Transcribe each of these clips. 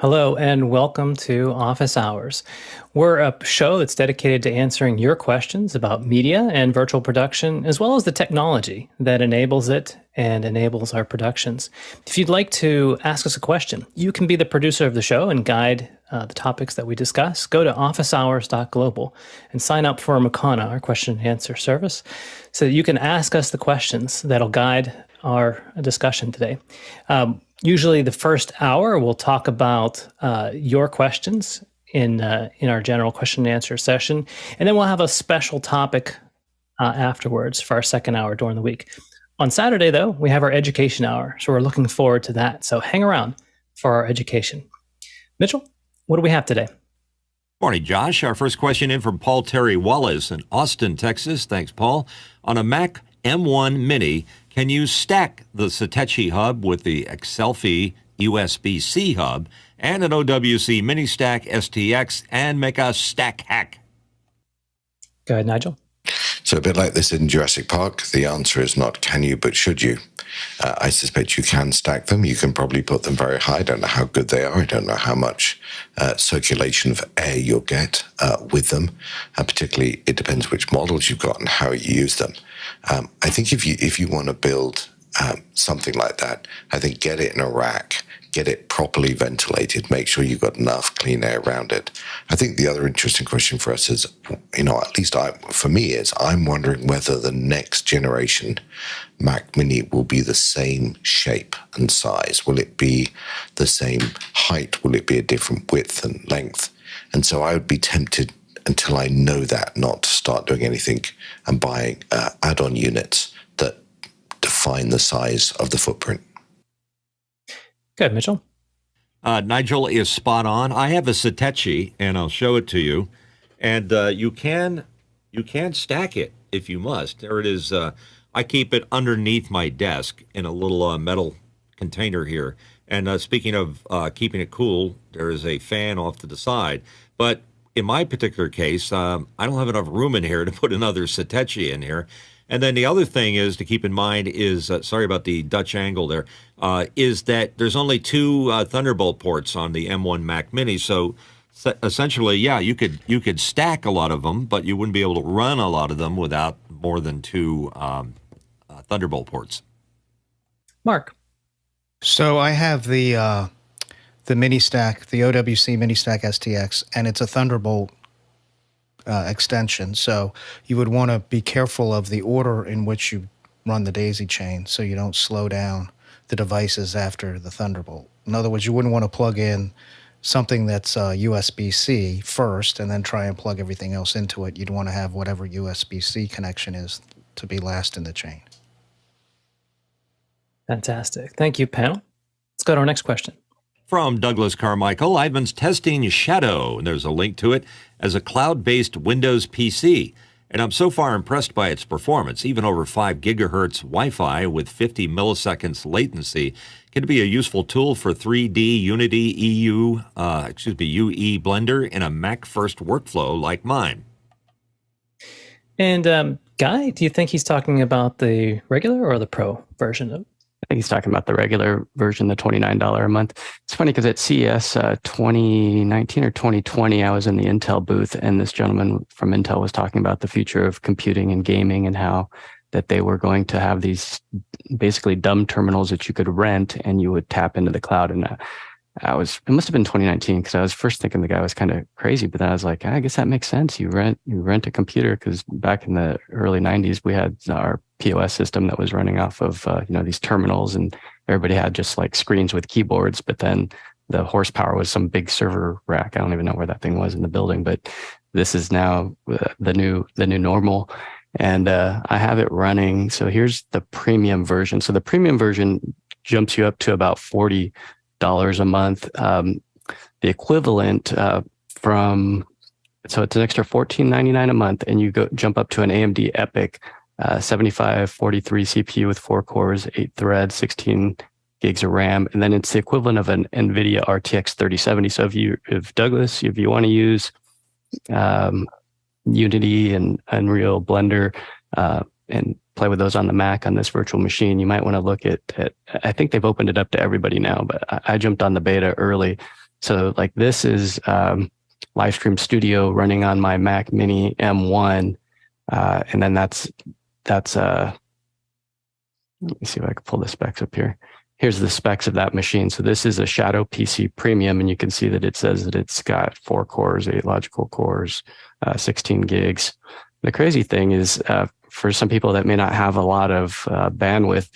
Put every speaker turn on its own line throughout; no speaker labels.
Hello and welcome to Office Hours. We're a show that's dedicated to answering your questions about media and virtual production, as well as the technology that enables it and enables our productions. If you'd like to ask us a question, you can be the producer of the show and guide the topics that we discuss. Go to officehours.global and sign up for Mukana, our question and answer service, so that you can ask us the questions that'll guide our discussion today. Usually the first hour, we'll talk about your questions in our general question and answer session. And then we'll have a special topic afterwards for our second hour during the week. On Saturday, though, we have our education hour. So we're looking forward to that. So hang around for our education. Mitchell, what do we have today?
Morning, Josh. Our first question in from Paul Terry Wallace in Austin, Texas. Thanks, Paul. On a Mac M1 Mini, can you stack the Satechi hub with the Elecife USB-C hub and an OWC MiniStack STX and make a stack hack?
Go ahead, Nigel.
So a bit like this in Jurassic Park, the answer is not can you, but should you. I suspect you can stack them. You can probably put them very high. I don't know how good they are. I don't know how much circulation of air you'll get with them. Particularly, it depends which models you've got and how you use them. I think if you want to build something like that, I think get it in a rack, get it properly ventilated, make sure you've got enough clean air around it. I think the other interesting question for us is, at least for me is, I'm wondering whether the next generation Mac Mini will be the same shape and size. Will it be the same height? Will it be a different width and length? And so I would be tempted, until I know that, not to start doing anything and buying add-on units that define the size of the footprint.
Good, Mitchell.
Nigel is spot on. I have a Satechi, and I'll show it to you. And you can stack it if you must. There it is. I keep it underneath my desk in a little metal container here. And speaking of keeping it cool, there is a fan off to the side. But in my particular case, I don't have enough room in here to put another Satechi in here. And then the other thing is to keep in mind is, sorry about the Dutch angle there, is that there's only two Thunderbolt ports on the M1 Mac Mini. So essentially, yeah, you could stack a lot of them, but you wouldn't be able to run a lot of them without more than two Thunderbolt ports.
Mark.
So I have the MiniStack, the OWC MiniStack STX, and it's a Thunderbolt extension. So you would want to be careful of the order in which you run the daisy chain so you don't slow down the devices after the Thunderbolt. In other words, you wouldn't want to plug in something that's USB-C first and then try and plug everything else into it. You'd want to have whatever USB-C connection is to be last in the chain.
Fantastic. Thank you, panel. Let's go to our next question.
From Douglas Carmichael, I've been testing Shadow, and there's a link to it, as a cloud-based Windows PC. And I'm so far impressed by its performance. Even over 5 gigahertz Wi-Fi with 50 milliseconds latency can be a useful tool for 3D Unity UE Blender in a Mac-first workflow like mine.
And Guy, do you think he's talking about the regular or the Pro version of?
I think he's talking about the regular version, the $29 a month. It's funny because at CES 2019 or 2020, I was in the Intel booth, and this gentleman from Intel was talking about the future of computing and gaming and how that they were going to have these basically dumb terminals that you could rent and you would tap into the cloud. And it must have been 2019 because I was first thinking the guy was kind of crazy, but then I was like, I guess that makes sense. You rent a computer, because back in the early 90s, we had our POS system that was running off of these terminals, and everybody had just like screens with keyboards, but then the horsepower was some big server rack. I don't even know where that thing was in the building, but this is now the new normal. And I have it running. So here's the premium version. So the premium version jumps you up to about $40 a month. The equivalent so it's an extra $14.99 a month, and you jump up to an AMD EPYC 7543 CPU with 4 cores, 8 threads, 16 gigs of RAM, and then it's the equivalent of an NVIDIA RTX 3070. So if you want to use Unity and Unreal Blender and play with those on the Mac on this virtual machine, you might want to look at I think they've opened it up to everybody now, but I jumped on the beta early. So like this is Livestream Studio running on my Mac Mini M1. And then that's let me see if I can pull the specs up here. Here's the specs of that machine. So this is a Shadow PC Premium, and you can see that it says that it's got 4 cores, 8 logical cores, 16 gigs. The crazy thing is, for some people that may not have a lot of bandwidth,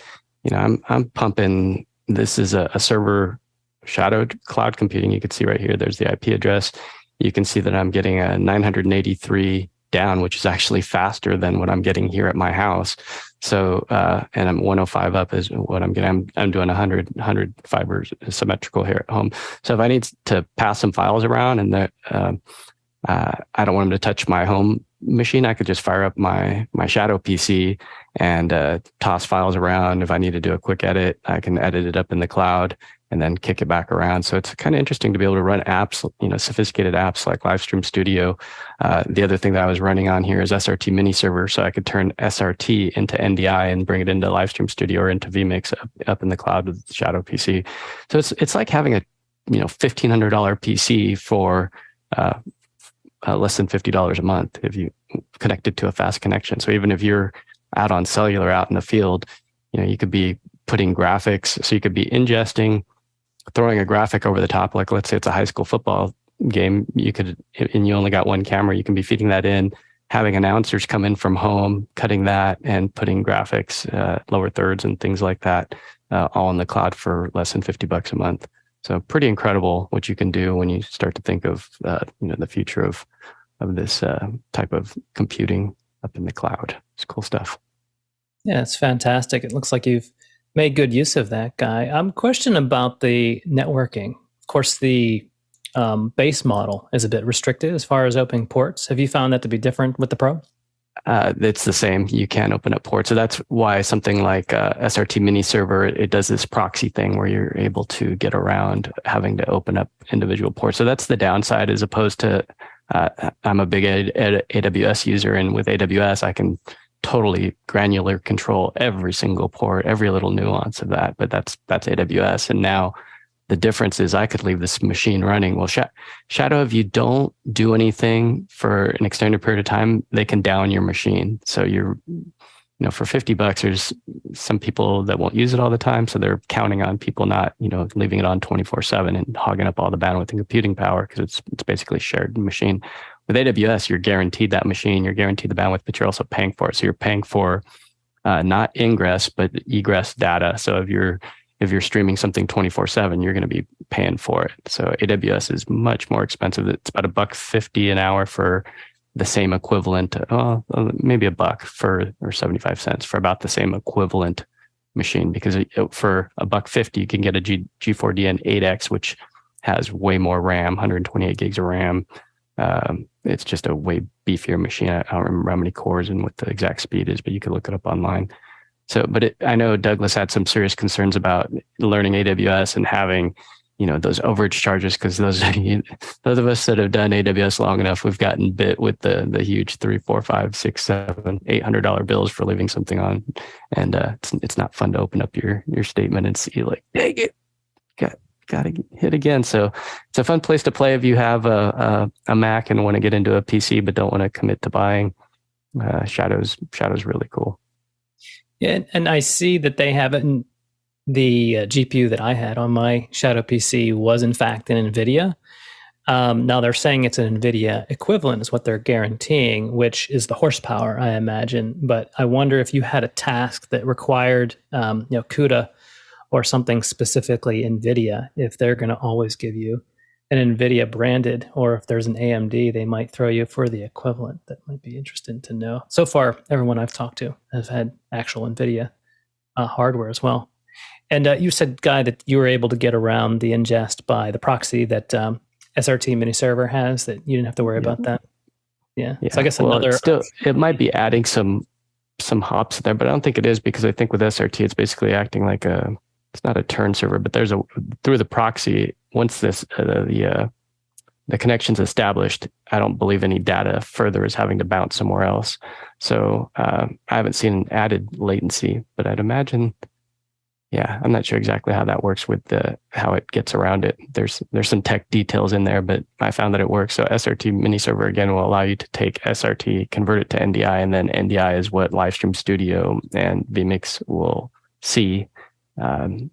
I'm pumping. This is a server Shadow cloud computing. You can see right here. There's the IP address. You can see that I'm getting a 983 down, which is actually faster than what I'm getting here at my house. So, and I'm 105 up is what I'm getting. I'm doing 100 fibers symmetrical here at home. So if I need to pass some files around and I don't want them to touch my home machine, I could just fire up my Shadow PC and toss files around. If I need to do a quick edit, I can edit it up in the cloud and then kick it back around. So it's kind of interesting to be able to run apps, sophisticated apps like Livestream Studio. The other thing that I was running on here is SRT Mini Server, so I could turn SRT into NDI and bring it into Livestream Studio or into vMix up in the cloud with Shadow PC. So it's like having a $1,500 PC for less than $50 a month if you connect it to a fast connection. So even if you're out on cellular out in the field, you could be putting graphics. So you could be ingesting, throwing a graphic over the top, like let's say it's a high school football game, and you only got one camera, you can be feeding that in, having announcers come in from home, cutting that and putting graphics, lower thirds and things like that, all in the cloud for less than $50 a month. So pretty incredible what you can do when you start to think of, the future of this type of computing up in the cloud. It's cool stuff.
Yeah, it's fantastic. It looks like you've made good use of that, Guy. Question about the networking. Of course, the base model is a bit restricted as far as opening ports. Have you found that to be different with the Pro?
It's the same. You can open up ports. So that's why something like SRT Mini Server, it does this proxy thing where you're able to get around having to open up individual ports. So that's the downside, as opposed to I'm a big AWS user, and with AWS, I can totally granular control every single port, every little nuance of that. But that's AWS. And now the difference is I could leave this machine running. Well, Shadow, if you don't do anything for an extended period of time, they can down your machine. So for $50, there's some people that won't use it all the time. So they're counting on people not, leaving it on 24/7 and hogging up all the bandwidth and computing power, because it's basically a shared machine. With AWS, you're guaranteed that machine, you're guaranteed the bandwidth, but you're also paying for it. So you're paying for not ingress, but egress data. So if you're streaming something 24/7, you're going to be paying for it. So AWS is much more expensive. It's about $1.50 an hour for the same equivalent, maybe $1 or 75 cents for about the same equivalent machine. Because for $1.50, you can get a G4DN 8X, which has way more RAM, 128 gigs of RAM. It's just a way beefier machine. I don't remember how many cores and what the exact speed is, but you can look it up online. So, but I know Douglas had some serious concerns about learning AWS and having, those overage charges, because those of us that have done AWS long enough, we've gotten bit with the huge $300, $400, $500, $600, $700, $800 bills for leaving something on, and it's not fun to open up your statement and see like, dang it, got to hit again. So it's a fun place to play if you have a Mac and want to get into a PC but don't want to commit to buying. Shadow's really cool.
Yeah, and I see that they have it in the GPU that I had on my Shadow PC was in fact an NVIDIA. Now they're saying it's an NVIDIA equivalent is what they're guaranteeing, which is the horsepower, I imagine. But I wonder if you had a task that required, CUDA or something specifically NVIDIA, if they're going to always give you an NVIDIA branded, or if there's an AMD, they might throw you for the equivalent. That might be interesting to know. So far, everyone I've talked to has had actual NVIDIA hardware as well. And you said, Guy, that you were able to get around the ingest by the proxy that SRT Mini Server has, that you didn't have to worry about that. Yeah. So I guess
it might be adding some hops there, but I don't think it is, because I think with SRT, it's basically acting like it's not a turn server, but through the proxy, once the connection's established, I don't believe any data further is having to bounce somewhere else. So I haven't seen an added latency, but I'd imagine Yeah, I'm not sure exactly how that works with how it gets around it. There's some tech details in there, but I found that it works. So SRT mini server again will allow you to take SRT, convert it to NDI, and then NDI is what Livestream Studio and vMix will see, and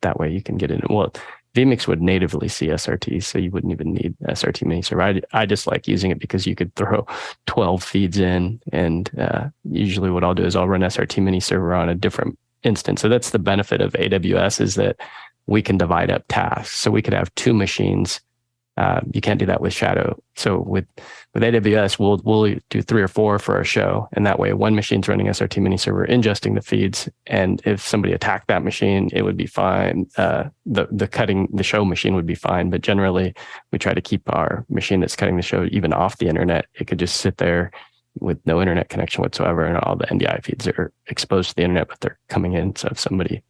that way you can get it. Well, vMix would natively see SRT, so you wouldn't even need SRT mini server. I just like using it because you could throw 12 feeds in, and usually what I'll do is I'll run SRT mini server on a different instance. So that's the benefit of AWS, is that we can divide up tasks. So we could have 2 machines. You can't do that with Shadow. So with AWS, we'll do 3 or 4 for a show, and that way one machine's running SRT mini server, ingesting the feeds, and if somebody attacked that machine, it would be fine. The cutting the show machine would be fine, but generally we try to keep our machine that's cutting the show even off the internet. It could just sit there with no internet connection whatsoever, and all the NDI feeds are exposed to the internet, but they're coming in. So if somebody,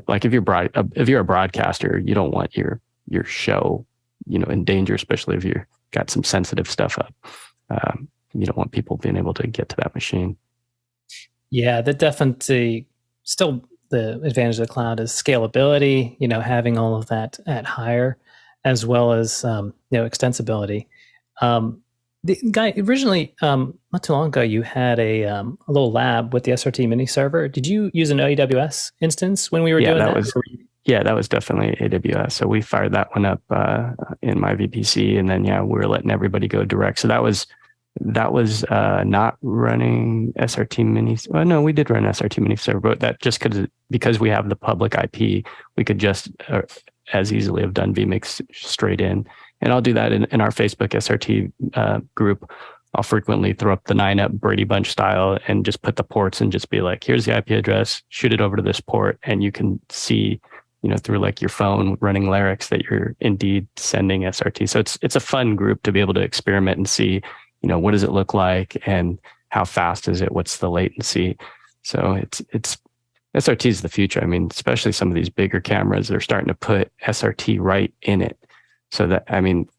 like if you're a broadcaster, you don't want your show, in danger, especially if you've got some sensitive stuff up. You don't want people being able to get to that machine.
Yeah, that definitely still the advantage of the cloud is scalability, having all of that at higher, as well as, extensibility. The guy originally, not too long ago, you had a little lab with the SRT mini server. Did you use an AWS instance when we were doing that?
That was definitely AWS. So we fired that one up in my VPC, and then we were letting everybody go direct. So that was not running SRT mini. Well, no, we did run SRT mini server, but that just because we have the public IP, we could just as easily have done vMix straight in. And I'll do that in our Facebook SRT group. I'll frequently throw up the 9-up Brady Bunch style and just put the ports and just be like, here's the IP address, shoot it over to this port, and you can see, through like your phone running Larix that you're indeed sending SRT. So it's a fun group to be able to experiment and see, what does it look like and how fast is it? What's the latency? So it's SRT is the future. I mean, especially some of these bigger cameras, they're starting to put SRT right in it. So that,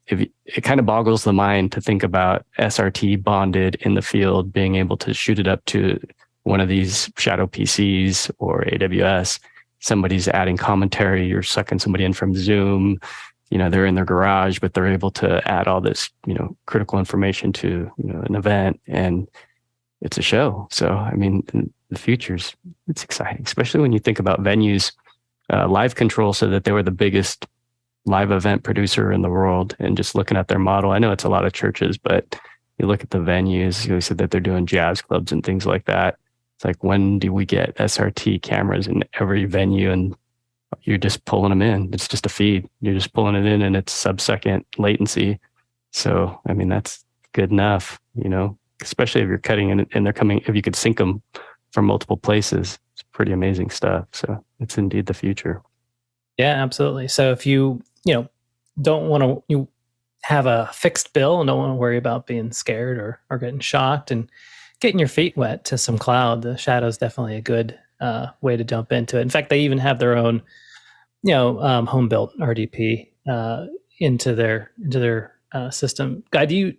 it kind of boggles the mind to think about SRT bonded in the field, being able to shoot it up to one of these shadow PCs or AWS. Somebody's adding commentary, you're sucking somebody in from Zoom, they're in their garage, but they're able to add all this, critical information to, an event, and it's a show. So, the future's, it's exciting, especially when you think about venues, Live Control said that they were the biggest live event producer in the world, and just looking at their model, I know it's a lot of churches, but you look at the venues, you said that they're doing jazz clubs and things like that. It's like, when do we get SRT cameras in every venue and you're just pulling them in? It's just a feed. You're just pulling it in and it's sub-second latency. So, that's good enough, especially if you're cutting and they're coming, if you could sync them from multiple places, it's pretty amazing stuff. So it's indeed the future.
Yeah, absolutely. So if you, don't want to, you have a fixed bill and don't want to worry about being scared or getting shocked and getting your feet wet to some cloud, the Shadow is definitely a good way to jump into it. In fact, they even have their own, home built RDP into their system. Guy, do you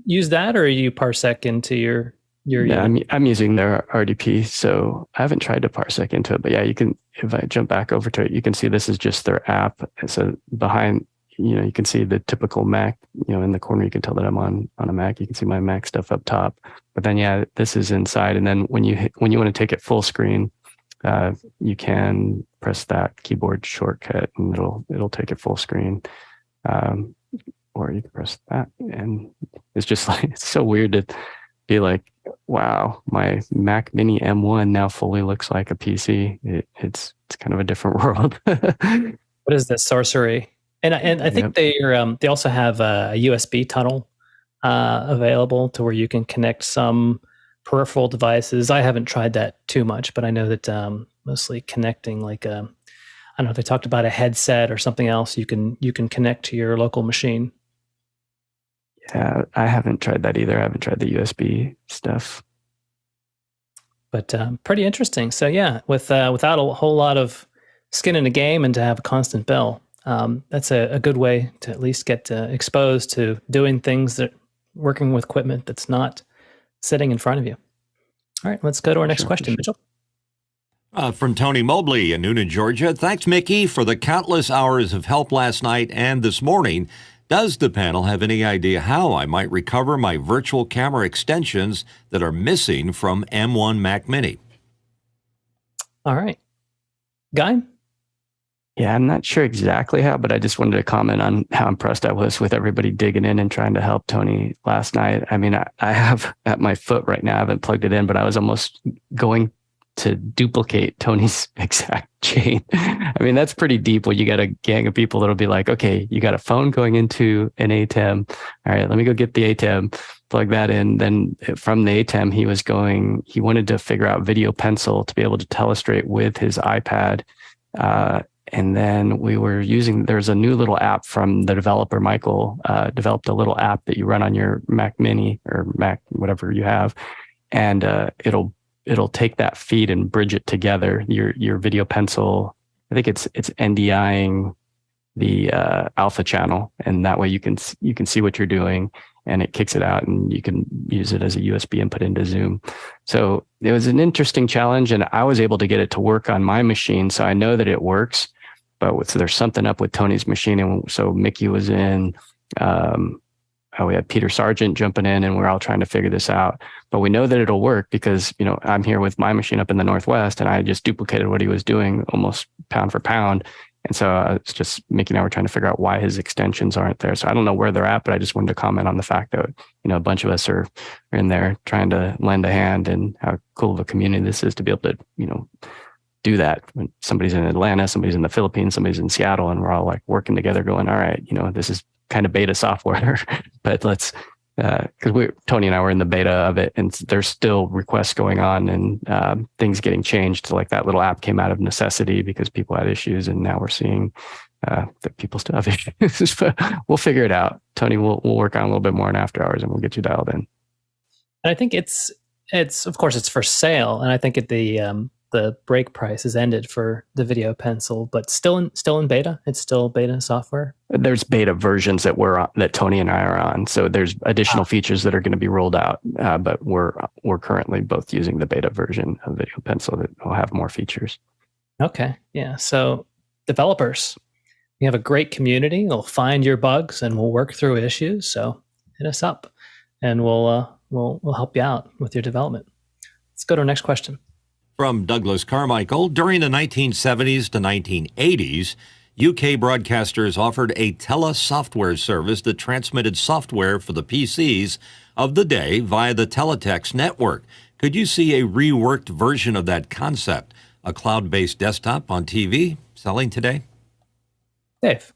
use that, or are you parsec into your?
Yeah, I'm using their RDP, so I haven't tried to parsec into it, but yeah, you can. If I jump back over to it, you can see this is just their app. And so behind, you can see the typical Mac, in the corner, you can tell that I'm on a Mac. You can see my Mac stuff up top, but then this is inside. And then when you want to take it full screen, you can press that keyboard shortcut and it'll take it full screen. Or you can press that, and it's just like, it's so weird to be like, wow, my Mac Mini M1 now fully looks like a PC. It's kind of a different world.
What is this sorcery? And I think they also have a USB tunnel available to where you can connect some peripheral devices. I haven't tried that too much, but I know that mostly connecting like I don't know if they talked about a headset or something else you can connect to your local machine.
Yeah, I haven't tried that either. I haven't tried the USB stuff.
But pretty interesting. So yeah, without a whole lot of skin in the game and to have a constant bill, that's a good way to at least get exposed to doing things that working with equipment that's not sitting in front of you. All right, let's go to our next question, Mitchell.
From Tony Mobley in Noonan, Georgia. Thanks, Mickey, for the countless hours of help last night and this morning. Does the panel have any idea how I might recover my virtual camera extensions that are missing from M1 Mac Mini?
All right. Guy?
Yeah, I'm not sure exactly how, but I just wanted to comment on how impressed I was with everybody digging in and trying to help Tony last night. I mean, I have at my foot right now, I haven't plugged it in, but I was almost going to duplicate Tony's exact chain. I mean, that's pretty deep when you got a gang of people that'll be like, okay, you got a phone going into an ATEM. All right, let me go get the ATEM, plug that in. Then from the ATEM, he wanted to figure out Video Pencil to be able to telestrate with his iPad. And then we were using, there's a new little app from the developer, Michael, developed a little app that you run on your Mac Mini or Mac, whatever you have. And it'll take that feed and bridge it together. Your Video Pencil, I think it's NDIing the alpha channel, and that way you can see what you're doing, and it kicks it out, and you can use it as a USB input into Zoom. So it was an interesting challenge, and I was able to get it to work on my machine, so I know that it works. But so there's something up with Tony's machine, and so Mickey was in. We had Peter Sargent jumping in, and we're all trying to figure this out. But we know that it'll work because, I'm here with my machine up in the Northwest, and I just duplicated what he was doing almost pound for pound. And so it's just Mickey and I were trying to figure out why his extensions aren't there. So I don't know where they're at, but I just wanted to comment on the fact that, a bunch of us are in there trying to lend a hand, and how cool of a community this is to be able to, do that when somebody's in Atlanta, somebody's in the Philippines, somebody's in Seattle, and we're all like working together going, all right, this is kind of beta software, but let's, because Tony and I were in the beta of it, and there's still requests going on, and things getting changed. So like that little app came out of necessity because people had issues, and now we're seeing that people still have issues. But we'll figure it out. Tony, we'll work on a little bit more in after hours, and we'll get you dialed in.
And I think it's of course it's for sale, and I think the break price is ended for the Video Pencil, but still in beta. It's still beta software.
There's beta versions that Tony and I are on. So there's additional features that are going to be rolled out, but we're currently both using the beta version of Video Pencil that will have more features.
Okay, yeah. So developers, we have a great community. We'll find your bugs and we'll work through issues. So hit us up, and we'll help you out with your development. Let's go to our next question.
From Douglas Carmichael, during the 1970s to 1980s, UK broadcasters offered a Telesoftware service that transmitted software for the PCs of the day via the Teletext network. Could you see a reworked version of that concept, a cloud-based desktop on TV selling today?
Dave.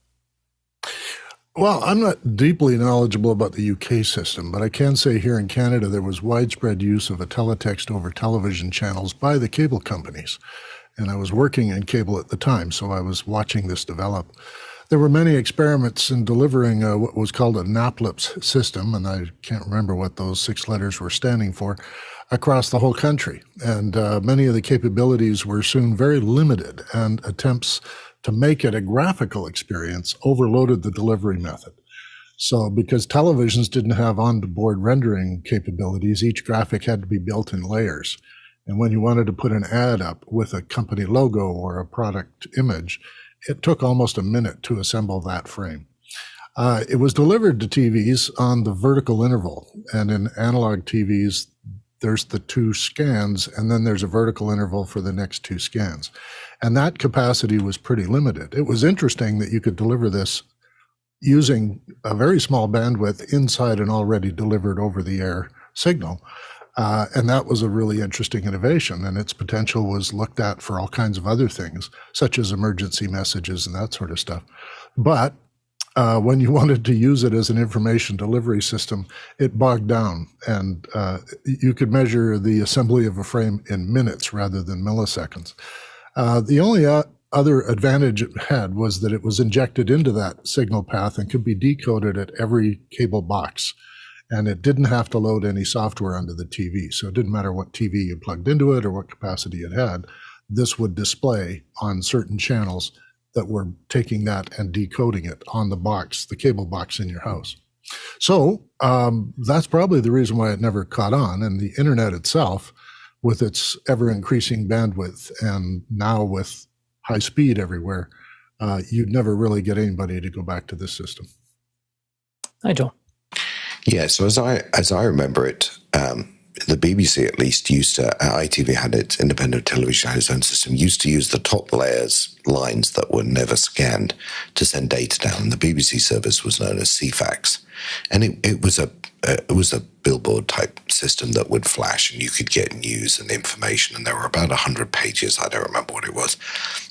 Well, I'm not deeply knowledgeable about the UK system, but I can say here in Canada there was widespread use of a teletext over television channels by the cable companies. And I was working in cable at the time, so I was watching this develop. There were many experiments in delivering what was called a NAPLIPS system, and I can't remember what those 6 letters were standing for, across the whole country. And many of the capabilities were soon very limited, and attempts to make it a graphical experience overloaded the delivery method. So because televisions didn't have on-board rendering capabilities, each graphic had to be built in layers. And when you wanted to put an ad up with a company logo or a product image, it took almost a minute to assemble that frame. It was delivered to TVs on the vertical interval. And in analog TVs, there's the 2 scans, and then there's a vertical interval for the next 2 scans. And that capacity was pretty limited. It was interesting that you could deliver this using a very small bandwidth inside an already delivered over-the-air signal. And that was a really interesting innovation, and its potential was looked at for all kinds of other things, such as emergency messages and that sort of stuff. But when you wanted to use it as an information delivery system, it bogged down, and you could measure the assembly of a frame in minutes rather than milliseconds. The only other advantage it had was that it was injected into that signal path and could be decoded at every cable box. And it didn't have to load any software onto the TV. So it didn't matter what TV you plugged into it or what capacity it had. This would display on certain channels that were taking that and decoding it on the box, the cable box in your house. So that's probably the reason why it never caught on. And the internet itself with its ever-increasing bandwidth, and now with high speed everywhere, you'd never really get anybody to go back to this system.
Nigel.
Yeah, so as I remember it, the BBC at least used to, ITV had its independent television, had its own system, used to use the top layers lines that were never scanned to send data down. And the BBC service was known as CFAX. And it was a billboard type system that would flash and you could get news and information. And there were about 100 pages. I don't remember what it was.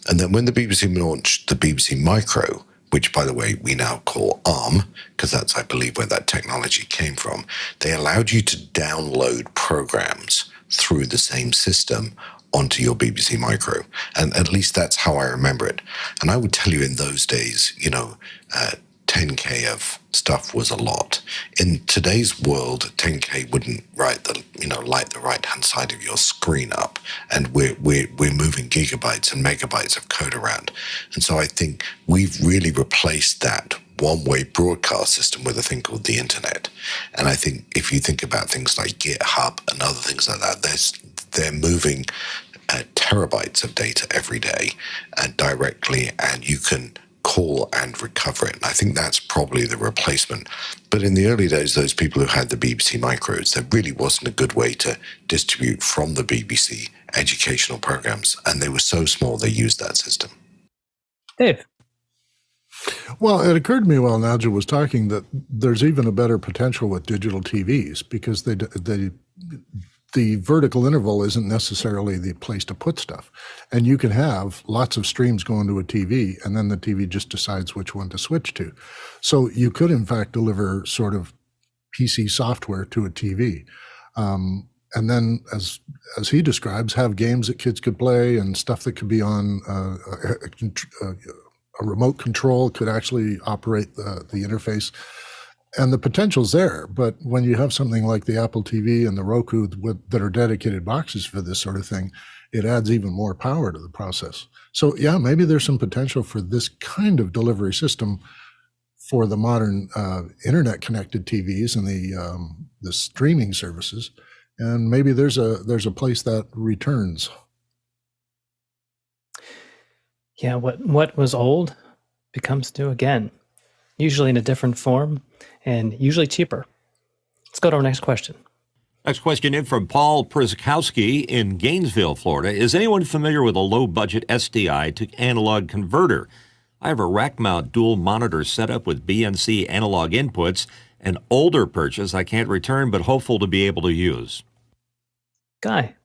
And then when the BBC launched the BBC Micro, which, by the way, we now call ARM, because that's, I believe, where that technology came from, they allowed you to download programs through the same system onto your BBC Micro. And at least that's how I remember it. And I would tell you in those days, 10K of stuff was a lot. In today's world, 10K wouldn't light the right-hand side of your screen up, and we're moving gigabytes and megabytes of code around. And so I think we've really replaced that one-way broadcast system with a thing called the internet. And I think if you think about things like GitHub and other things like that, they're moving terabytes of data every day directly, and you can call and recover it. And I think that's probably the replacement. But in the early days, those people who had the BBC Micros, there really wasn't a good way to distribute from the BBC educational programs. And they were so small, they used that system.
Dave.
Well, it occurred to me while Nigel was talking that there's even a better potential with digital TVs, because the vertical interval isn't necessarily the place to put stuff. And you can have lots of streams going to a TV, and then the TV just decides which one to switch to. So you could, in fact, deliver sort of PC software to a TV. And then, as he describes, have games that kids could play and stuff that could be on a remote control could actually operate the interface. And the potential's there, but when you have something like the Apple TV and the Roku that are dedicated boxes for this sort of thing, it adds even more power to the process. So yeah, maybe there's some potential for this kind of delivery system for the modern internet-connected TVs and the streaming services, and maybe there's a place that returns.
Yeah, what was old becomes new again, usually in a different form and usually cheaper. Let's go to our next question.
Next question in from Paul Przyzkowski in Gainesville, Florida. Is anyone familiar with a low-budget SDI to analog converter? I have a rack-mount dual monitor setup with BNC analog inputs, an older purchase I can't return, but hopeful to be able to use.
Guy.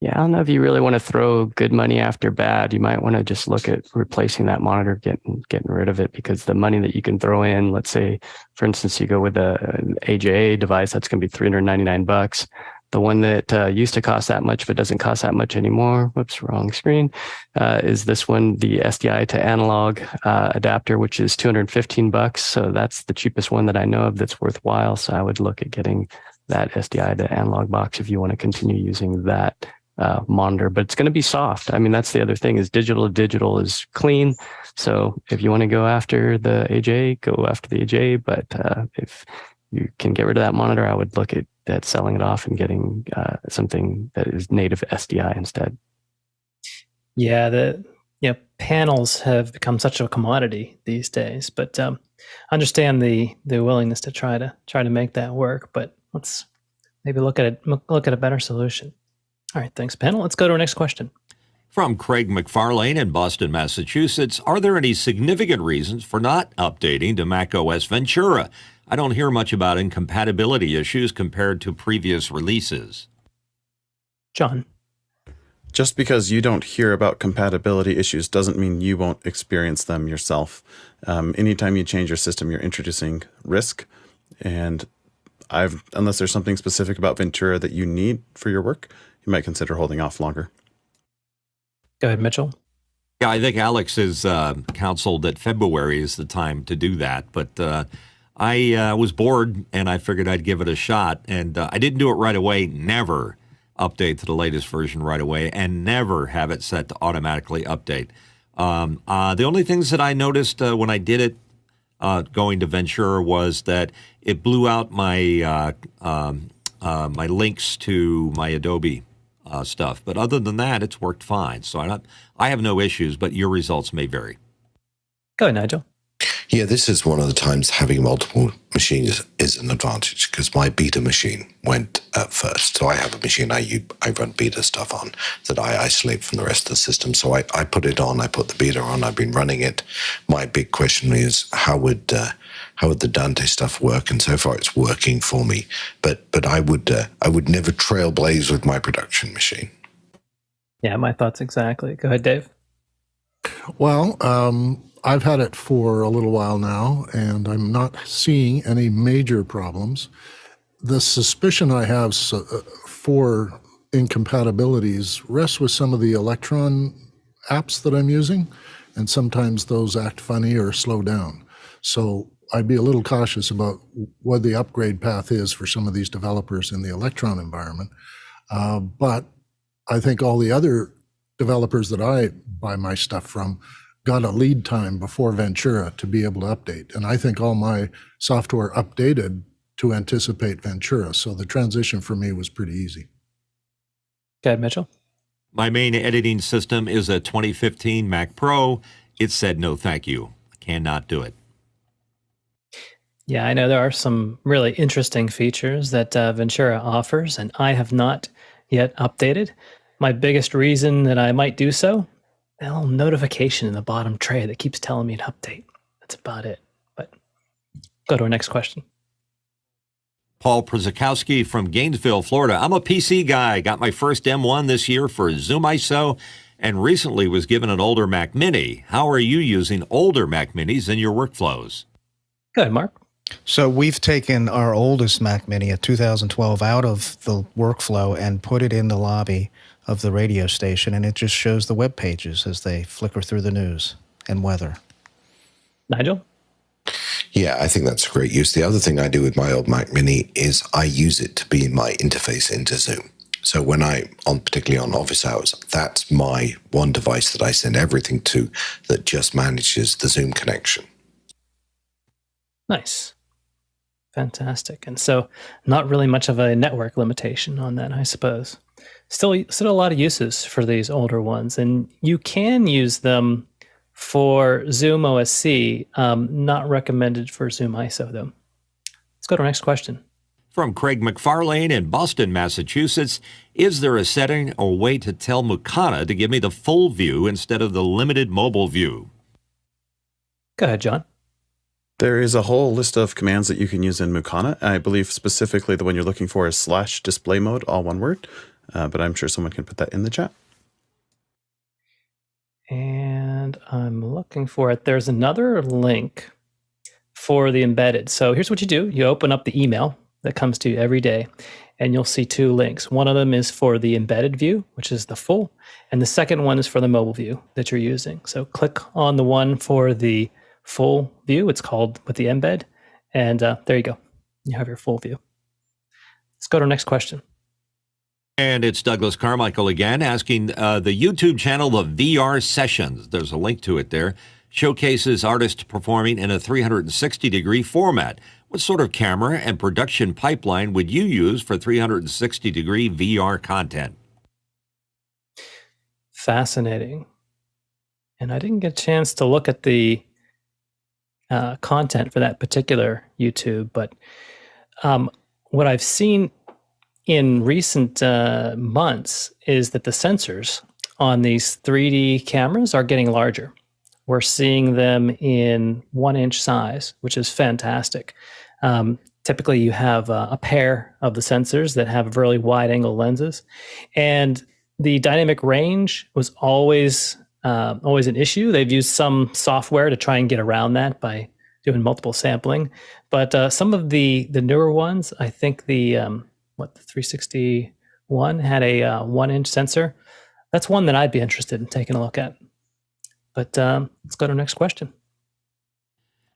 Yeah, I don't know if you really want to throw good money after bad. You might want to just look at replacing that monitor, getting rid of it, because the money that you can throw in, let's say, for instance, you go with an AJA device, that's going to be $399. The one that used to cost that much but doesn't cost that much anymore, whoops, wrong screen, is this one, the SDI to analog adapter, which is $215. So that's the cheapest one that I know of that's worthwhile. So I would look at getting that SDI to analog box if you want to continue using that monitor, but it's going to be soft. I mean, that's the other thing, is digital to digital is clean. So if you want to go after the AJ, go after the AJ. But if you can get rid of that monitor, I would look at selling it off and getting something that is native SDI instead.
Yeah, panels have become such a commodity these days, but understand the willingness to try to make that work. But let's maybe look at a better solution. All right, thanks, panel. Let's go to our next question.
From Craig McFarlane in Boston, Massachusetts, are there any significant reasons for not updating to Mac OS Ventura? I don't hear much about incompatibility issues compared to previous releases.
John.
Just because you don't hear about compatibility issues doesn't mean you won't experience them yourself. Anytime you change your system, you're introducing risk, and unless there's something specific about Ventura that you need for your work, you might consider holding off longer.
Go ahead, Mitchell.
Yeah, I think Alex has counseled that February is the time to do that, but I was bored and I figured I'd give it a shot, and I didn't do it right away. Never update to the latest version right away, and never have it set to automatically update. The only things that I noticed when I did it going to Ventura was that it blew out my my links to my Adobe stuff. But other than that, it's worked fine. So I have no issues, but your results may vary.
Go ahead, Nigel.
Yeah, this is one of the times having multiple machines is an advantage because my beta machine went first. So I have a machine I run beta stuff on that I isolate from the rest of the system. So I put it on, I put the beta on, I've been running it. My big question is how would the Dante stuff work? And so far it's working for me. But I would never trailblaze with my production machine.
Yeah, my thoughts exactly. Go ahead, Dave.
Well, I've had it for a little while now, and I'm not seeing any major problems. The suspicion I have for incompatibilities rests with some of the Electron apps that I'm using, and sometimes those act funny or slow down. So I'd be a little cautious about what the upgrade path is for some of these developers in the Electron environment. But I think all the other developers that I buy my stuff from got a lead time before Ventura to be able to update. And I think all my software updated to anticipate Ventura. So the transition for me was pretty easy.
Go ahead, Mitchell.
My main editing system is a 2015 Mac Pro. It said no thank you. I cannot do it.
Yeah, I know there are some really interesting features that Ventura offers, and I have not yet updated. My biggest reason that I might do so, a little notification in the bottom tray that keeps telling me to update. That's about it. But go to our next question.
Paul Przakowski from Gainesville, Florida. I'm a PC guy. Got my first M1 this year for ZoomIso and recently was given an older Mac Mini. How are you using older Mac Minis in your workflows?
Go ahead, Mark.
So we've taken our oldest Mac Mini, a 2012, out of the workflow and put it in the lobby of the radio station, and it just shows the web pages as they flicker through the news and weather. Nigel?
Yeah, I think that's a great use. The other thing I do with my old Mac Mini is I use it to be my interface into Zoom. So when particularly on office hours, that's my one device that I send everything to that just manages the Zoom connection.
Nice. Fantastic. And so not really much of a network limitation on that, I suppose. Still a lot of uses for these older ones, and you can use them for Zoom OSC, not recommended for ZoomIso, though. Let's go to our next question.
From Craig McFarlane in Boston, Massachusetts, is there a setting or way to tell Mukana to give me the full view instead of the limited mobile view?
Go ahead, John.
There is a whole list of commands that you can use in Mukana. I believe specifically the one you're looking for is /display mode, all one word. But I'm sure someone can put that in the chat.
And I'm looking for it. There's another link for the embedded. So here's what you do. You open up the email that comes to you every day, and you'll see two links. One of them is for the embedded view, which is the full, and the second one is for the mobile view that you're using. So click on the one for the full view. It's called with the embed, and there you go. You have your full view. Let's go to our next question.
And it's Douglas Carmichael again asking the YouTube channel, The VR Sessions. There's a link to it there. Showcases artists performing in a 360-degree format. What sort of camera and production pipeline would you use for 360-degree VR content?
Fascinating. And I didn't get a chance to look at the content for that particular YouTube, but what I've seen in recent months is that the sensors on these 3D cameras are getting larger. We're seeing them in 1-inch size, which is fantastic. Typically, you have a pair of the sensors that have really wide-angle lenses, and the dynamic range was always an issue. They've used some software to try and get around that by doing multiple sampling, but some of the newer ones, I think the 361 had a 1-inch sensor. That's one that I'd be interested in taking a look at. But let's go to our next question.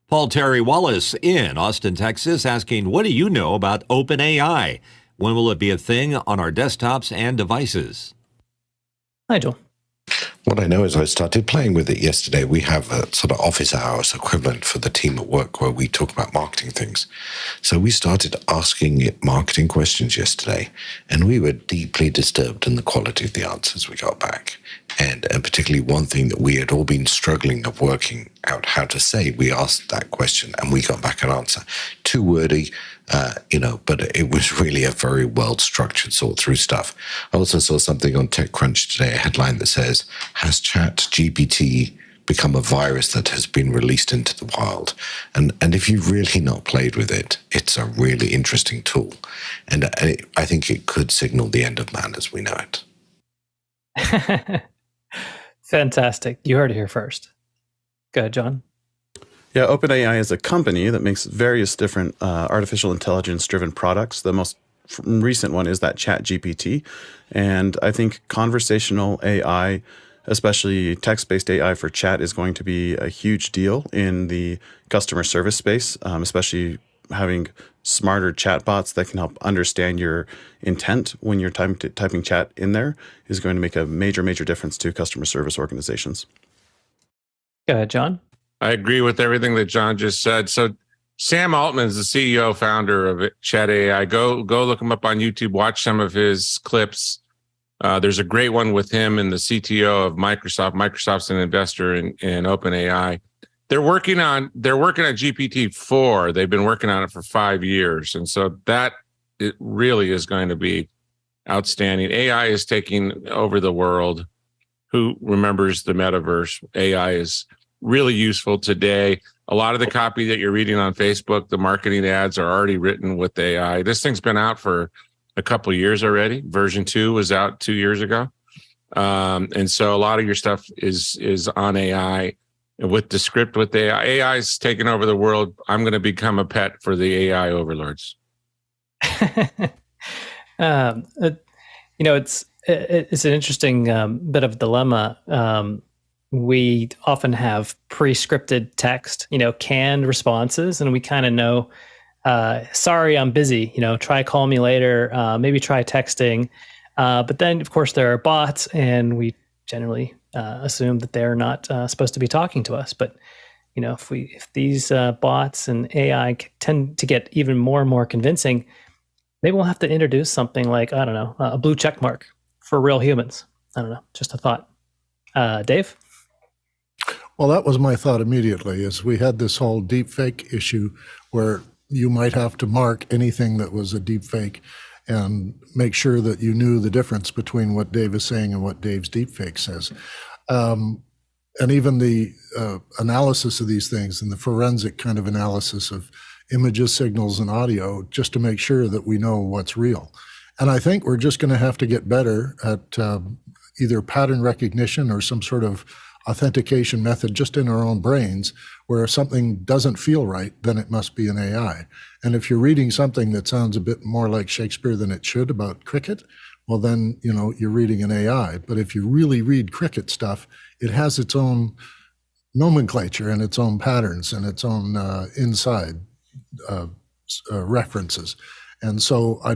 Paul Terry Wallace in Austin, Texas, asking, what do you know about OpenAI? When will it be a thing on our desktops and devices?
Nigel.
What I know is I started playing with it yesterday. We have a sort of office hours equivalent for the team at work where we talk about marketing things. So we started asking it marketing questions yesterday, and we were deeply disturbed in the quality of the answers we got back. And particularly one thing that we had all been struggling of working out how to say, we asked that question and we got back an answer. Too wordy, but it was really a very well-structured, thought-through stuff. I also saw something on TechCrunch today, a headline that says, has ChatGPT become a virus that has been released into the wild? And if you've really not played with it, it's a really interesting tool. And I think it could signal the end of man as we know it.
Fantastic. You heard it here first. Go ahead, Jon.
Yeah, OpenAI is a company that makes various different artificial intelligence-driven products. The most recent one is that ChatGPT. And I think conversational AI, especially text-based AI for chat, is going to be a huge deal in the customer service space, especially having smarter chatbots that can help understand your intent when you're typing chat in there is going to make a major, major difference to customer service organizations.
Go ahead, Jon.
I agree with everything that Jon just said. So Sam Altman is the CEO, founder of Chat AI. Go look him up on YouTube. Watch some of his clips. There's a great one with him and the CTO of Microsoft. Microsoft's an investor in OpenAI. They're working on GPT-4. They've been working on it for 5 years. And so it really is going to be outstanding. AI is taking over the world. Who remembers the metaverse? AI is really useful today. A lot of the copy that you're reading on Facebook, the marketing ads are already written with AI. This thing's been out for a couple of years already. Version 2 was out 2 years ago. And so a lot of your stuff is on AI. With the script, with AI, AI is taking over the world. I'm going to become a pet for the AI overlords.
It's an interesting bit of dilemma. We often have pre-scripted text, canned responses, and we kind of know, sorry, I'm busy, try call me later, maybe try texting. But then, of course, there are bots, and we generally assume that they're not supposed to be talking to us. But if these bots and AI tend to get even more and more convincing, maybe we'll have to introduce something like, I don't know, a blue check mark for real humans. I don't know, just a thought. Dave?
Well, that was my thought immediately, is we had this whole deep fake issue where you might have to mark anything that was a deep fake and make sure that you knew the difference between what Dave is saying and what Dave's deepfake says. And even the analysis of these things and the forensic kind of analysis of images, signals, and audio, just to make sure that we know what's real. And I think we're just going to have to get better at either pattern recognition or some sort of authentication method just in our own brains, where if something doesn't feel right, then it must be an AI. And if you're reading something that sounds a bit more like Shakespeare than it should about cricket, well, then, you're reading an AI. But if you really read cricket stuff, it has its own nomenclature and its own patterns and its own inside references. And so I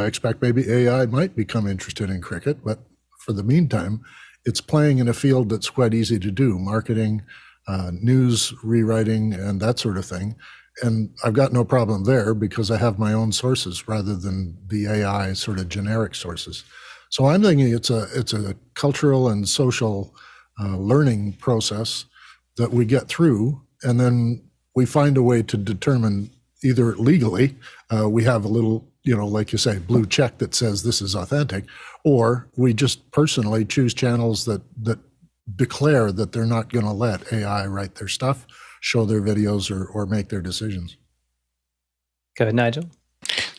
expect maybe AI might become interested in cricket, but for the meantime, it's playing in a field that's quite easy to do, marketing, news rewriting, and that sort of thing. And I've got no problem there because I have my own sources rather than the AI sort of generic sources. So I'm thinking it's a cultural and social learning process that we get through, and then we find a way to determine either legally, we have a little, like you say, blue check that says this is authentic, or we just personally choose channels that declare that they're not going to let AI write their stuff, show their videos, or make their decisions.
Go ahead, Nigel.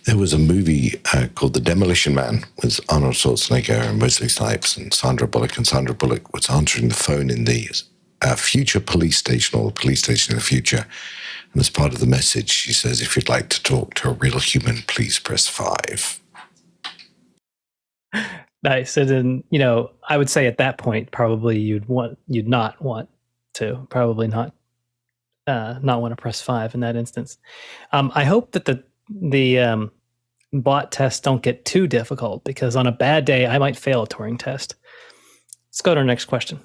There was a movie called The Demolition Man with Arnold Schwarzenegger and Wesley Snipes and Sandra Bullock. And Sandra Bullock was answering the phone in the future police station, or the police station in the future. And as part of the message, she says, if you'd like to talk to a real human, please press 5.
Nice. And then, I would say at that point, probably you'd not want to press 5 in that instance. I hope that the bot tests don't get too difficult, because on a bad day, I might fail a Turing test. Let's go to our next question.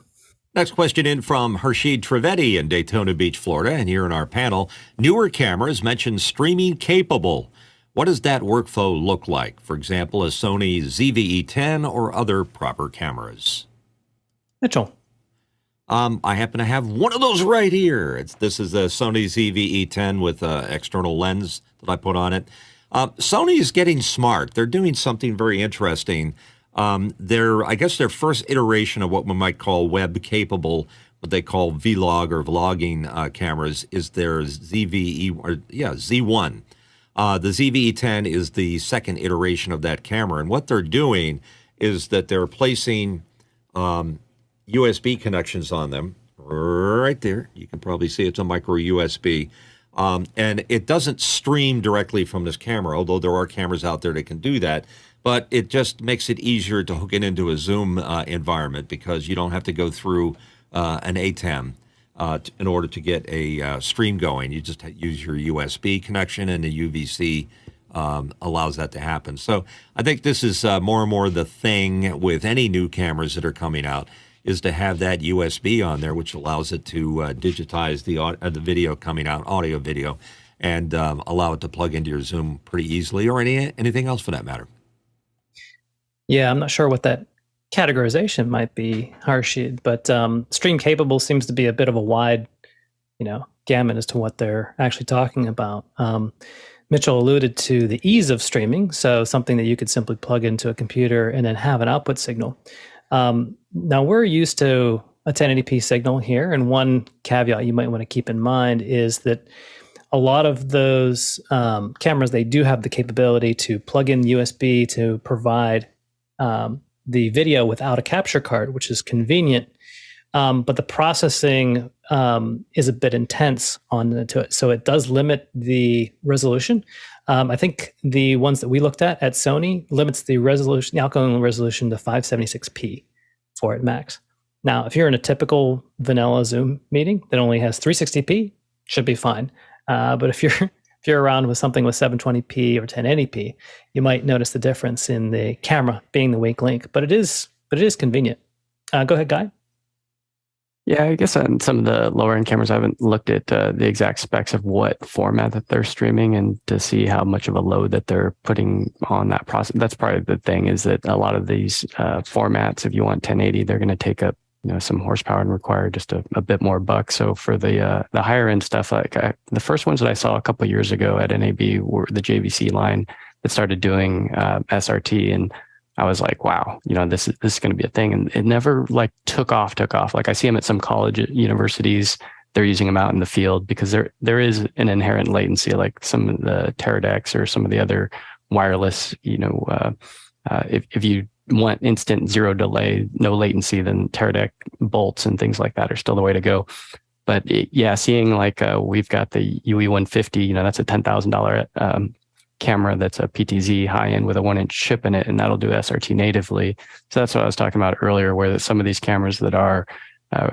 Next question in from Harshid Trivedi in Daytona Beach, Florida. And here in our panel, newer cameras mentioned streaming capable. What does that workflow look like? For example, a Sony ZVE E10 or other proper cameras?
Mitchell.
I happen to have one of those right here. This is a Sony ZV E10 with an external lens that I put on it. Sony is getting smart. They're doing something very interesting. I guess their first iteration of what we might call web-capable, what they call vlog or vlogging cameras, is their Z1. The ZVE10 is the second iteration of that camera. And what they're doing is that they're placing USB connections on them right there. You can probably see it's a micro USB. And it doesn't stream directly from this camera, although there are cameras out there that can do that. But it just makes it easier to hook it into a Zoom environment because you don't have to go through an ATEM in order to get a stream going. You just use your USB connection, and the UVC allows that to happen. So I think this is more and more the thing with any new cameras that are coming out, is to have that USB on there, which allows it to digitize the video coming out, audio, video, and allow it to plug into your Zoom pretty easily, or anything else for that matter.
Yeah, I'm not sure what that categorization might be, Harshid, but stream capable seems to be a bit of a wide, gamut as to what they're actually talking about. Mitchell alluded to the ease of streaming, so something that you could simply plug into a computer and then have an output signal. Now, we're used to a 1080p signal here, and one caveat you might want to keep in mind is that a lot of those cameras, they do have the capability to plug in USB to provide the video without a capture card, which is convenient, but the processing is a bit intense to it, so it does limit the resolution. I think the ones that we looked at Sony limits the resolution, the outgoing resolution, to 576p for it max. Now, if you're in a typical vanilla Zoom meeting that only has 360p, should be fine. But if you're around with something with 720p or 1080p, you might notice the difference in the camera being the weak link. But it is convenient. Go ahead, Guy.
Yeah, I guess on some of the lower end cameras, I haven't looked at the exact specs of what format that they're streaming and to see how much of a load that they're putting on that process. That's probably the thing, is that a lot of these formats, if you want 1080, they're going to take up some horsepower and require just a bit more buck. So for the higher end stuff, the first ones that I saw a couple of years ago at NAB were the JVC line that started doing SRT, and I was like, wow, this is going to be a thing. And it never took off. Like I see them at some college universities, they're using them out in the field because there is an inherent latency, like some of the Teletext or some of the other wireless, if you want instant zero delay, no latency, then Teletext bolts and things like that are still the way to go. But seeing we've got the UE150, that's a $10,000 camera that's a PTZ high end with a 1-inch chip in it, and that'll do SRT natively. So that's what I was talking about earlier, where some of these cameras that are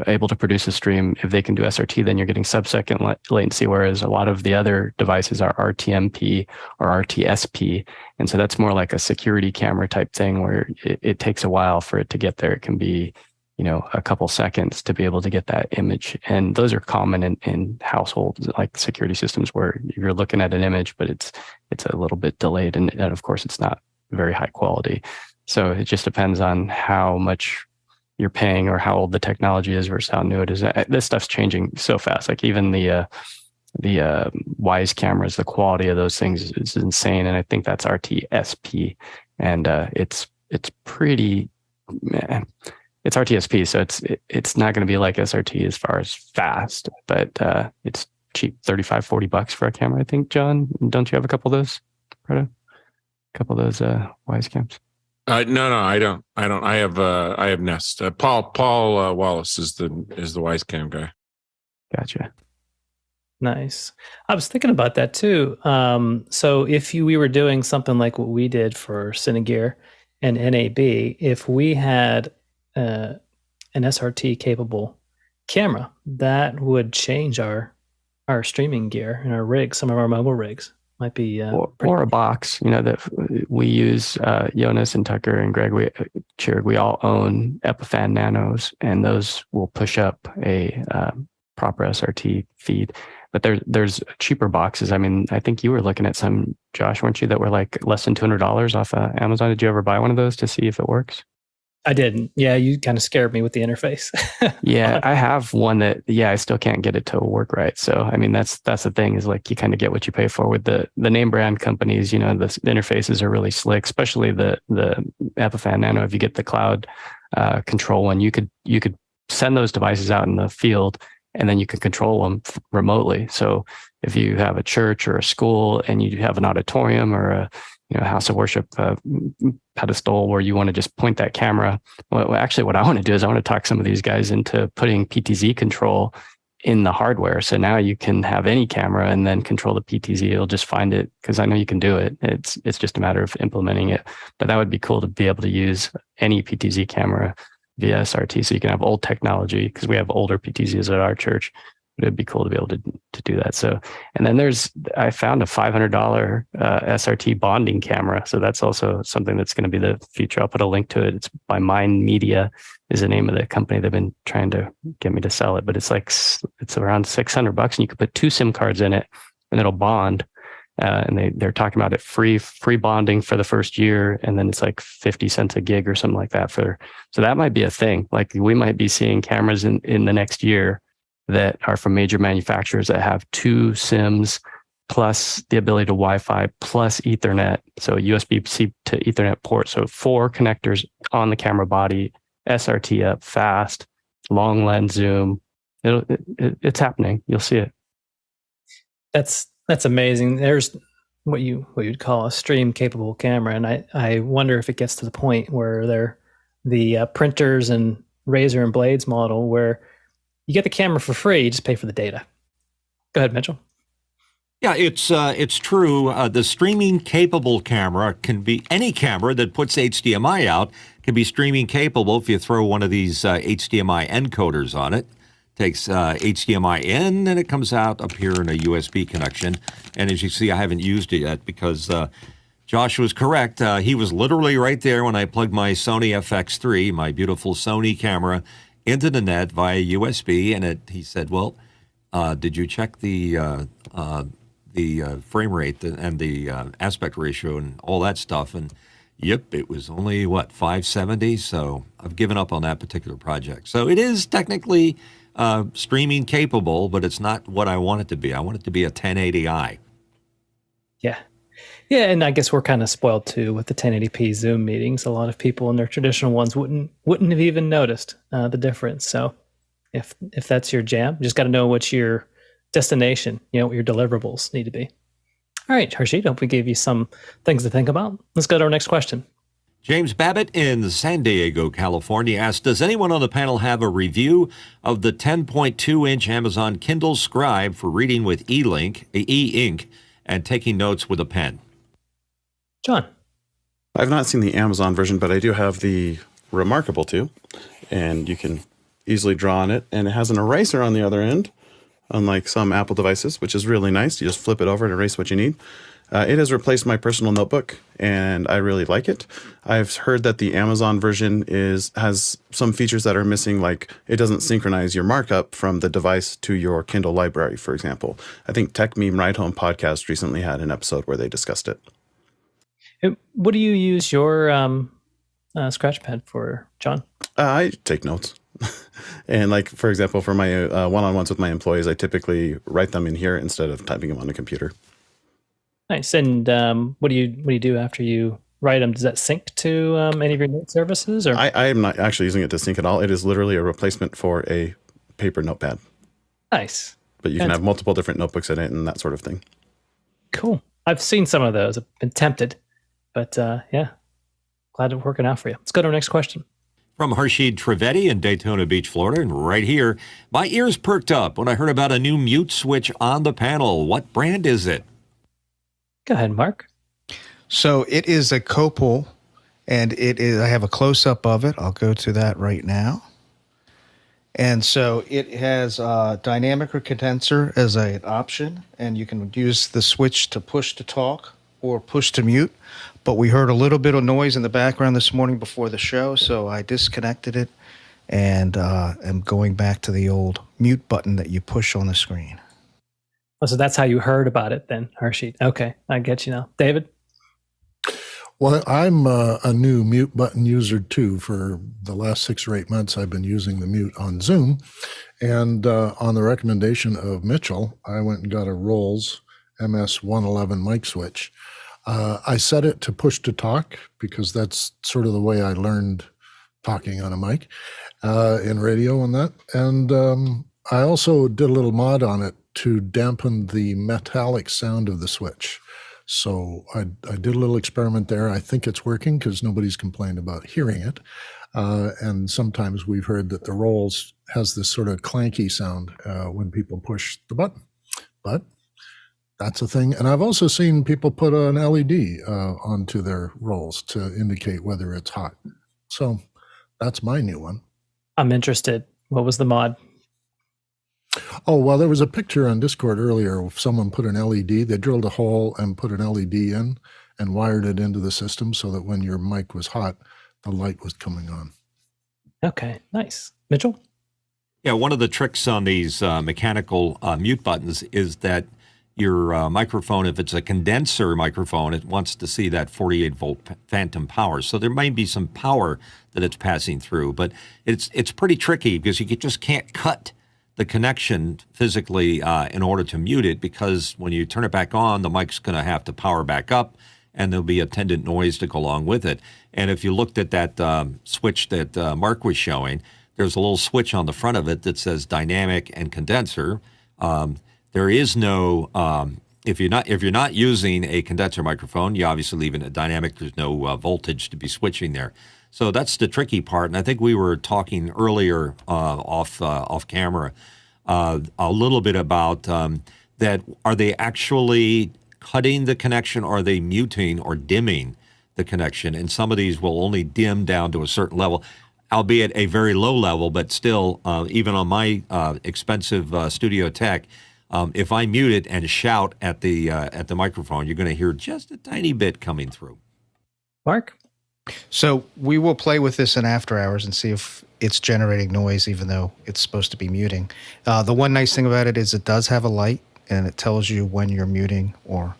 able to produce a stream, if they can do SRT, then you're getting sub-second latency, whereas a lot of the other devices are RTMP or RTSP. And so that's more like a security camera type thing, where it takes a while for it to get there. It can be, a couple seconds to be able to get that image. And those are common in households, like security systems, where you're looking at an image, but it's a little bit delayed. And of course, it's not very high quality. So it just depends on how much you're paying or how old the technology is versus how new it is. This stuff's changing so fast. Like even the Wise cameras, the quality of those things is insane. And I think that's RTSP, and it's pretty, it's RTSP. So it's not going to be like SRT as far as fast, but it's cheap, $35-$40 for a camera, I think. John, don't you have a couple of those? A couple of those Wise cams?
No, I don't. I have Nest. Paul Wallace is the Wise Cam guy.
Gotcha.
Nice. I was thinking about that too. So if we were doing something like what we did for Cinegear and NAB, if we had an SRT capable camera, that would change our streaming gear and our rigs, some of our mobile rigs. might be
or a box, that we use. Jonas and Tucker and Greg, we all own Epiphan Nanos, and those will push up a proper SRT feed. But there's cheaper boxes. I mean, I think you were looking at some, Josh, weren't you, that were like less than $200 off Amazon? Did you ever buy one of those to see if it works?
I didn't. Yeah, you kind of scared me with the interface.
Yeah, I have one that, I still can't get it to work right. So, I mean, that's the thing, is like you kind of get what you pay for with the name brand companies. The interfaces are really slick, especially the Epiphan Nano. If you get the cloud control one, you could send those devices out in the field, and then you can control them remotely. So if you have a church or a school and you have an auditorium or a house of worship pedestal where you want to just point that camera. Well, actually, what I want to do is I want to talk some of these guys into putting PTZ control in the hardware. So now you can have any camera and then control the PTZ. It'll just find it, because I know you can do it. It's just a matter of implementing it. But that would be cool to be able to use any PTZ camera via SRT. So you can have old technology, because we have older PTZs at our church. It'd be cool to be able to do that. So, and then I found a $500 SRT bonding camera. So that's also something that's going to be the future. I'll put a link to it. It's by Mind Media is the name of the company. They've been trying to get me to sell it, but it's around $600, and you can put 2 SIM cards in it, and it'll bond. And they're talking about it free bonding for the first year, and then it's like 50 cents a gig or something like that. So that might be a thing. Like we might be seeing cameras in the next year that are from major manufacturers that have 2 SIMs plus the ability to Wi-Fi plus Ethernet. So USB-C to Ethernet port. So 4 connectors on the camera body, SRT up, fast, long lens zoom. It's happening. You'll see it.
That's amazing. There's what you'd call a stream capable camera. And I wonder if it gets to the point where they're the printers and razor and blades model where you get the camera for free, you just pay for the data. Go ahead, Mitchell.
Yeah, it's true. The streaming capable camera can be any camera that puts HDMI out can be streaming capable if you throw one of these HDMI encoders on it. Takes HDMI in and it comes out up here in a USB connection. And as you see, I haven't used it yet because Josh was correct. He was literally right there when I plugged my Sony FX3, my beautiful Sony camera, into the net via USB, and he said, "Well, did you check the frame rate and the aspect ratio and all that stuff?" And yep, it was only 570. So I've given up on that particular project. So it is technically streaming capable, but it's not what I want it to be. I want it to be a 1080i.
Yeah, and I guess we're kind of spoiled too with the 1080p Zoom meetings. A lot of people in their traditional ones wouldn't have even noticed the difference. So if that's your jam, you just got to know what your destination, what your deliverables need to be. All right, Harshid, hope we gave you some things to think about. Let's go to our next question.
James Babbitt in San Diego, California asked, does anyone on the panel have a review of the 10.2-inch Amazon Kindle Scribe for reading with e-ink and taking notes with a pen?
John.
I've not seen the Amazon version, but I do have the Remarkable 2, and you can easily draw on it, and it has an eraser on the other end, unlike some Apple devices, which is really nice. You just flip it over and erase what you need. It has replaced my personal notebook, and I really like it. I've heard that the Amazon version has some features that are missing, like it doesn't synchronize your markup from the device to your Kindle library, for example. I think Tech Meme Ride Home podcast recently had an episode where they discussed it.
What do you use your scratch pad for, John?
I take notes. And like, for example, for my one-on-ones with my employees, I typically write them in here instead of typing them on a computer.
Nice. And what do you do after you write them? Does that sync to any of your note services? Or
I am not actually using it to sync at all. It is literally a replacement for a paper notepad.
Nice.
But you can have multiple different notebooks in it and that sort of thing.
Cool. I've seen some of those. I've been tempted. But yeah, glad it's working out for you. Let's go to our next question.
From Harshid Trivedi in Daytona Beach, Florida, and right here, my ears perked up when I heard about a new mute switch on the panel. What brand is it?
Go ahead, Mark.
So it is a Copal, and it is. I have a close-up of it. I'll go to that right now. And so it has dynamic or condenser as an option, and you can use the switch to push to talk or push to mute. But we heard a little bit of noise in the background this morning before the show, so I disconnected it and am going back to the old mute button that you push on the screen.
Oh, so that's how you heard about it then, Harshid. Okay, I get you now. David?
Well, I'm a new mute button user too. For the last 6 or 8 months, I've been using the mute on Zoom. And on the recommendation of Mitchell, I went and got a Rolls MS-111 mic switch. I set it to push to talk because that's sort of the way I learned talking on a mic in radio and that. And I also did a little mod on it to dampen the metallic sound of the switch. So I did a little experiment there. I think it's working because nobody's complained about hearing it. And sometimes we've heard that the Rolls has this sort of clanky sound when people push the button. But that's a thing. And I've also seen people put an LED onto their Rolls to indicate whether it's hot. So that's my new one.
I'm interested. What was the mod?
Oh, well, there was a picture on Discord earlier of someone put an LED. They drilled a hole and put an LED in and wired it into the system so that when your mic was hot, the light was coming on.
Okay, nice. Mitchell?
Yeah, one of the tricks on these mechanical mute buttons is that your microphone, if it's a condenser microphone, it wants to see that 48-volt phantom power. So there might be some power that it's passing through, but it's pretty tricky because you just can't cut the connection physically in order to mute it, because when you turn it back on, the mic's going to have to power back up and there'll be attendant noise to go along with it. And if you looked at that switch that Mark was showing, there's a little switch on the front of it that says dynamic and condenser. There is no, if you're not using a condenser microphone, you obviously leave it a dynamic. There's no voltage to be switching there. So that's the tricky part. And I think we were talking earlier off camera a little bit about that. Are they actually cutting the connection? Or are they muting or dimming the connection? And some of these will only dim down to a certain level, albeit a very low level, but still, even on my expensive studio tech, if I mute it and shout at the microphone, you're going to hear just a tiny bit coming through.
Mark?
So we will play with this in after hours and see if it's generating noise, even though it's supposed to be muting. The one nice thing about it is it does have a light, and it tells you when you're muting or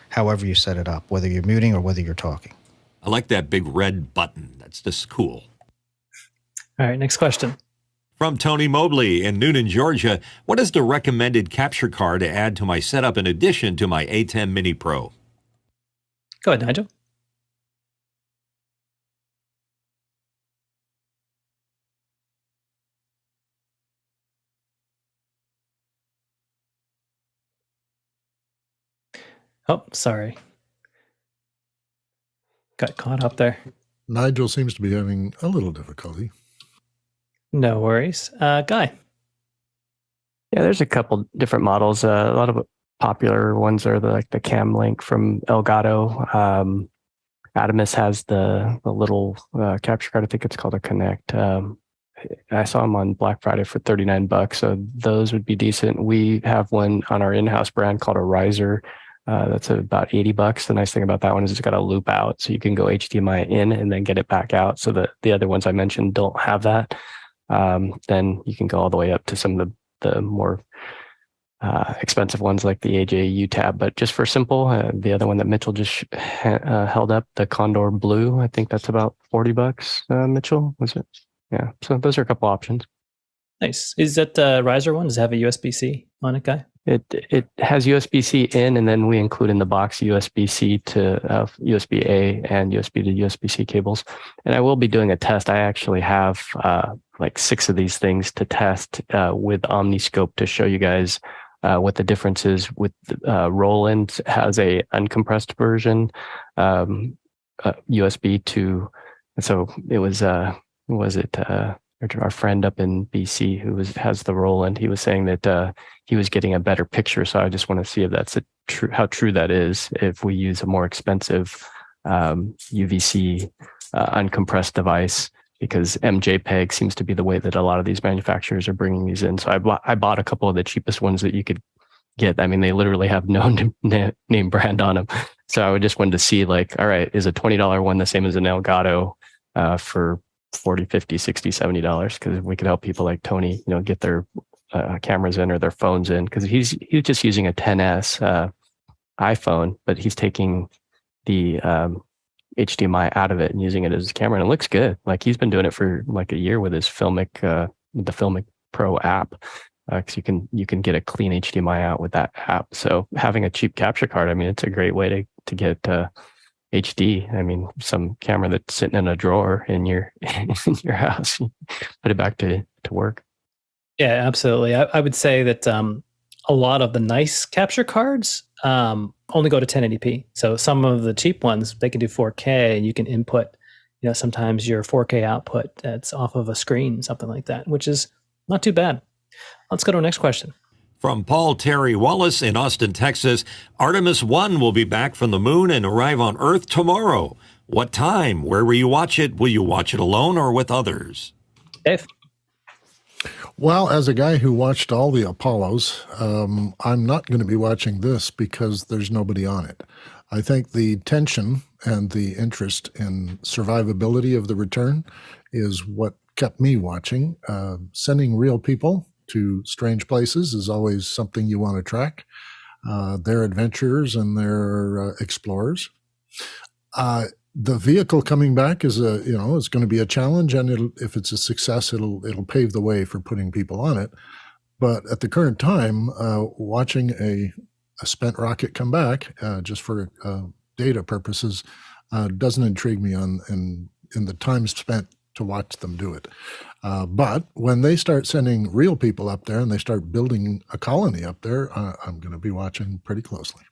however you set it up, whether you're muting or whether you're talking.
I like that big red button. That's just cool.
All right, next question.
From Tony Mobley in Noonan, Georgia, what is the recommended capture card to add to my setup in addition to my ATEM Mini Pro?
Go ahead, Nigel. Oh, sorry. Got caught up there.
Nigel seems to be having a little difficulty.
No worries. Guy?
Yeah, there's a couple different models. A lot of popular ones are like the Cam Link from Elgato. Artemis has the little capture card. I think it's called a Connect. I saw them on Black Friday for $39, so those would be decent. We have one on our in-house brand called a Riser. That's about $80. The nice thing about that one is it's got a loop out, so you can go HDMI in and then get it back out. So the other ones I mentioned don't have that. Then you can go all the way up to some of the more expensive ones like the AJ UTab. But just for simple, the other one that Mitchell just held up, the Condor Blue, I think that's about $40. Mitchell, was it? Yeah. So those are a couple options.
Nice. Is that Riser one? Does it have a USB-C on it, Guy?
It has USB-C in, and then we include in the box USB-C to USB-A and USB to USB-C cables. And I will be doing a test. I actually have like 6 of these things to test with Omniscope to show you guys what the difference is. With Roland has a uncompressed version, USB to. So it was our friend up in BC who has the Roland. He was saying that he was getting a better picture. So I just want to see if that's how true that is. If we use a more expensive UVC uncompressed device, because MJPEG seems to be the way that a lot of these manufacturers are bringing these in. So I bought a couple of the cheapest ones that you could get. I mean, they literally have no name brand on them. So I just wanted to see, like, all right, is a $20 one the same as an Elgato for $40, $50, $60, $70? Because we could help people like Tony, get their cameras in or their phones in, because he's just using a 10s iPhone, but he's taking the HDMI out of it and using it as a camera, and it looks good. Like, he's been doing it for like a year with his the Filmic Pro app, because you can get a clean HDMI out with that app. So having a cheap capture card, I mean, it's a great way to get HD. I mean, some camera that's sitting in a drawer in your house, you put it back to work.
Yeah, absolutely. I would say that a lot of the nice capture cards only go to 1080p. So some of the cheap ones, they can do 4K, and you can input, sometimes your 4K output that's off of a screen, something like that, which is not too bad. Let's go to our next question.
From Paul Terry Wallace in Austin, Texas, Artemis 1 will be back from the moon and arrive on Earth tomorrow. What time? Where will you watch it? Will you watch it alone or with others?
Dave?
Well, as a guy who watched all the Apollos, I'm not going to be watching this because there's nobody on it. I think the tension and the interest in survivability of the return is what kept me watching. Sending real people to strange places is always something you want to track. Their adventurers and their explorers. The vehicle coming back is it's going to be a challenge, and if it's a success, it'll pave the way for putting people on it. But at the current time, watching a spent rocket come back just for data purposes doesn't intrigue me in the time spent to watch them do it. But when they start sending real people up there and they start building a colony up there, I'm going to be watching pretty closely.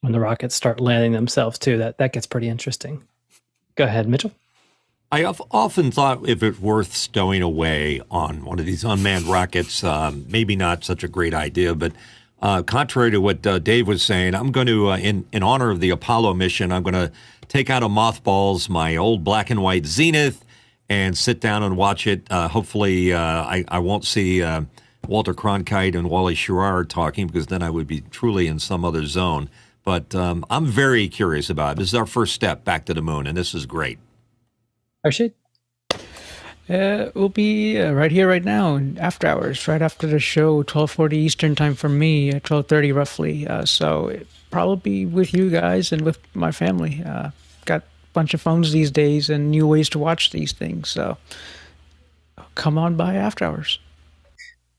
When the rockets start landing themselves too, that gets pretty interesting. Go ahead, Mitchell.
I have often thought if it's worth stowing away on one of these unmanned rockets, maybe not such a great idea, but contrary to what Dave was saying, I'm going to, in honor of the Apollo mission, I'm going to take out of mothballs my old black and white Zenith and sit down and watch it. Hopefully, I won't see Walter Cronkite and Wally Schirra talking, because then I would be truly in some other zone. But I'm very curious about it. This is our first step back to the moon, and this is great.
Harshid?
We'll be right here, right now, in after hours, right after the show, 12:40 Eastern time for me, 12:30 roughly. So probably with you guys and with my family. Got a bunch of phones these days and new ways to watch these things. So come on by after hours.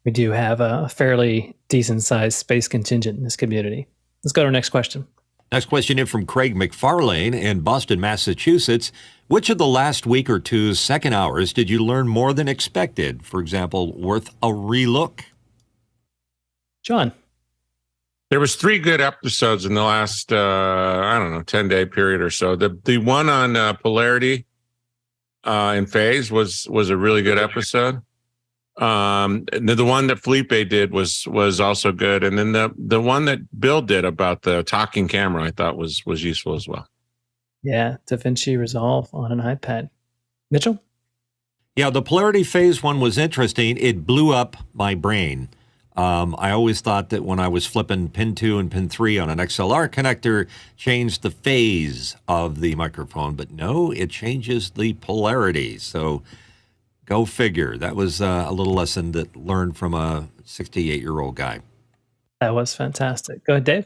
We do have a fairly decent-sized space contingent in this community. Let's go to our next question.
Next question in from Craig McFarlane in Boston, Massachusetts. Which of the last week or two's second hours did you learn more than expected? For example, worth a relook?
John?
There was 3 good episodes in the last, 10-day period or so. The one on polarity in phase was a really good episode. The one that Felipe did was also good, and then the one that Bill did about the talking camera I thought was useful as well.
Yeah, DaVinci Resolve on an iPad. Mitchell?
Yeah, the polarity phase one was interesting. It blew up my brain. I always thought that when I was flipping pin 2 and pin 3 on an XLR connector, changed the phase of the microphone, but no, it changes the polarity. So go figure. That was a little lesson that learned from a 68-year-old guy.
That was fantastic. Go ahead, Dave.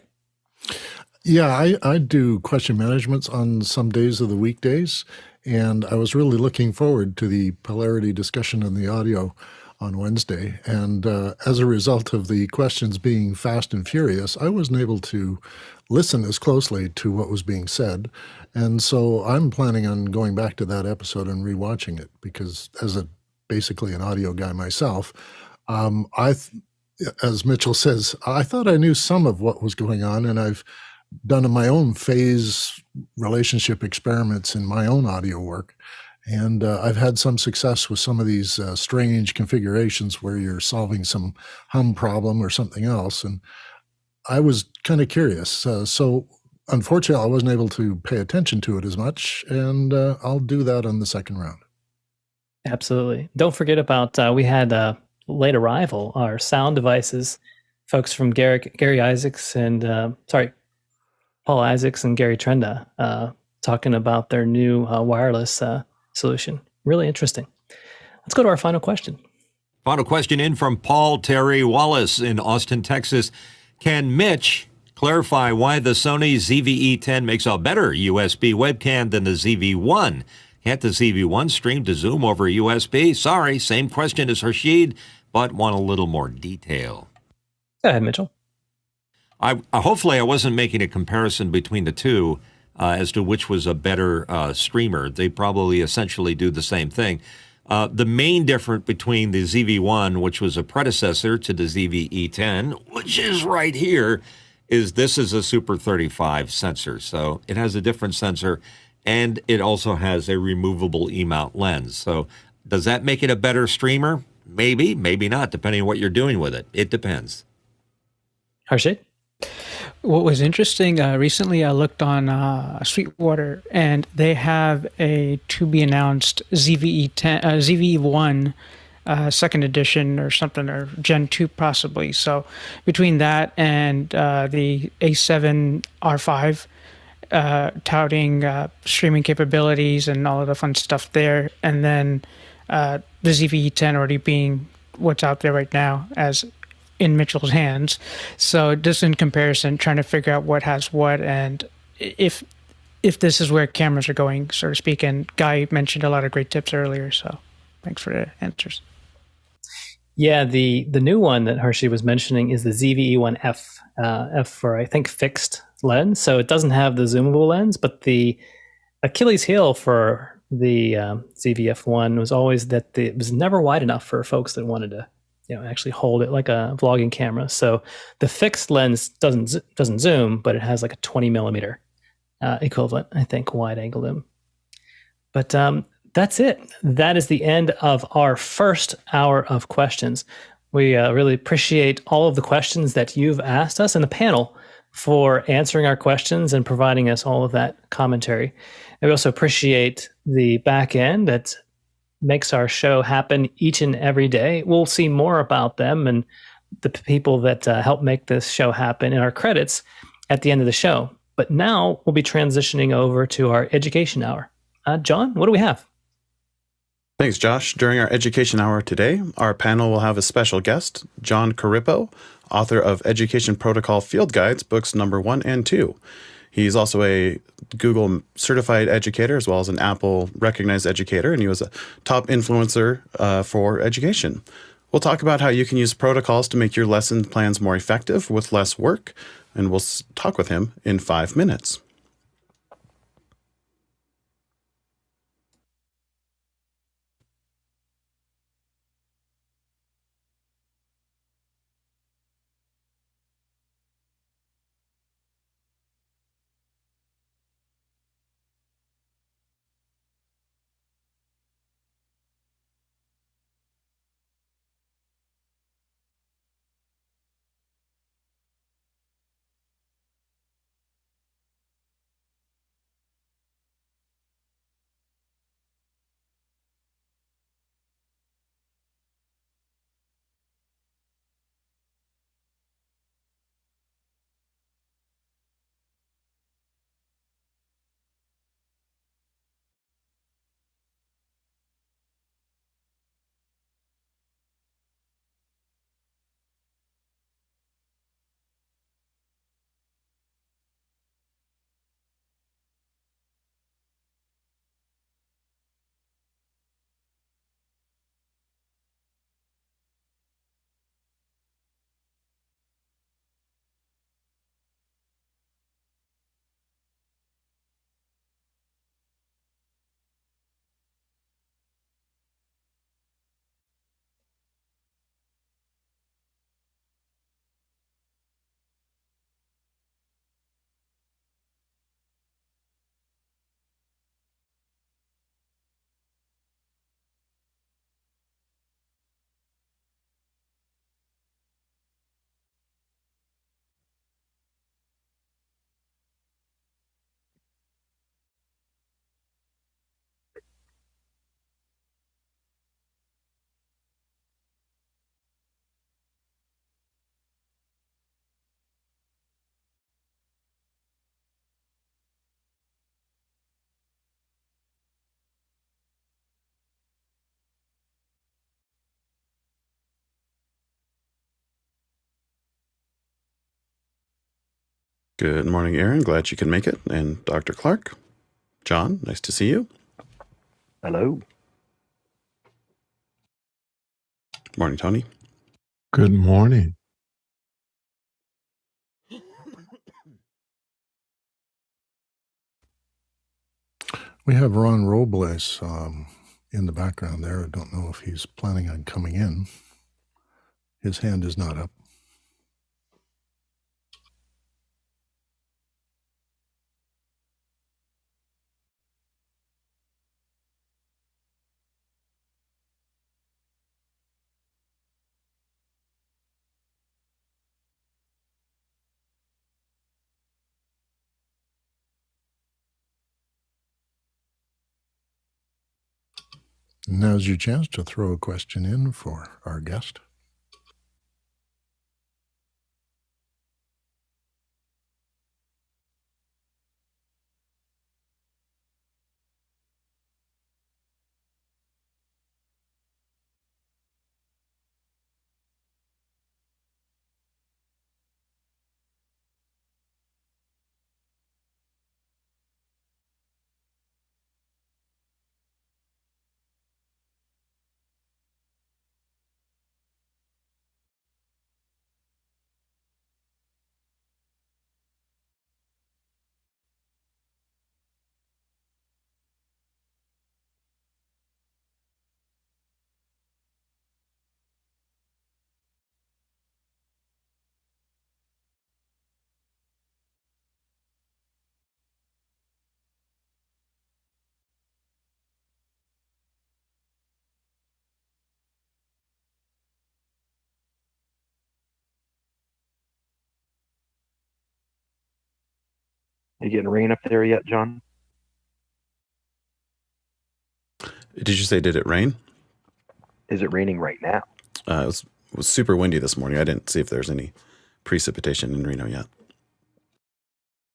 Yeah, I do question managements on some days of the weekdays, and I was really looking forward to the polarity discussion in the audio on Wednesday. And as a result of the questions being fast and furious, I wasn't able to listen as closely to what was being said. And so I'm planning on going back to that episode and rewatching it, because as basically an audio guy myself, as Mitchell says, I thought I knew some of what was going on, and I've done my own phase relationship experiments in my own audio work. And I've had some success with some of these strange configurations where you're solving some hum problem or something else. And I was kind of curious. So unfortunately, I wasn't able to pay attention to it as much. And I'll do that on the second round.
Absolutely. Don't forget about we had late arrival, our sound devices, folks from Gary Isaacs and Paul Isaacs and Gary Trenda talking about their new wireless solution. Really interesting. Let's go to our final question.
Final question in from Paul Terry Wallace in Austin, Texas. Can Mitch clarify why the Sony ZVE10 makes a better USB webcam than the ZV1? Can't the ZV1 stream to Zoom over USB? Sorry, same question as Harshid, but want a little more detail.
Go ahead, Mitchell.
Hopefully I wasn't making a comparison between the two as to which was a better streamer. They probably essentially do the same thing. The main difference between the ZV1, which was a predecessor to the ZVE10, which is right here, is this is a Super 35 sensor. So it has a different sensor, and it also has a removable E-mount lens. So does that make it a better streamer? Maybe, maybe not, depending on what you're doing with it. It depends.
Harshid?
What was interesting, recently I looked on Sweetwater, and they have a to-be-announced ZVE10, ZVE1 second edition or something, or Gen 2 possibly. So between that and the A7 R5, touting streaming capabilities and all of the fun stuff there, and then the ZVE10 already being what's out there right now as in Mitchell's hands. So just in comparison, trying to figure out what has what, and if this is where cameras are going, so to speak. And Guy mentioned a lot of great tips earlier, so thanks for the answers.
Yeah, the new one that Harshid was mentioning is the ZVE1F, F for, I think, fixed lens. So it doesn't have the zoomable lens, but the Achilles heel for the ZVF1 was always that it was never wide enough for folks that wanted to actually hold it like a vlogging camera. So the fixed lens doesn't zoom, but it has like a 20 millimeter equivalent, I think, wide angle zoom. But that's it. That is the end of our first hour of questions. We really appreciate all of the questions that you've asked us and the panel for answering our questions and providing us all of that commentary. And we also appreciate the back end that makes our show happen each and every day. We'll see more about them and the people that help make this show happen in our credits at the end of the show. But now we'll be transitioning over to our education hour. John, what do we have?
Thanks, Josh. During our education hour today, our panel will have a special guest, Jon Corippo, author of Education Protocol Field Guides, books number 1 and 2. He's also a Google certified educator as well as an Apple recognized educator, and he was a top influencer for education. We'll talk about how you can use protocols to make your lesson plans more effective with less work, and we'll talk with him in 5 minutes. Good morning, Aaron. Glad you can make it. And Dr. Clark. John, nice to see you.
Hello.
Morning, Tony.
Good morning.
We have Ron Robles in the background there. I don't know if he's planning on coming in. His hand is not up. Now's your chance to throw a question in for our guest.
You getting rain up there yet, John?
Did you say, did it rain?
Is it raining right now?
It was super windy this morning. I didn't see if there's any precipitation in Reno yet.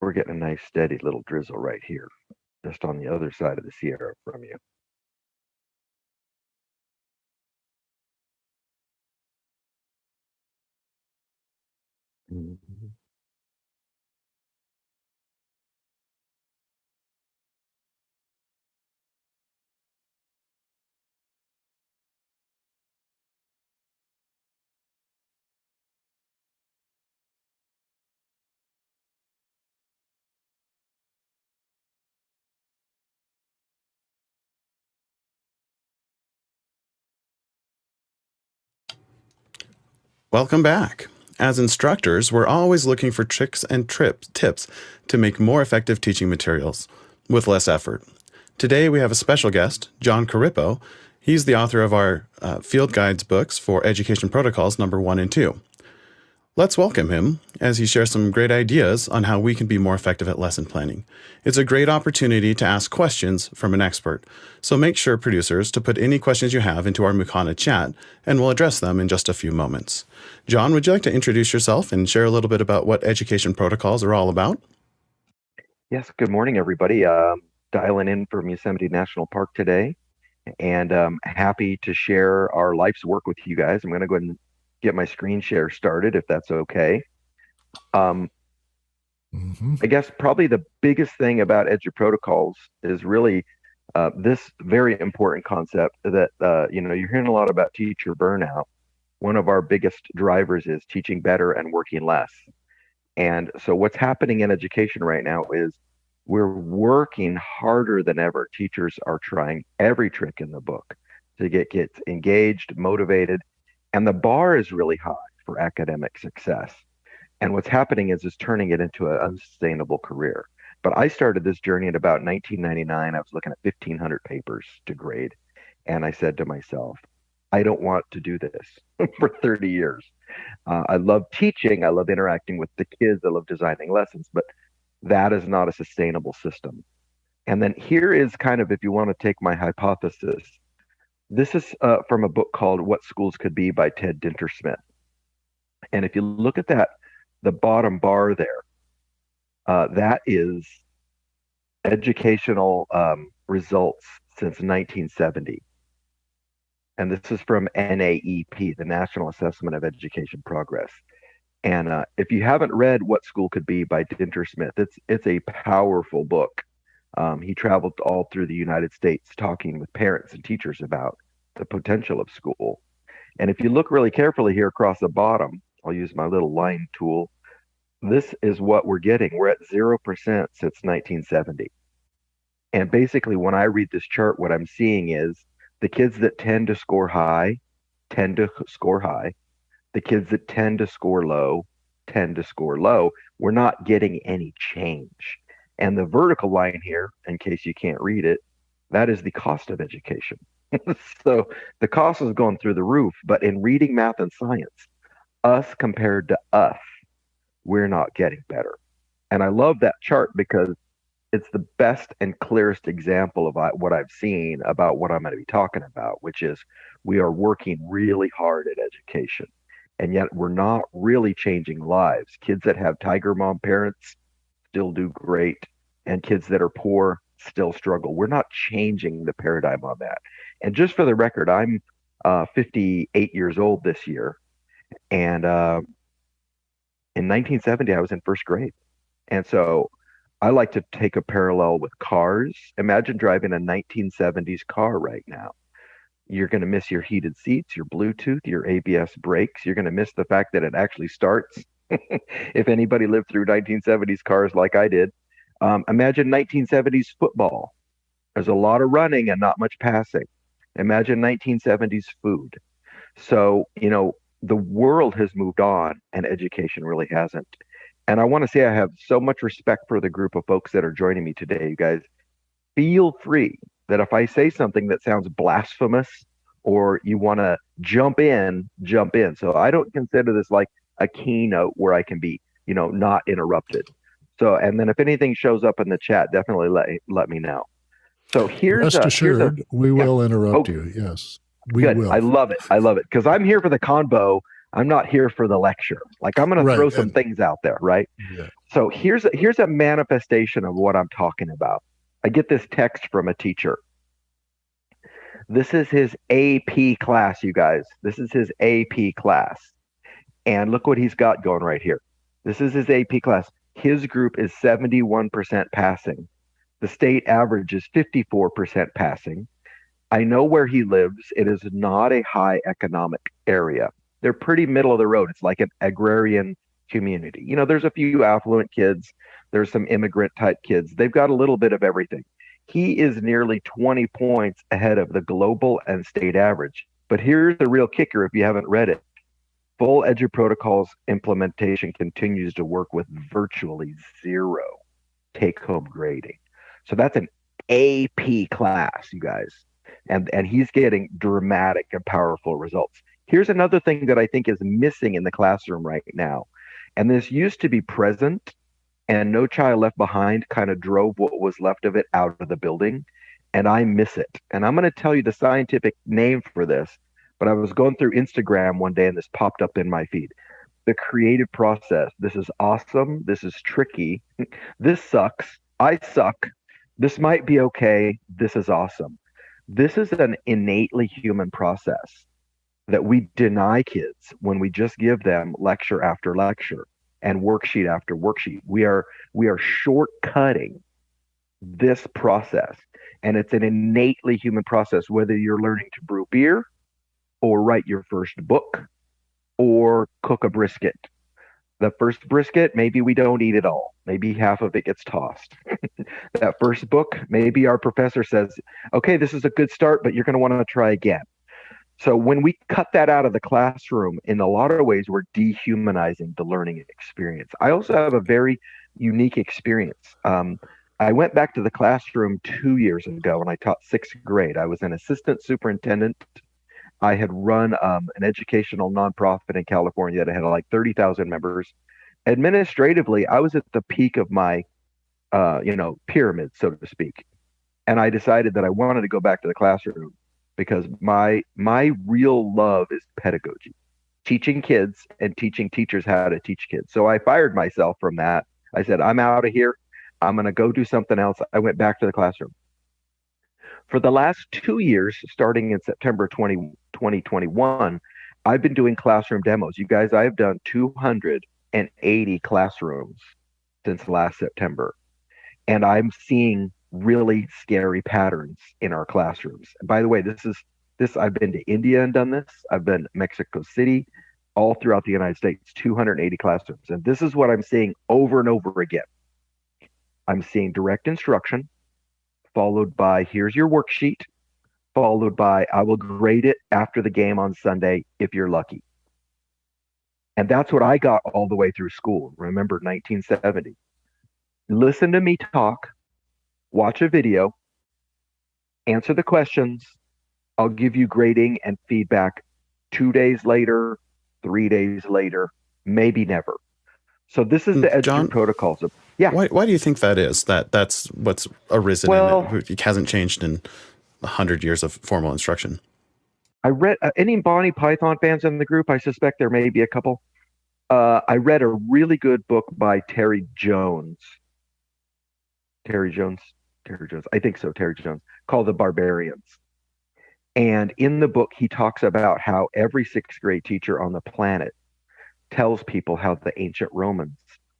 We're getting a nice steady little drizzle right here, just on the other side of the Sierra from you. Mm-hmm.
Welcome back. As instructors, we're always looking for tricks and tips to make more effective teaching materials with less effort. Today, we have a special guest, Jon Corippo. He's the author of our field guides books for Education Protocols number 1 and 2. Let's welcome him as he shares some great ideas on how we can be more effective at lesson planning. It's a great opportunity to ask questions from an expert. So make sure, producers, to put any questions you have into our Mukana chat, and we'll address them in just a few moments. Jon, would you like to introduce yourself and share a little bit about what education protocols are all about?
Yes, good morning, everybody. Dialing in from Yosemite National Park today, and happy to share our life's work with you guys. I'm going to go ahead and get my screen share started, if that's okay. I guess probably the biggest thing about EduProtocols is really this very important concept that you're hearing a lot about teacher burnout. One of our biggest drivers is teaching better and working less. And so what's happening in education right now is we're working harder than ever. Teachers are trying every trick in the book to get kids engaged, motivated, and the bar is really high for academic success. And what's happening is it's turning it into an unsustainable career. But I started this journey in about 1999. I was looking at 1,500 papers to grade. And I said to myself, I don't want to do this for 30 years. I love teaching. I love interacting with the kids. I love designing lessons. But that is not a sustainable system. And then here is kind of, if you want to take my hypothesis, this is from a book called What Schools Could Be by Ted Dintersmith. And if you look at that, the bottom bar there, that is educational results since 1970. And this is from NAEP, the National Assessment of Education Progress. And if you haven't read What School Could Be by Dinter Smith, it's a powerful book. He traveled all through the United States talking with parents and teachers about the potential of school. And if you look really carefully here across the bottom, I'll use my little line tool. This is what we're getting. We're at 0% since 1970. And basically, when I read this chart, what I'm seeing is the kids that tend to score high tend to score high. The kids that tend to score low tend to score low. We're not getting any change. And the vertical line here, in case you can't read it, that is the cost of education. So the cost has gone through the roof. But in reading, math, and science, us compared to us, we're not getting better. And I love that chart because it's the best and clearest example of what I've seen about what I'm going to be talking about, which is we are working really hard at education. And yet we're not really changing lives. Kids that have Tiger Mom parents still do great, and kids that are poor still struggle. We're not changing the paradigm on that. And just for the record, I'm 58 years old this year. And in 1970, I was in first grade. And so I like to take a parallel with cars. Imagine driving a 1970s car right now. You're going to miss your heated seats, your Bluetooth, your ABS brakes. You're going to miss the fact that it actually starts. If anybody lived through 1970s cars like I did, imagine 1970s football. There's a lot of running and not much passing. Imagine 1970s food. So, the world has moved on and education really hasn't. And I want to say I have so much respect for the group of folks that are joining me today. You guys, feel free that if I say something that sounds blasphemous or you want to jump in, jump in. So I don't consider this like a keynote where I can be, not interrupted. So, and then if anything shows up in the chat, definitely let me know. So
Rest assured, we will interrupt you. Yes, we will.
I love it. I love it because I'm here for the convo. I'm not here for the lecture. Like I'm going to throw some things out there, right? Yeah. So here's a manifestation of what I'm talking about. I get this text from a teacher. This is his AP class, you guys. This is his AP class. And look what he's got going right here. This is his AP class. His group is 71% passing. The state average is 54% passing. I know where he lives. It is not a high economic area. They're pretty middle of the road. It's like an agrarian community. There's a few affluent kids. There's some immigrant type kids. They've got a little bit of everything. He is nearly 20 points ahead of the global and state average. But here's the real kicker if you haven't read it. Full EduProtocol's implementation continues to work with virtually zero take-home grading. So that's an AP class, you guys. And he's getting dramatic and powerful results. Here's another thing that I think is missing in the classroom right now. And this used to be present, and No Child Left Behind kind of drove what was left of it out of the building. And I miss it. And I'm going to tell you the scientific name for this. But I was going through Instagram one day and this popped up in my feed. The creative process. This is awesome. This is tricky. This sucks. I suck. This might be okay. This is awesome. This is an innately human process that we deny kids when we just give them lecture after lecture and worksheet after worksheet. We are shortcutting this process. And it's an innately human process, whether you're learning to brew beer or write your first book or cook a brisket. The first brisket, maybe we don't eat it all. Maybe half of it gets tossed. That first book, maybe our professor says, okay, this is a good start, but you're going to want to try again. So when we cut that out of the classroom, in a lot of ways, we're dehumanizing the learning experience. I also have a very unique experience. I went back to the classroom 2 years ago when I taught sixth grade. I was an assistant superintendent. I had run an educational nonprofit in California that had like 30,000 members. Administratively, I was at the peak of my, pyramid, so to speak. And I decided that I wanted to go back to the classroom because my real love is pedagogy, teaching kids and teaching teachers how to teach kids. So I fired myself from that. I said, I'm out of here. I'm going to go do something else. I went back to the classroom. For the last 2 years, starting in September 2021, I've been doing classroom demos. You guys, I've done 200 280 classrooms since last September. And I'm seeing really scary patterns in our classrooms. And by the way, I've been to India and done this. I've been to Mexico City, all throughout the United States, 280 classrooms. And this is what I'm seeing over and over again. I'm seeing direct instruction, followed by here's your worksheet, followed by I will grade it after the game on Sunday if you're lucky. And that's what I got all the way through school. Remember 1970. Listen to me talk, watch a video, answer the questions. I'll give you grading and feedback 2 days later, 3 days later, maybe never. So this is the EduProtocol protocols. Yeah.
Why do you think that is? That's what's arisen.
Well,
it hasn't changed in 100 years of formal instruction.
I read any Bonnie Python fans in the group. I suspect there may be a couple. I read a really good book by Terry Jones. Terry Jones. I think so. Terry Jones, called The Barbarians. And in the book, he talks about how every sixth grade teacher on the planet tells people how the ancient Romans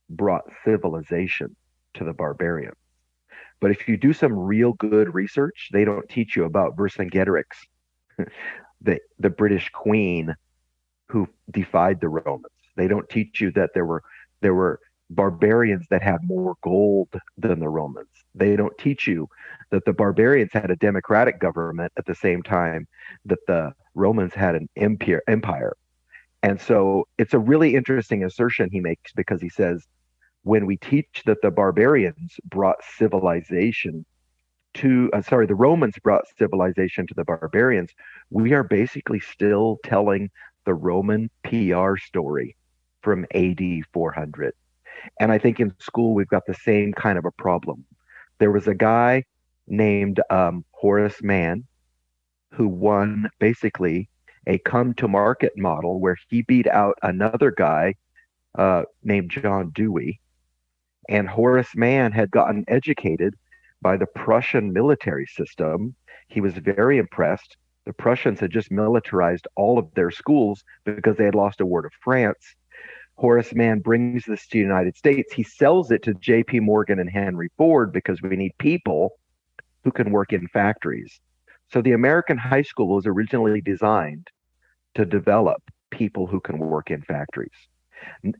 brought civilization to the barbarians. But if you do some real good research, they don't teach you about Vercingetorix, the British queen who defied the Romans. They don't teach you that there were barbarians that had more gold than the Romans. They don't teach you that the barbarians had a democratic government at the same time that the Romans had an empire. And so it's a really interesting assertion he makes, because he says, when we teach that the barbarians brought civilization to, the Romans brought civilization to the barbarians, we are basically still telling the Roman PR story from AD 400. And I think in school, we've got the same kind of a problem. There was a guy named Horace Mann who won basically a come to market model where he beat out another guy named John Dewey. And Horace Mann had gotten educated by the Prussian military system. He was very impressed. The Prussians had just militarized all of their schools because they had lost a war to France. Horace Mann brings this to the United States. He sells it to J.P. Morgan and Henry Ford because we need people who can work in factories. So the American high school was originally designed to develop people who can work in factories,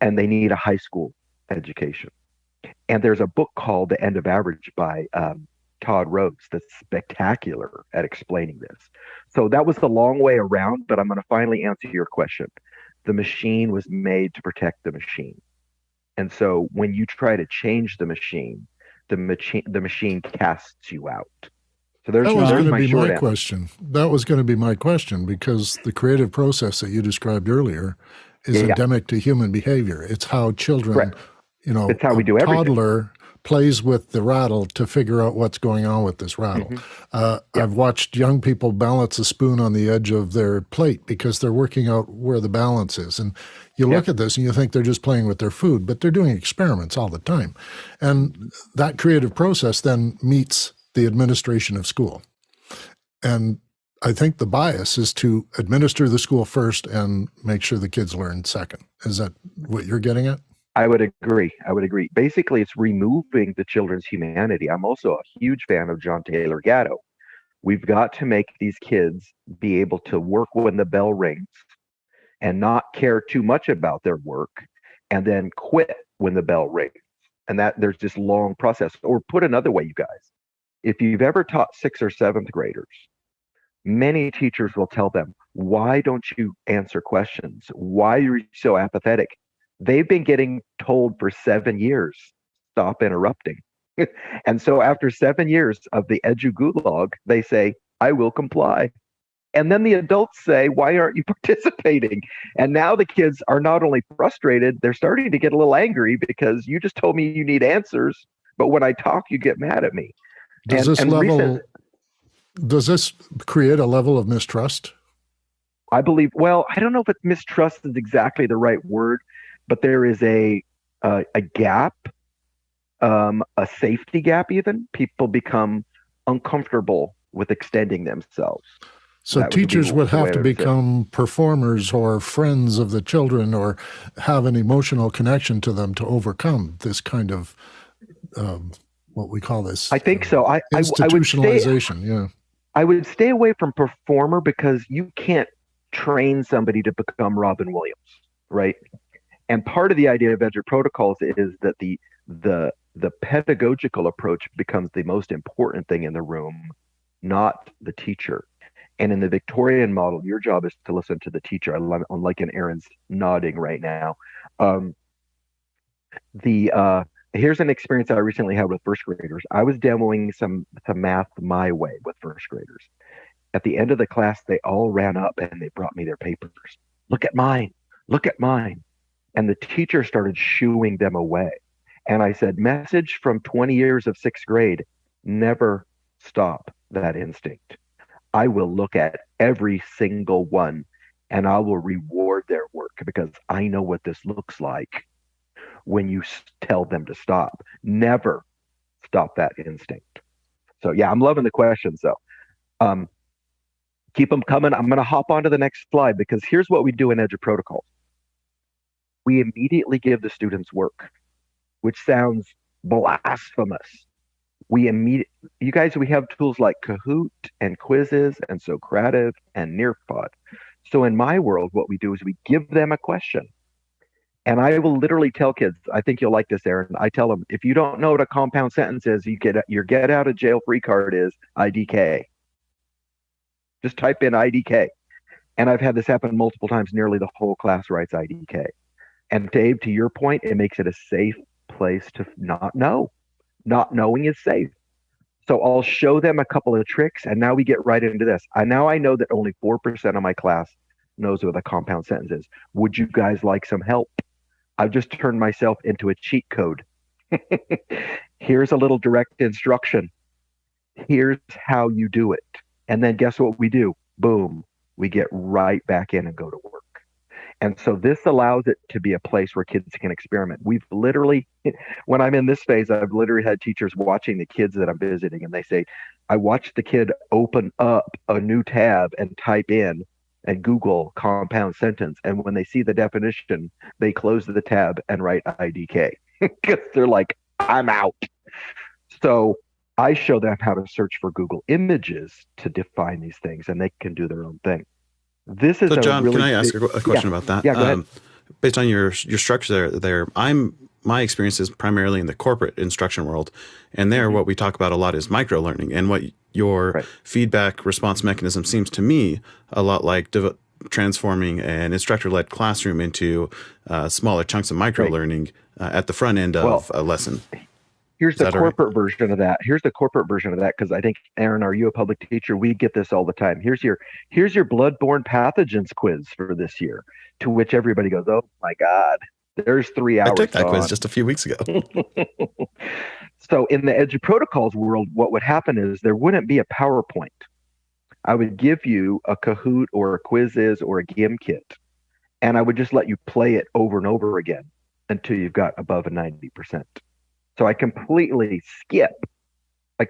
and they need a high school education. And there's a book called The End of Average by Todd Rhodes that's spectacular at explaining this. So that was the long way around, but I'm going to finally answer your question. The machine was made to protect the machine. And so when you try to change the machine casts you out. So there's
that was going to be my
answer.
question. That was going to be my question, because the creative process that you described earlier is endemic to human behavior. It's how children,
Correct. It's how we do
everything.
everything.
Toddler plays with the rattle to figure out what's going on with this rattle. I've watched young people balance a spoon on the edge of their plate because they're working out where the balance is. And you look at this and you think they're just playing with their food, but they're doing experiments all the time. And that creative process then meets the administration of school. And I think the bias is to administer the school first and make sure the kids learn second. Is that what you're getting at?
I would agree. Basically, it's removing the children's humanity. I'm also a huge fan of John Taylor Gatto. We've got to make these kids be able to work when the bell rings and not care too much about their work, and then quit when the bell rings. And that there's this long process. Or put another way, you guys, if you've ever taught 6th or 7th graders, many teachers will tell them, why don't you answer questions? Why are you so apathetic? They've been getting told for 7 years, stop interrupting. And so after 7 years of the edu gulag, they say, I will comply. And then the adults say, why aren't you participating? And now the kids are not only frustrated, they're starting to get a little angry because you just told me you need answers, but when I talk, you get mad at me.
Does this create a level of mistrust?
I believe, well, I don't know if mistrust is exactly the right word, but there is a gap, a safety gap even. People become uncomfortable with extending themselves.
So
That
teachers
the
would
way
have
I
to
would say it.
become performers or friends of the children or have an emotional connection to them to overcome this kind of what we call this.
I think so. I would stay.
Institutionalization, yeah.
I would stay away from performer because you can't train somebody to become Robin Williams, right? And part of the idea of EduProtocols is that the pedagogical approach becomes the most important thing in the room, not the teacher. And in the Victorian model, your job is to listen to the teacher. I'm like an Aaron's nodding right now. Here's an experience that I recently had with first graders. I was demoing some math my way with first graders. At the end of the class, they all ran up and they brought me their papers. Look at mine. Look at mine. And the teacher started shooing them away. And I said, message from 20 years of sixth grade, never stop that instinct. I will look at every single one and I will reward their work because I know what this looks like when you tell them to stop. Never stop that instinct. So yeah, I'm loving the questions though. Keep them coming. I'm going to hop on to the next slide because here's what we do in EduProtocols. We immediately give the students work, which sounds blasphemous. We have tools like Kahoot and quizzes and Socrative and Nearpod. So in my world, what we do is we give them a question. And I will literally tell kids, I think you'll like this, Aaron. I tell them, if you don't know what a compound sentence is, your get out of jail free card is IDK. Just type in IDK. And I've had this happen multiple times. Nearly the whole class writes IDK. And Dave, to your point, it makes it a safe place to not know. Not knowing is safe. So I'll show them a couple of tricks, and now we get right into this. I know that only 4% of my class knows what a compound sentence is. Would you guys like some help? I've just turned myself into a cheat code. Here's a little direct instruction. Here's how you do it. And then guess what we do? Boom, we get right back in and go to work. And so this allows it to be a place where kids can experiment. We've literally, when I'm in this phase, I've literally had teachers watching the kids that I'm visiting, and they say, I watched the kid open up a new tab and type in and Google compound sentence. And when they see the definition, they close the tab and write IDK because they're like, I'm out. So I show them how to search for Google images to define these things, and they can do their own thing. This is
so, John,
really
can I ask a question about that?
Yeah, go ahead.
Based on your structure there, my experience is primarily in the corporate instruction world, and there what we talk about a lot is microlearning, and what your feedback response mechanism seems to me a lot like transforming an instructor-led classroom into smaller chunks of microlearning at the front end of a lesson.
Here's the corporate version of that. Here's the corporate version of that, because I think, Aaron, are you a public teacher? We get this all the time. Here's your bloodborne pathogens quiz for this year, to which everybody goes, oh my God, there's 3 hours.
I took that quiz just a few weeks ago.
So in the EduProtocols world, what would happen is there wouldn't be a PowerPoint. I would give you a Kahoot or a Quizzes or a Gimkit, and I would just let you play it over and over again until you've got above a 90%. So I completely skip the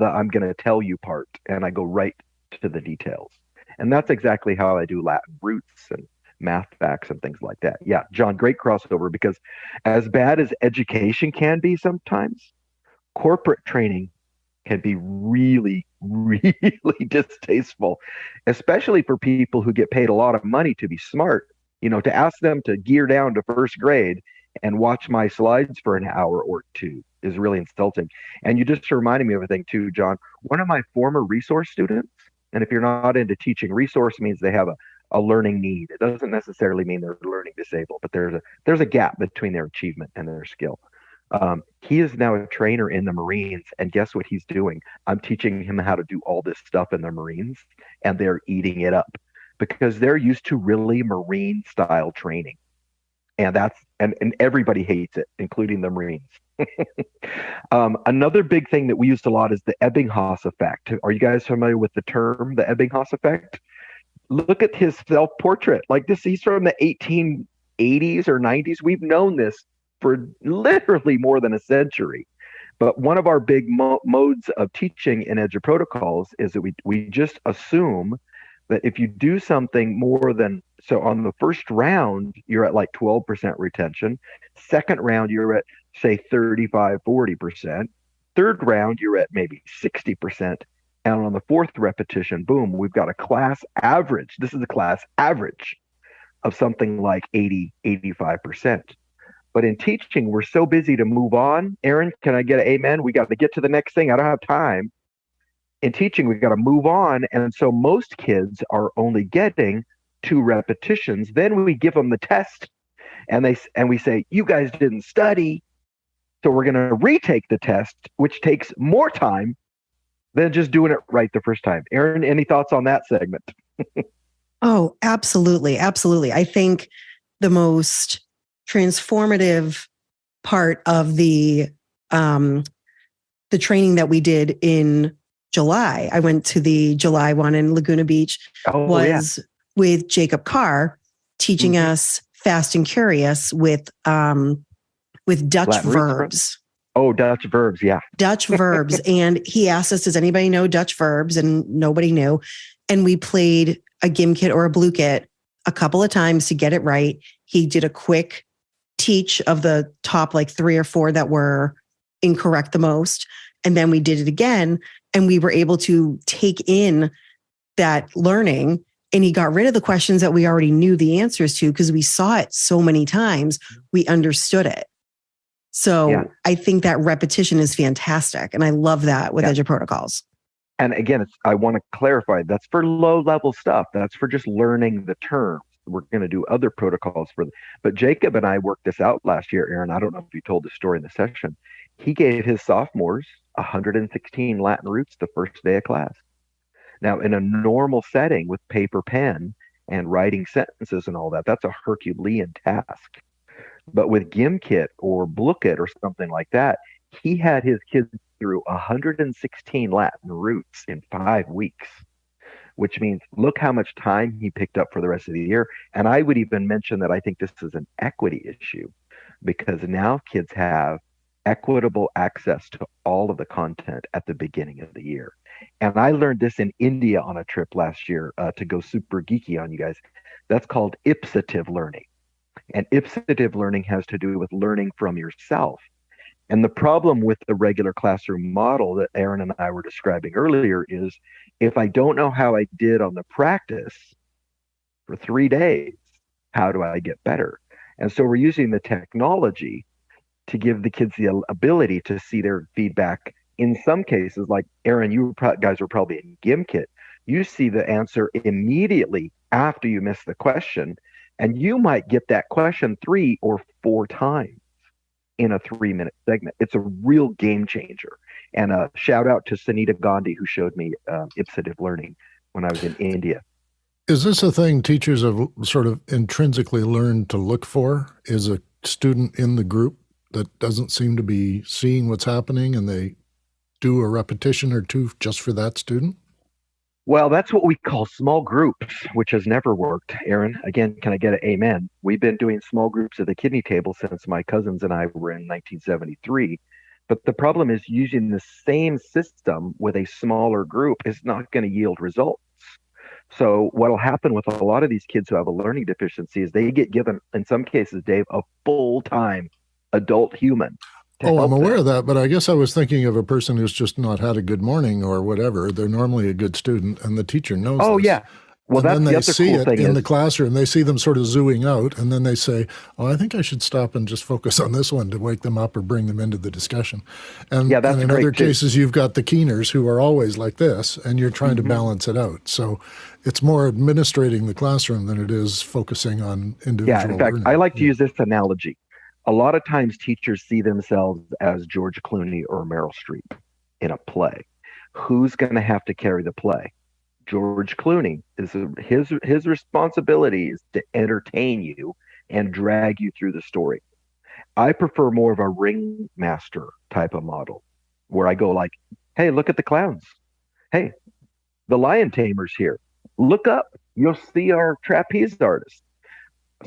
I'm going to tell you part, and I go right to the details. And that's exactly how I do Latin roots and math facts and things like that. Yeah, John, great crossover, because as bad as education can be sometimes, corporate training can be really, really distasteful, especially for people who get paid a lot of money to be smart. You know, to ask them to gear down to first grade and watch my slides for an hour or two is really insulting. And you just reminded me of a thing too, John. One of my former resource students, and if you're not into teaching, resource means they have a learning need. It doesn't necessarily mean they're learning disabled, but there's a gap between their achievement and their skill. He is now a trainer in the Marines, and guess what he's doing? I'm teaching him how to do all this stuff in the Marines, and they're eating it up because they're used to really Marine style training. And and everybody hates it, including the Marines. Another big thing that we used a lot is the Ebbinghaus effect. Are you guys familiar with the term, the Ebbinghaus effect? Look at his self-portrait. Like this, he's from the 1880s or 90s. We've known this for literally more than a century. But one of our big modes of teaching in EduProtocols is that we just assume that if you do something more than, so on the first round, you're at like 12% retention. Second round, you're at, say, 35, 40%. Third round, you're at maybe 60%. And on the fourth repetition, boom, we've got a class average. This is a class average of something like 80, 85%. But in teaching, we're so busy to move on. Aaron, can I get an amen? We got to get to the next thing. I don't have time. In teaching, we've got to move on. And so most kids are only getting 2 repetitions. Then we give them the test and we say, you guys didn't study. So we're going to retake the test, which takes more time than just doing it right the first time. Aaron, any thoughts on that segment?
Oh, absolutely. Absolutely. I think the most transformative part of the training that we did in July, I went to the July one in Laguna Beach, was with Jacob Carr teaching us Fast and Curious with Dutch
Latin
verbs.
Oh, Dutch verbs, yeah.
Dutch verbs. And he asked us, does anybody know Dutch verbs? And nobody knew. And we played a Gimkit or a Bluekit a couple of times to get it right. He did a quick teach of the top like 3 or 4 that were incorrect the most. And then we did it again. And we were able to take in that learning. And he got rid of the questions that we already knew the answers to because we saw it so many times, we understood it. So I think that repetition is fantastic. And I love that with EduProtocols.
And again, I want to clarify, that's for low level stuff. That's for just learning the terms. We're going to do other protocols but Jacob and I worked this out last year, Aaron. I don't know if you told the story in the session. He gave his sophomores 116 Latin roots the first day of class. Now, in a normal setting with paper, pen, and writing sentences and all that, that's a Herculean task. But with Gimkit or Bluekit or something like that, he had his kids through 116 Latin roots in 5 weeks, which means look how much time he picked up for the rest of the year. And I would even mention that I think this is an equity issue because now kids have equitable access to all of the content at the beginning of the year. And I learned this in India on a trip last year to go super geeky on you guys. That's called ipsative learning. And ipsative learning has to do with learning from yourself. And the problem with the regular classroom model that Aaron and I were describing earlier is if I don't know how I did on the practice for 3 days, how do I get better? And so we're using the technology to give the kids the ability to see their feedback. In some cases, like Aaron, you guys are probably in Gimkit, you see the answer immediately after you miss the question, and you might get that question 3 or 4 times in a 3-minute segment. It's a real game changer. And a shout out to Sunita Gandhi, who showed me ipsative learning when I was in India.
Is this a thing teachers have sort of intrinsically learned to look for? Is a student in the group that doesn't seem to be seeing what's happening and they do a repetition or 2 just for that student?
Well, that's what we call small groups, which has never worked. Aaron, again, can I get an amen? We've been doing small groups at the kidney table since my cousins and I were in 1973. But the problem is using the same system with a smaller group is not going to yield results. So what will happen with a lot of these kids who have a learning deficiency is they get given, in some cases, Dave, a full-time adult human.
Oh, I'm aware of that, but I guess I was thinking of a person who's just not had a good morning or whatever. They're normally a good student, and the teacher knows this.
Yeah. Well,
and
that's
then they see
the other cool
it
thing
in the classroom. They see them sort of zooing out, and then they say, I think I should stop and just focus on this one to wake them up or bring them into the discussion. And,
that's
and in other cases, you've got the keeners who are always like this, and you're trying to balance it out. So it's more administrating the classroom than it is focusing on individual
in fact,
learning.
I like to use this analogy. A lot of times teachers see themselves as George Clooney or Meryl Streep in a play. Who's going to have to carry the play? George Clooney. His responsibility is to entertain you and drag you through the story. I prefer more of a ringmaster type of model where I go like, hey, look at the clowns. Hey, the lion tamer's here. Look up. You'll see our trapeze artist.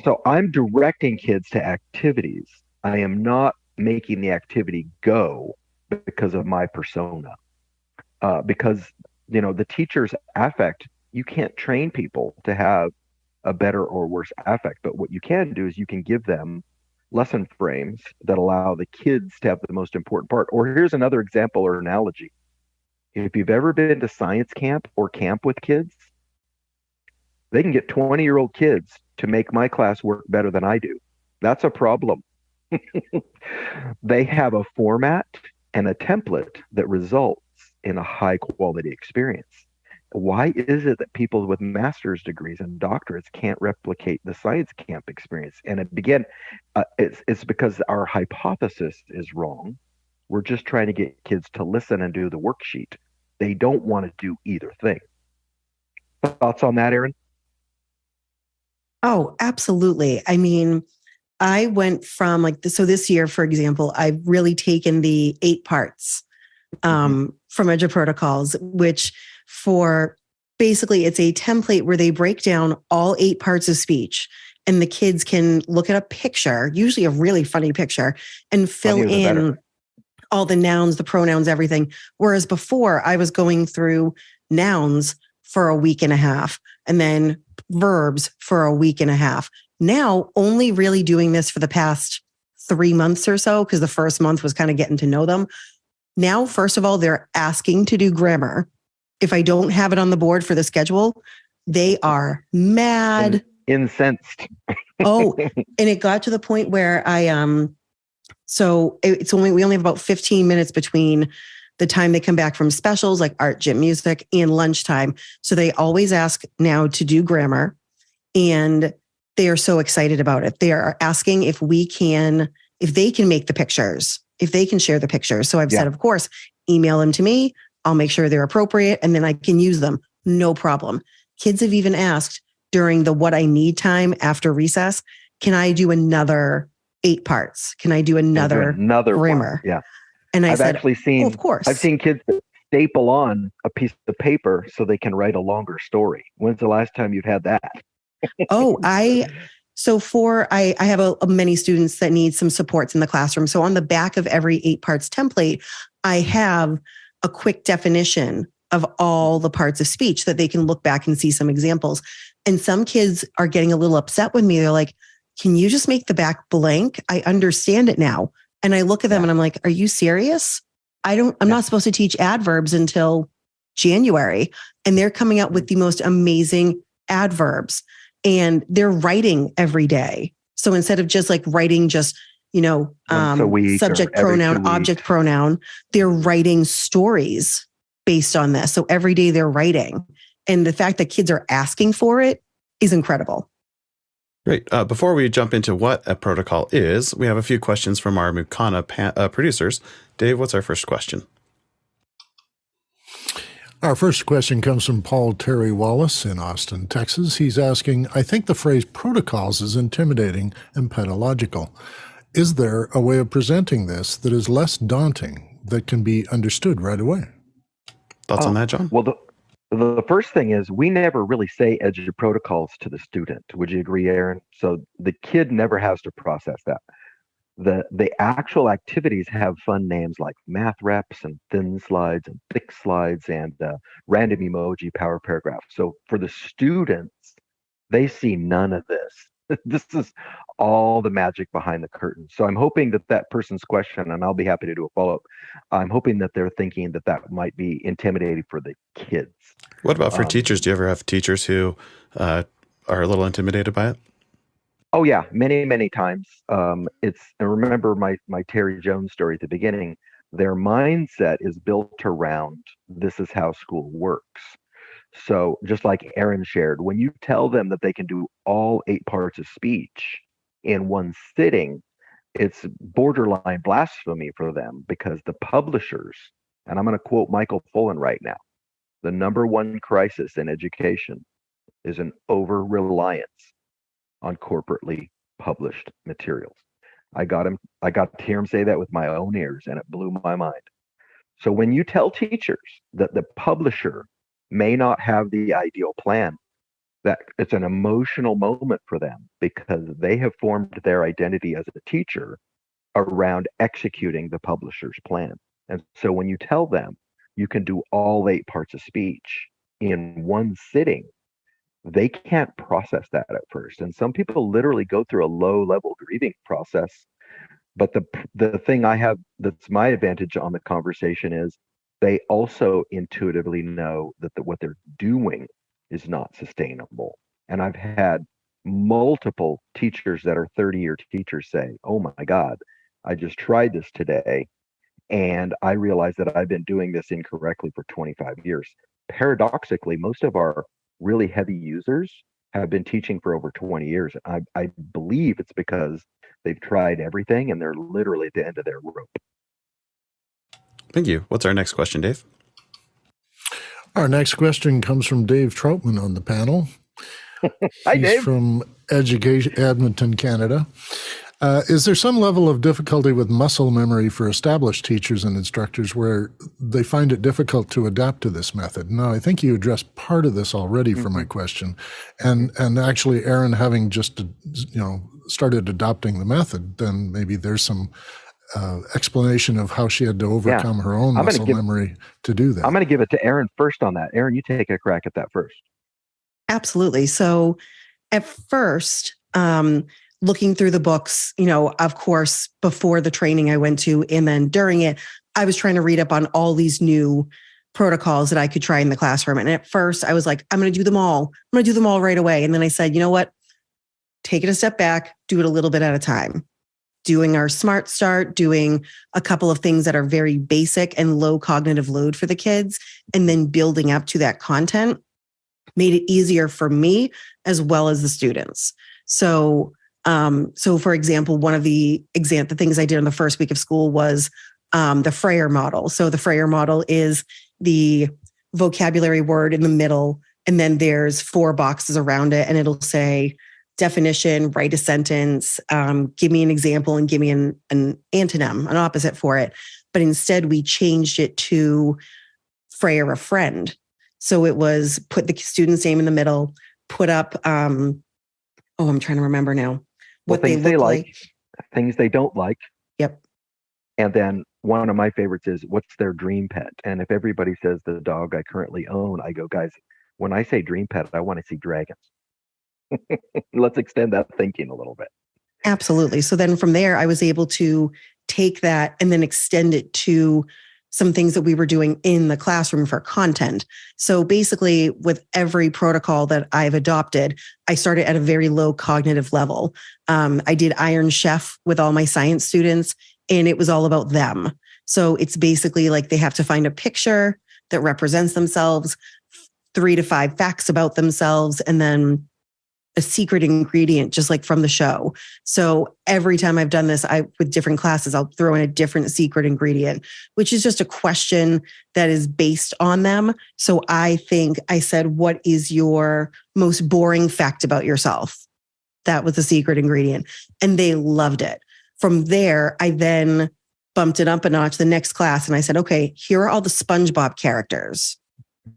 So I'm directing kids to activities. I am not making the activity go because of my persona. Because, the teacher's affect, you can't train people to have a better or worse affect. But what you can do is you can give them lesson frames that allow the kids to have the most important part. Or here's another example or analogy. If you've ever been to science camp or camp with kids, they can get 20-year-old kids to make my class work better than I do. That's a problem. They have a format and a template that results in a high quality experience. Why is it that people with master's degrees and doctorates can't replicate the science camp experience? And it's because our hypothesis is wrong. We're just trying to get kids to listen and do the worksheet. They don't want to do either thing. Thoughts on that, Aaron?
Oh, absolutely. I mean, I went from so this year, for example, I've really taken the 8 parts from EduProtocols, which for basically it's a template where they break down all 8 parts of speech, and the kids can look at a picture, usually a really funny picture, and fill in all the nouns, the pronouns, everything. Whereas before I was going through nouns for a week and a half and then verbs for a week and a half. Now only really doing this for the past 3 months or so, because the first month was kind of getting to know them. Now, first of all, they're asking to do grammar. If I don't have it on the board for the schedule, they are mad.
Incensed.
Oh, and it got to the point where we only have about 15 minutes between the time they come back from specials like art, gym, music, and lunchtime. So they always ask now to do grammar, and they are so excited about it. They are asking if they can make the pictures, if they can share the pictures. So I've said, of course, email them to me. I'll make sure they're appropriate, and then I can use them. No problem. Kids have even asked during the what I need time after recess, can I do another 8 parts? Can I do another grammar?
One. Yeah.
And
I've actually seen,
of course.
I've seen kids staple on a piece of paper so they can write a longer story. When's the last time you've had that?
I have many students that need some supports in the classroom. So on the back of every 8 parts template, I have a quick definition of all the parts of speech that they can look back and see some examples. And some kids are getting a little upset with me. They're like, can you just make the back blank? I understand it now. And I look at them and I'm like, are you serious? I'm not supposed to teach adverbs until January. And they're coming out with the most amazing adverbs, and they're writing every day. So instead of just writing subject pronoun, object pronoun, they're writing stories based on this. So every day they're writing. And the fact that kids are asking for it is incredible.
Great. Before we jump into what a protocol is, we have a few questions from our Mukana producers. Dave, what's our first question?
Our first question comes from Paul Terry Wallace in Austin, Texas. He's asking, I think the phrase protocols is intimidating and pedagogical. Is there a way of presenting this that is less daunting, that can be understood right away?
Thoughts on that, John?
Well, the first thing is we never really say EduProtocols to the student. Would you agree, Aaron? So the kid never has to process that. The actual activities have fun names like math reps and thin slides and thick slides and random emoji power paragraph. So for the students, they see none of this. This is all the magic behind the curtain. So I'm hoping that person's question, and I'll be happy to do a follow-up, I'm hoping that they're thinking that might be intimidating for the kids.
What about for teachers? Do you ever have teachers who are a little intimidated by it?
Oh yeah, many, many times. And remember my Terry Jones story at the beginning. Their mindset is built around this is how school works. So just like Aaron shared, when you tell them that they can do all 8 parts of speech in one sitting, it's borderline blasphemy for them, because the publishers, and I'm going to quote Michael Fullen right now, the number one crisis in education is an over-reliance on corporately published materials. I got to hear him say that with my own ears, and it blew my mind. So when you tell teachers that the publisher may not have the ideal plan, that it's an emotional moment for them, because they have formed their identity as a teacher around executing the publisher's plan. And so when you tell them you can do all 8 parts of speech in one sitting, they can't process that at first. And some people literally go through a low-level grieving process. But the thing I have that's my advantage on the conversation is they also intuitively know that what they're doing is not sustainable. And I've had multiple teachers that are 30-year teachers say, oh my God, I just tried this today, and I realized that I've been doing this incorrectly for 25 years. Paradoxically, most of our really heavy users have been teaching for over 20 years. I believe it's because they've tried everything and they're literally at the end of their rope.
Thank you. What's our next question, Dave?
Our next question comes from Dave Troutman on the panel.
Hi,
He's
Dave.
from Edmonton, Canada. Is there some level of difficulty with muscle memory for established teachers and instructors where they find it difficult to adapt to this method? Now, I think you addressed part of this already for my question. And actually, Erin, having just started adopting the method, then maybe there's some explanation of how she had to overcome her own muscle memory to do that.
I'm going to give it to Erin first on that. Erin, you take a crack at that first.
Absolutely. So at first, looking through the books, of course, before the training I went to and then during it, I was trying to read up on all these new protocols that I could try in the classroom. And at first I was like, I'm going to do them all. I'm going to do them all right away. And then I said, you know what? Take it a step back, do it a little bit at a time. Doing our Smart Start, doing a couple of things that are very basic and low cognitive load for the kids, and then building up to that content made it easier for me as well as the students. So for example, one of the things I did in the first week of school was the Freyer model. So the Freyer model is the vocabulary word in the middle, and then there's 4 boxes around it, and it'll say definition, write a sentence, give me an example, and give me an antonym, an opposite for it. But instead, we changed it to Freyer a friend. So it was put the student's name in the middle, put up, I'm trying to remember now. What
things they like, things they don't like.
Yep.
And then one of my favorites is, what's their dream pet? And if everybody says the dog I currently own, I go, guys, when I say dream pet, I want to see dragons. Let's extend that thinking a little bit.
Absolutely. So then from there, I was able to take that and then extend it to some things that we were doing in the classroom for content. So basically, with every protocol that I've adopted, I started at a very low cognitive level. I did Iron Chef with all my science students, and it was all about them. So it's basically like they have to find a picture that represents themselves, 3 to 5 facts about themselves, and then a secret ingredient, just like from the show. So every time I've done this, with different classes, I'll throw in a different secret ingredient, which is just a question that is based on them. So I think I said, what is your most boring fact about yourself? That was the secret ingredient. And they loved it. From there, I then bumped it up a notch the next class. And I said, okay, here are all the SpongeBob characters.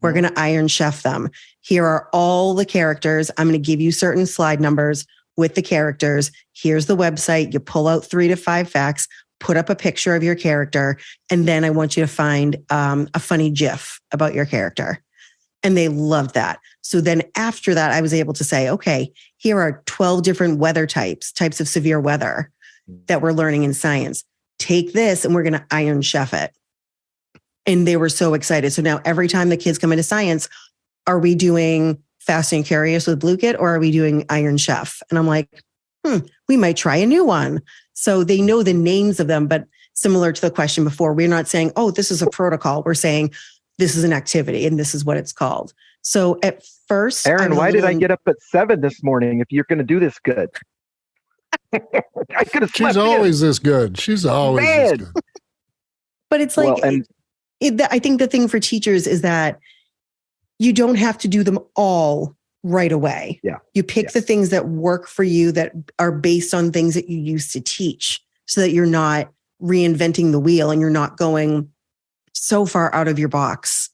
We're going to Iron Chef them. Here are all the characters. I'm going to give you certain slide numbers with the characters. Here's the website. You pull out 3 to 5 facts, put up a picture of your character, and then I want you to find a funny GIF about your character. And they loved that. So then after that, I was able to say, okay, here are 12 different weather types of severe weather that we're learning in science. Take this and we're going to Iron Chef it. And they were so excited. So now every time the kids come into science, are we doing Fast and Curious with Blue Kit, or are we doing Iron Chef? And I'm like, we might try a new one. So they know the names of them, but similar to the question before, we're not saying, oh, this is a protocol. We're saying this is an activity and this is what it's called. So at first,
Erin, why did I get up at 7 this morning if you're going to do this good? I could have slept.
She's always this good. She's always this good.
But it's like, I think the thing for teachers is that you don't have to do them all right away.
Yeah.
You pick the things that work for you that are based on things that you used to teach, so that you're not reinventing the wheel and you're not going so far out of your box,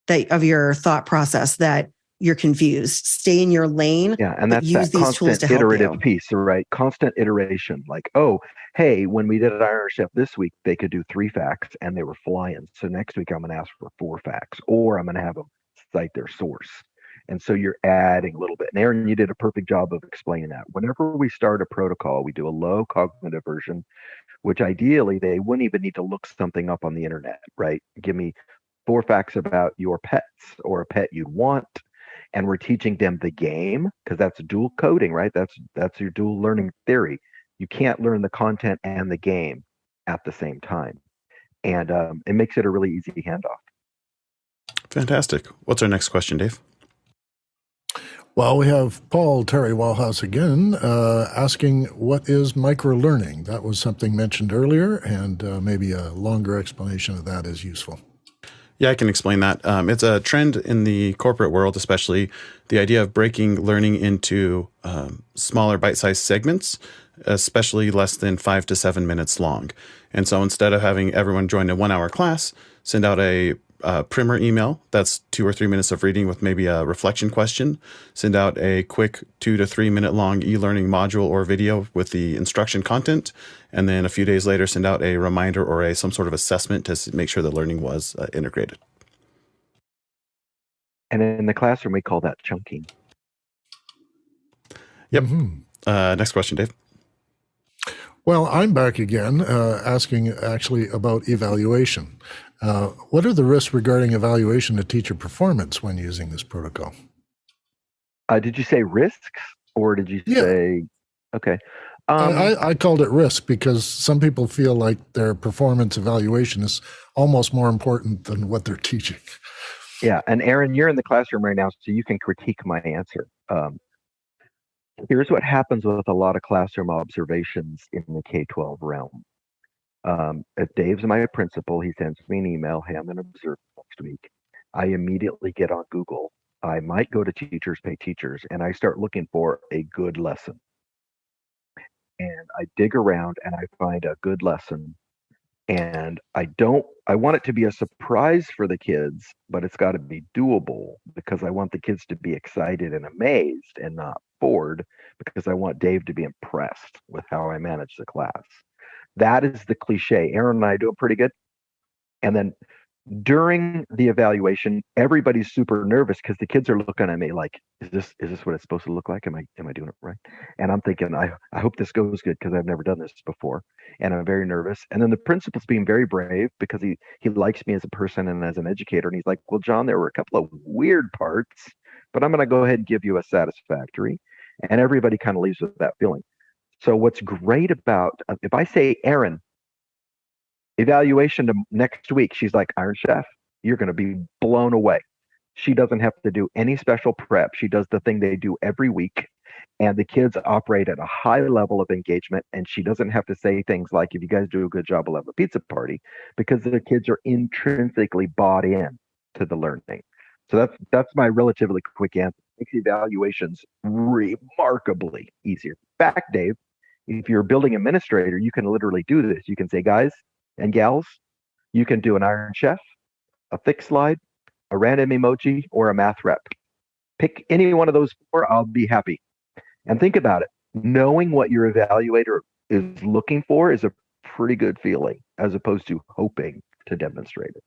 of your thought process, that you're confused. Stay in your lane.
Yeah, and
but
that's
use
that
these tools
constant
to help
iterative
you.
piece, right? Constant iteration. Like, oh, hey, when we did an Iron Chef this week, they could do 3 facts and they were flying. So next week I'm going to ask for 4 facts, or I'm going to have them cite their source. And so you're adding a little bit. And Aaron, you did a perfect job of explaining that. Whenever we start a protocol, we do a low cognitive version, which ideally they wouldn't even need to look something up on the internet, right? Give me 4 facts about your pets or a pet you'd want. And we're teaching them the game, because that's dual coding, right? That's your dual learning theory. You can't learn the content and the game at the same time. And it makes it a really easy handoff.
Fantastic. What's our next question, Dave?
Well, we have Paul Terry Wallhouse again asking, what is microlearning? That was something mentioned earlier, and maybe a longer explanation of that is useful.
Yeah, I can explain that. It's a trend in the corporate world, especially the idea of breaking learning into smaller bite-sized segments, especially less than 5 to 7 minutes long. And so instead of having everyone join a 1-hour class, send out a primer email that's 2 or 3 minutes of reading with maybe a reflection question. Send out a quick 2 to 3 minute long e-learning module or video with the instruction content. And then a few days later, send out a reminder or some sort of assessment to make sure the learning was integrated.
And in the classroom, we call that chunking.
Yep. Next question, Dave.
Well, I'm back again asking actually about evaluation. What are the risks regarding evaluation of teacher performance when using this protocol?
Did you say risks, or did you say, okay.
I called it risk because some people feel like their performance evaluation is almost more important than what they're teaching.
Yeah, and Aaron, you're in the classroom right now, so you can critique my answer. Here's what happens with a lot of classroom observations in the K-12 realm. If Dave's my principal, he sends me an email, hey, I'm going to observe next week. I immediately get on Google. I might go to Teachers Pay Teachers, and I start looking for a good lesson. And I dig around and I find a good lesson. And I want it to be a surprise for the kids, but it's got to be doable, because I want the kids to be excited and amazed and not bored, because I want Dave to be impressed with how I manage the class. That is the cliche. Aaron and I do it pretty good. And then during the evaluation, everybody's super nervous because the kids are looking at me like, is this what it's supposed to look like? Am I doing it right? And I'm thinking, I hope this goes good, because I've never done this before. And I'm very nervous. And then the principal's being very brave because he likes me as a person and as an educator. And he's like, well, John, there were a couple of weird parts, but I'm going to go ahead and give you a satisfactory. And everybody kind of leaves with that feeling. So what's great about, if I say, Aaron, evaluation to next week, she's like, Iron Chef, you're going to be blown away. She doesn't have to do any special prep. She does the thing they do every week. And the kids operate at a high level of engagement. And she doesn't have to say things like, if you guys do a good job, we'll have a pizza party, because the kids are intrinsically bought in to the learning. So that's my relatively quick answer. Makes evaluations remarkably easier. Back, Dave, if you're a building administrator, you can literally do this. You can say, guys and gals, you can do an Iron Chef, a thick slide, a random emoji, or a math rep. Pick any one of those 4, I'll be happy. And think about it. Knowing what your evaluator is looking for is a pretty good feeling, as opposed to hoping to demonstrate it.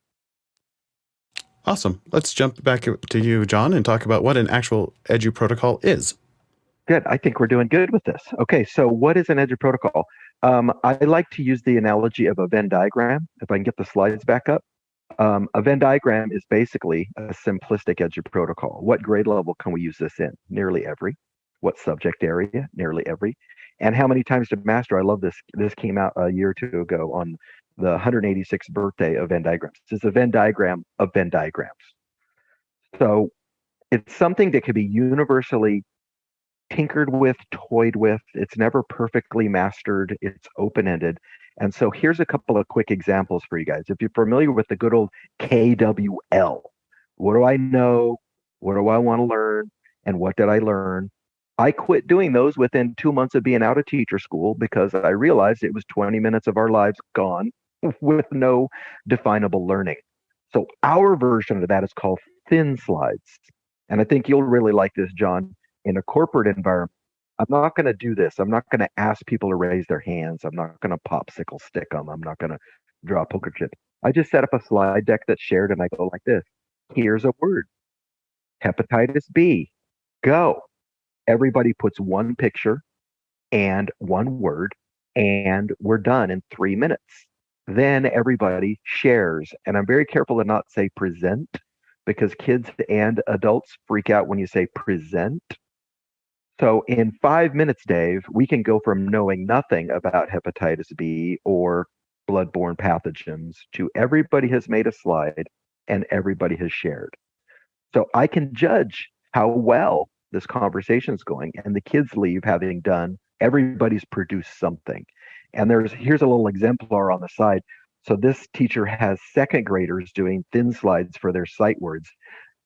Awesome. Let's jump back to you, John, and talk about what an actual EduProtocol is.
Good. I think we're doing good with this. Okay, so what is an EduProtocol? I like to use the analogy of a Venn diagram. If I can get the slides back up. A Venn diagram is basically a simplistic EduProtocol. What grade level can we use this in? Nearly every. What subject area? Nearly every. And how many times to master? I love this. This came out a year or two ago on the 186th birthday of Venn diagrams. This is a Venn diagram of Venn diagrams. So it's something that can be universally tinkered with, toyed with. It's never perfectly mastered. It's open-ended. And so here's a couple of quick examples for you guys. If you're familiar with the good old KWL, what do I know? What do I want to learn? And what did I learn? I quit doing those within 2 months of being out of teacher school, because I realized it was 20 minutes of our lives gone with no definable learning. So our version of that is called thin slides. And I think you'll really like this, John. In a corporate environment, I'm not going to do this. I'm not going to ask people to raise their hands. I'm not going to popsicle stick them. I'm not going to draw poker chips. I just set up a slide deck that's shared and I go like this. Here's a word. Hepatitis B. Go. Everybody puts one picture and one word, and we're done in 3 minutes. Then everybody shares. And I'm very careful to not say present, because kids and adults freak out when you say present. So in 5 minutes, Dave, we can go from knowing nothing about hepatitis B or bloodborne pathogens to everybody has made a slide and everybody has shared. So I can judge how well this conversation is going, and the kids leave having done, everybody's produced something. And here's a little exemplar on the side. So this teacher has second graders doing thin slides for their sight words.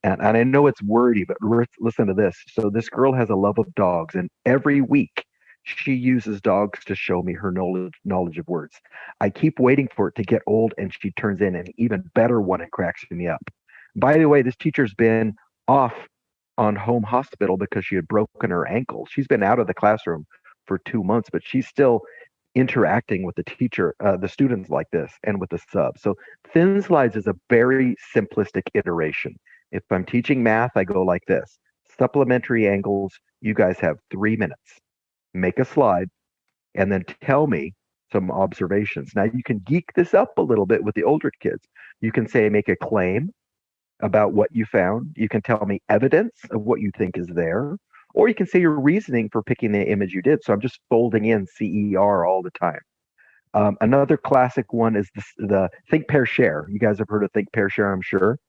And I know it's wordy, but listen to this. So this girl has a love of dogs, and every week she uses dogs to show me her knowledge of words. I keep waiting for it to get old, and she turns in an even better one and cracks me up. By the way, this teacher's been off on home hospital because she had broken her ankle. She's been out of the classroom for 2 months, but she's still interacting with the teacher, the students like this, and with the sub. So thin slides is a very simplistic iteration. If I'm teaching math, I go like this. Supplementary angles, you guys have 3 minutes. Make a slide and then tell me some observations. Now you can geek this up a little bit with the older kids. You can say, make a claim about what you found. You can tell me evidence of what you think is there, or you can say your reasoning for picking the image you did. So I'm just folding in CER all the time. Another classic one is the think, pair, share. You guys have heard of think, pair, share, I'm sure.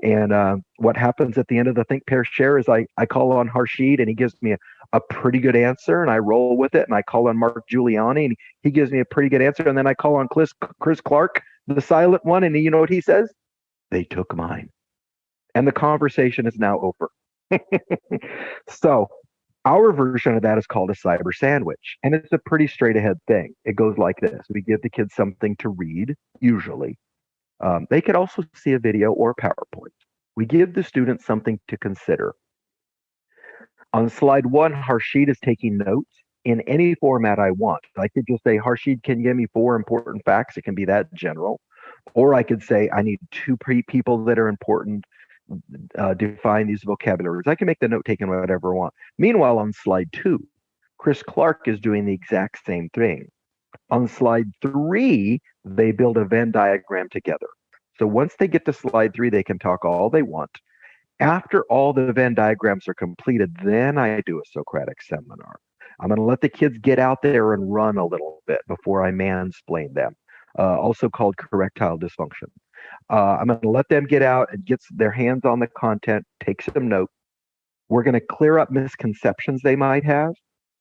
And what happens at the end of the think, pair, share is I call on Harshid and he gives me a pretty good answer, and I roll with it. And I call on Mark Giuliani and he gives me a pretty good answer. And then I call on Chris Clark, the silent one, and you know what he says? They took mine. And the conversation is now over. So our version of that is called a cyber sandwich. And it's a pretty straight ahead thing. It goes like this. We give the kids something to read, usually. They could also see a video or PowerPoint. We give the students something to consider. On slide 1, Harshid is taking notes in any format I want. I could just say, Harshid, can you give me 4 important facts? It can be that general. Or I could say, I need 2 people that are important. Define these vocabularies. I can make the note taking whatever I want. Meanwhile, on slide 2, Chris Clark is doing the exact same thing. On slide 3, they build a Venn diagram together. So once they get to slide 3, they can talk all they want. After all the Venn diagrams are completed, then I do a Socratic seminar. I'm going to let the kids get out there and run a little bit before I mansplain them, also called correctile dysfunction. I'm going to let them get out and get their hands on the content, take some notes. We're going to clear up misconceptions they might have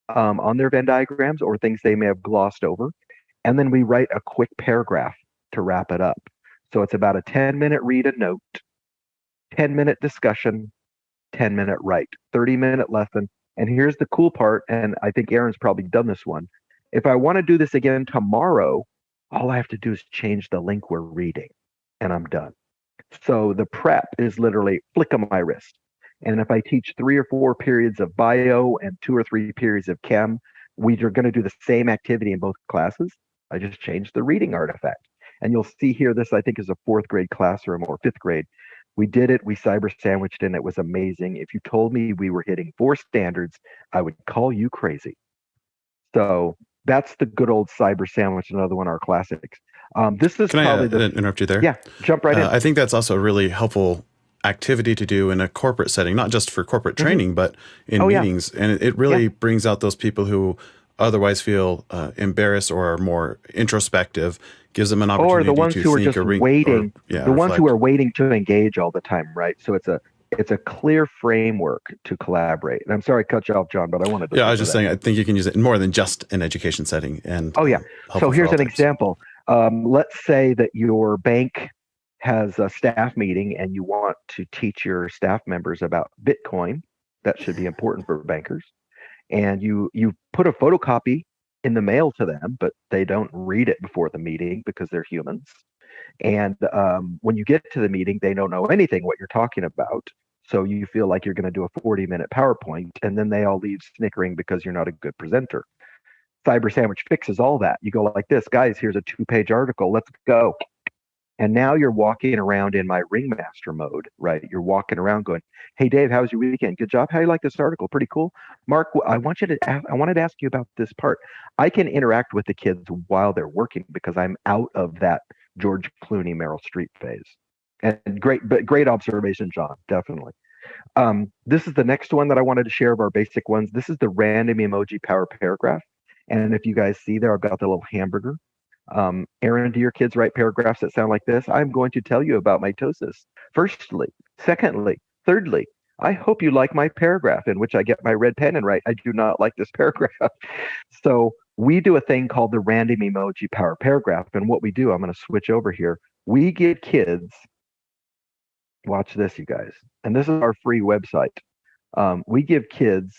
on their Venn diagrams or things they may have glossed over. And then we write a quick paragraph to wrap it up. So it's about a 10-minute read a note, 10-minute discussion, 10-minute write, 30-minute lesson. And here's the cool part, and I think Aaron's probably done this one. If I want to do this again tomorrow, all I have to do is change the link we're reading, and I'm done. So the prep is literally flick of my wrist. And if I teach 3 or 4 periods of bio and 2 or 3 periods of chem, we are going to do the same activity in both classes. I just changed the reading artifact. And you'll see here, this I think is a 4th grade classroom or 5th grade. We did it, we cyber sandwiched, and it was amazing. If you told me we were hitting 4 standards, I would call you crazy. So that's the good old cyber sandwich, another one of our classics. This is
Can
probably
I interrupt you there?
Yeah, jump right in.
I think that's also a really helpful activity to do in a corporate setting, not just for corporate training, but in meetings. Yeah. And it really brings out those people who otherwise feel embarrassed or are more introspective, gives them an opportunity to think. Or the ones who are just
waiting, the ones who are waiting to engage all the time, right? So it's a clear framework to collaborate. And I'm sorry to cut you off, John, but I wanted to.
Yeah, I was just saying, I think you can use it in more than just an education setting. And
so here's an example. Let's say that your bank has a staff meeting and you want to teach your staff members about Bitcoin. That should be important for bankers. And you put a photocopy in the mail to them, but they don't read it before the meeting because they're humans. And when you get to the meeting, they don't know anything what you're talking about. So you feel like you're going to do a 40-minute PowerPoint, and then they all leave snickering because you're not a good presenter. Cyber Sandwich fixes all that. You go like this, guys, here's a 2-page article. Let's go. And now you're walking around in my ringmaster mode, right? You're walking around going, hey, Dave, how was your weekend? Good job. How you like this article? Pretty cool. Mark, I wanted to ask you about this part. I can interact with the kids while they're working because I'm out of that George Clooney, Meryl Streep phase. And great observation, John, definitely. This is the next one that I wanted to share of our basic ones. This is the random emoji power paragraph. And if you guys see there, I've got the little hamburger. Aaron, do your kids write paragraphs that sound like this? I'm going to tell you about mitosis. Firstly, secondly, thirdly, I hope you like my paragraph in which I get my red pen and write, I do not like this paragraph. So we do a thing called the random emoji power paragraph. And what we do, I'm going to switch over here. We give kids, watch this, you guys. And this is our free website. We give kids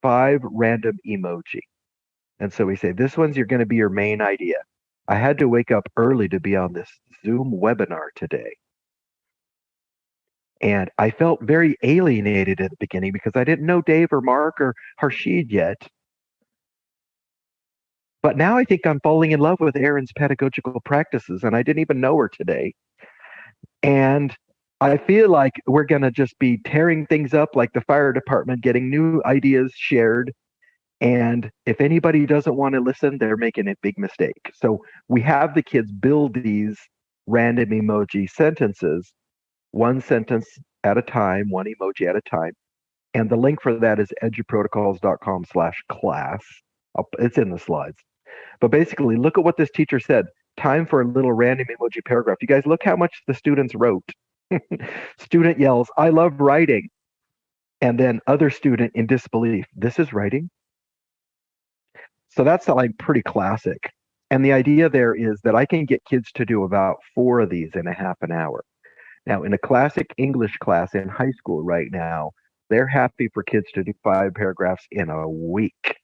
5 random emoji. And so we say, this one's going to be your main idea. I had to wake up early to be on this Zoom webinar today. And I felt very alienated at the beginning because I didn't know Dave or Mark or Harshid yet. But now I think I'm falling in love with Erin's pedagogical practices, and I didn't even know her today. And I feel like we're going to just be tearing things up like the fire department, getting new ideas shared. And if anybody doesn't want to listen, they're making a big mistake. So we have the kids build these random emoji sentences, one sentence at a time, one emoji at a time. And the link for that is eduprotocols.com/class. It's in the slides. But basically, look at what this teacher said. Time for a little random emoji paragraph. You guys, look how much the students wrote. Student yells, I love writing. And then other student in disbelief, this is writing? So that's like pretty classic. And the idea there is that I can get kids to do about 4 of these in a half an hour. Now, in a classic English class in high school right now, they're happy for kids to do 5 paragraphs in a week.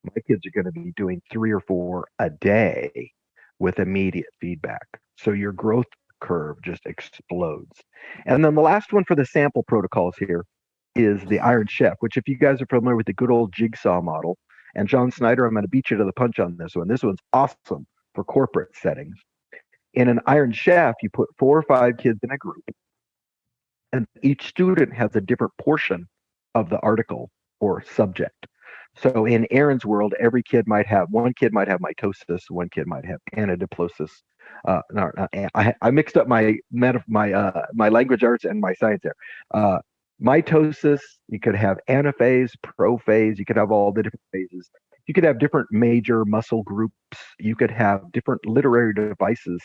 My kids are going to be doing 3 or 4 a day with immediate feedback. So your growth curve just explodes. And then the last one for the sample protocols here is the Iron Chef, which if you guys are familiar with the good old jigsaw model, and John Snyder, I'm going to beat you to the punch on this one. This one's awesome for corporate settings. In an Iron Chef, you put 4 or 5 kids in a group, and each student has a different portion of the article or subject. So in Aaron's world, one kid might have mitosis, one kid might have anadiplosis. I mixed up my language arts and my science there. Mitosis, you could have anaphase, prophase, you could have all the different phases. You could have different major muscle groups. You could have different literary devices.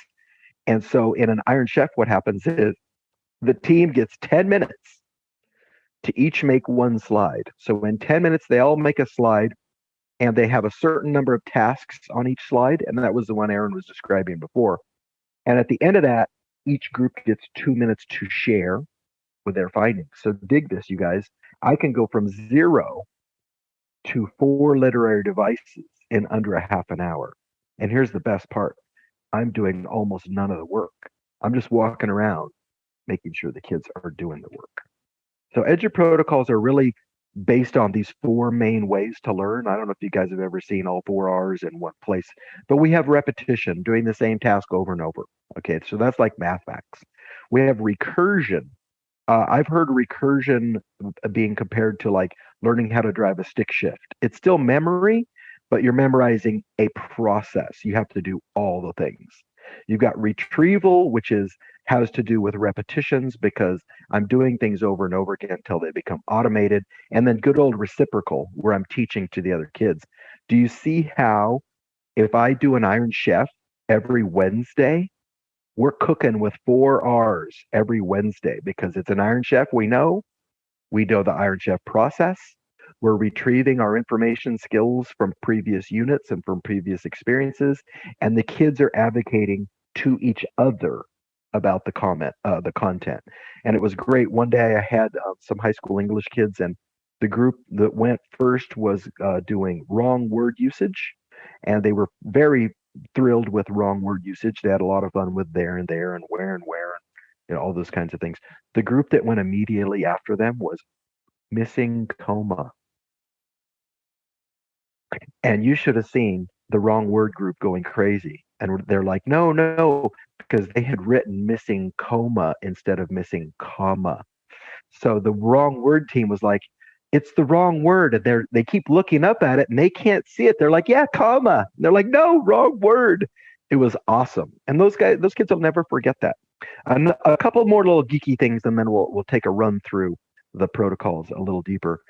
And so in an Iron Chef, what happens is the team gets 10 minutes to each make one slide. So in 10 minutes, they all make a slide, and they have a certain number of tasks on each slide. And that was the one Aaron was describing before. And at the end of that, each group gets 2 minutes to share with their findings. So dig this, you guys. I can go from 0 to 4 literary devices in under a half an hour. And here's the best part. I'm doing almost none of the work. I'm just walking around making sure the kids are doing the work. So EduProtocols are really based on these 4 main ways to learn. I don't know if you guys have ever seen all 4 R's in one place, but we have repetition, doing the same task over and over. Okay, so that's like math facts. We have recursion. I've heard recursion being compared to like learning how to drive a stick shift. It's still memory, but you're memorizing a process. You have to do all the things. You've got retrieval, which has to do with repetitions because I'm doing things over and over again until they become automated. And then good old reciprocal, where I'm teaching to the other kids. Do you see how if I do an Iron Chef every Wednesday, we're cooking with 4 R's every Wednesday because it's an Iron Chef. We know the Iron Chef process. We're retrieving our information skills from previous units and from previous experiences. And the kids are advocating to each other about the content. And it was great. One day I had some high school English kids, and the group that went first was doing wrong word usage. And they were very thrilled with wrong word usage. They had a lot of fun with there and there and where and where. all those kinds of things. The group that went immediately after them was missing coma. And you should have seen the wrong word group going crazy. And they're like, no, because they had written missing coma instead of missing comma. So the wrong word team was like, it's the wrong word. And they keep looking up at it and they can't see it. They're like, yeah, comma. And they're like, no, wrong word. It was awesome. And those kids will never forget that. And a couple more little geeky things, and then we'll take a run through the protocols a little deeper.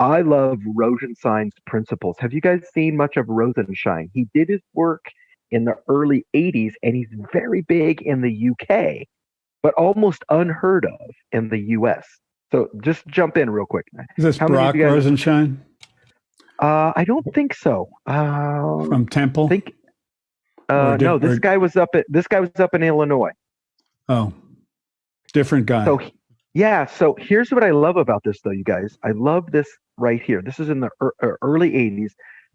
I love Rosenshine's principles. Have you guys seen much of Rosenshine? He did his work in the early 80s, and he's very big in the UK, but almost unheard of in the US. So just jump in real quick.
Is this Brock Rosenshine?
I don't think so.
From Temple?
No, this guy was up in Illinois.
Oh, different guy.
So here's what I love about this, though, you guys. I love this right here. This is in the early 80s.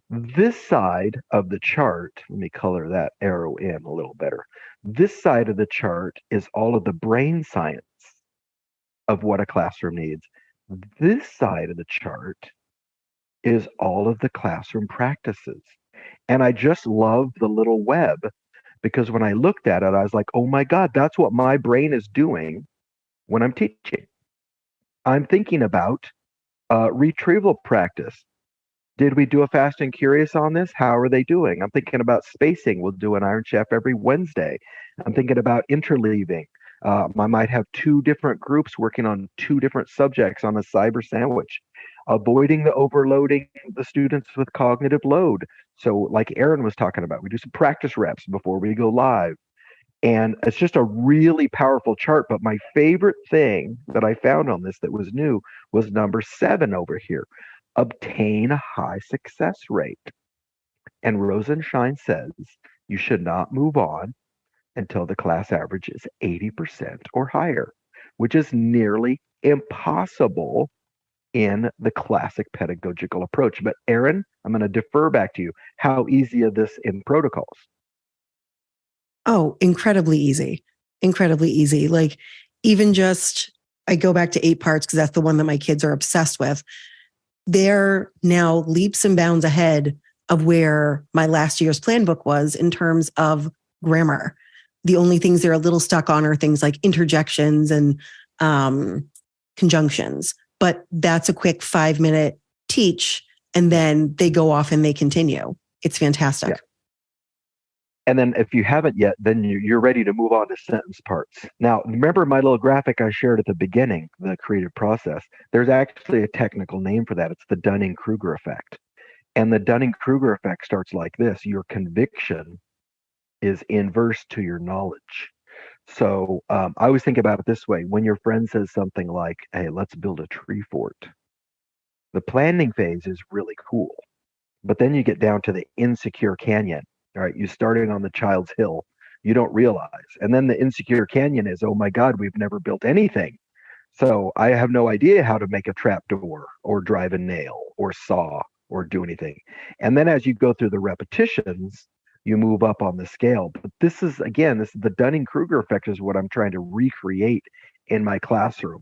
This side of the chart, let me color that arrow in a little better. This side of the chart is all of the brain science of what a classroom needs. This side of the chart is all of the classroom practices. And I just love the little web, because when I looked at it, I was like, oh my God, that's what my brain is doing when I'm teaching. I'm thinking about retrieval practice. Did we do a fast and curious on this? How are they doing? I'm thinking about spacing. We'll do an Iron Chef every Wednesday. I'm thinking about interleaving. I might have 2 different groups working on 2 different subjects on a cyber sandwich. Avoiding the overloading the students with cognitive load. So like Aaron was talking about, we do some practice reps before we go live. And it's just a really powerful chart. But my favorite thing that I found on this that was new was number 7 over here. Obtain a high success rate. And Rosenshine says you should not move on until the class average is 80% or higher, which is nearly impossible in the classic pedagogical approach. But Aaron, I'm going to defer back to you. How easy is this in protocols?
Oh, incredibly easy. Incredibly easy. Like even just, I go back to 8 parts because that's the one that my kids are obsessed with. They're now leaps and bounds ahead of where my last year's plan book was in terms of grammar. The only things they're a little stuck on are things like interjections and conjunctions. But that's a quick 5-minute teach, and then they go off and they continue. It's fantastic.
Yeah. And then if you haven't yet, then you're ready to move on to sentence parts. Now, remember my little graphic I shared at the beginning, the creative process? There's actually a technical name for that. It's the Dunning-Kruger effect. And the Dunning-Kruger effect starts like this. Your conviction is inverse to your knowledge. So I always think about it this way. When your friend says something like, hey, let's build a tree fort, the planning phase is really cool. But then you get down to the insecure canyon. All right, you're starting on the child's hill. You don't realize. And then the insecure canyon is, oh my God, we've never built anything. So I have no idea how to make a trap door or drive a nail or saw or do anything. And then as you go through the repetitions, you move up on the scale. But this is the Dunning-Kruger effect is what I'm trying to recreate in my classroom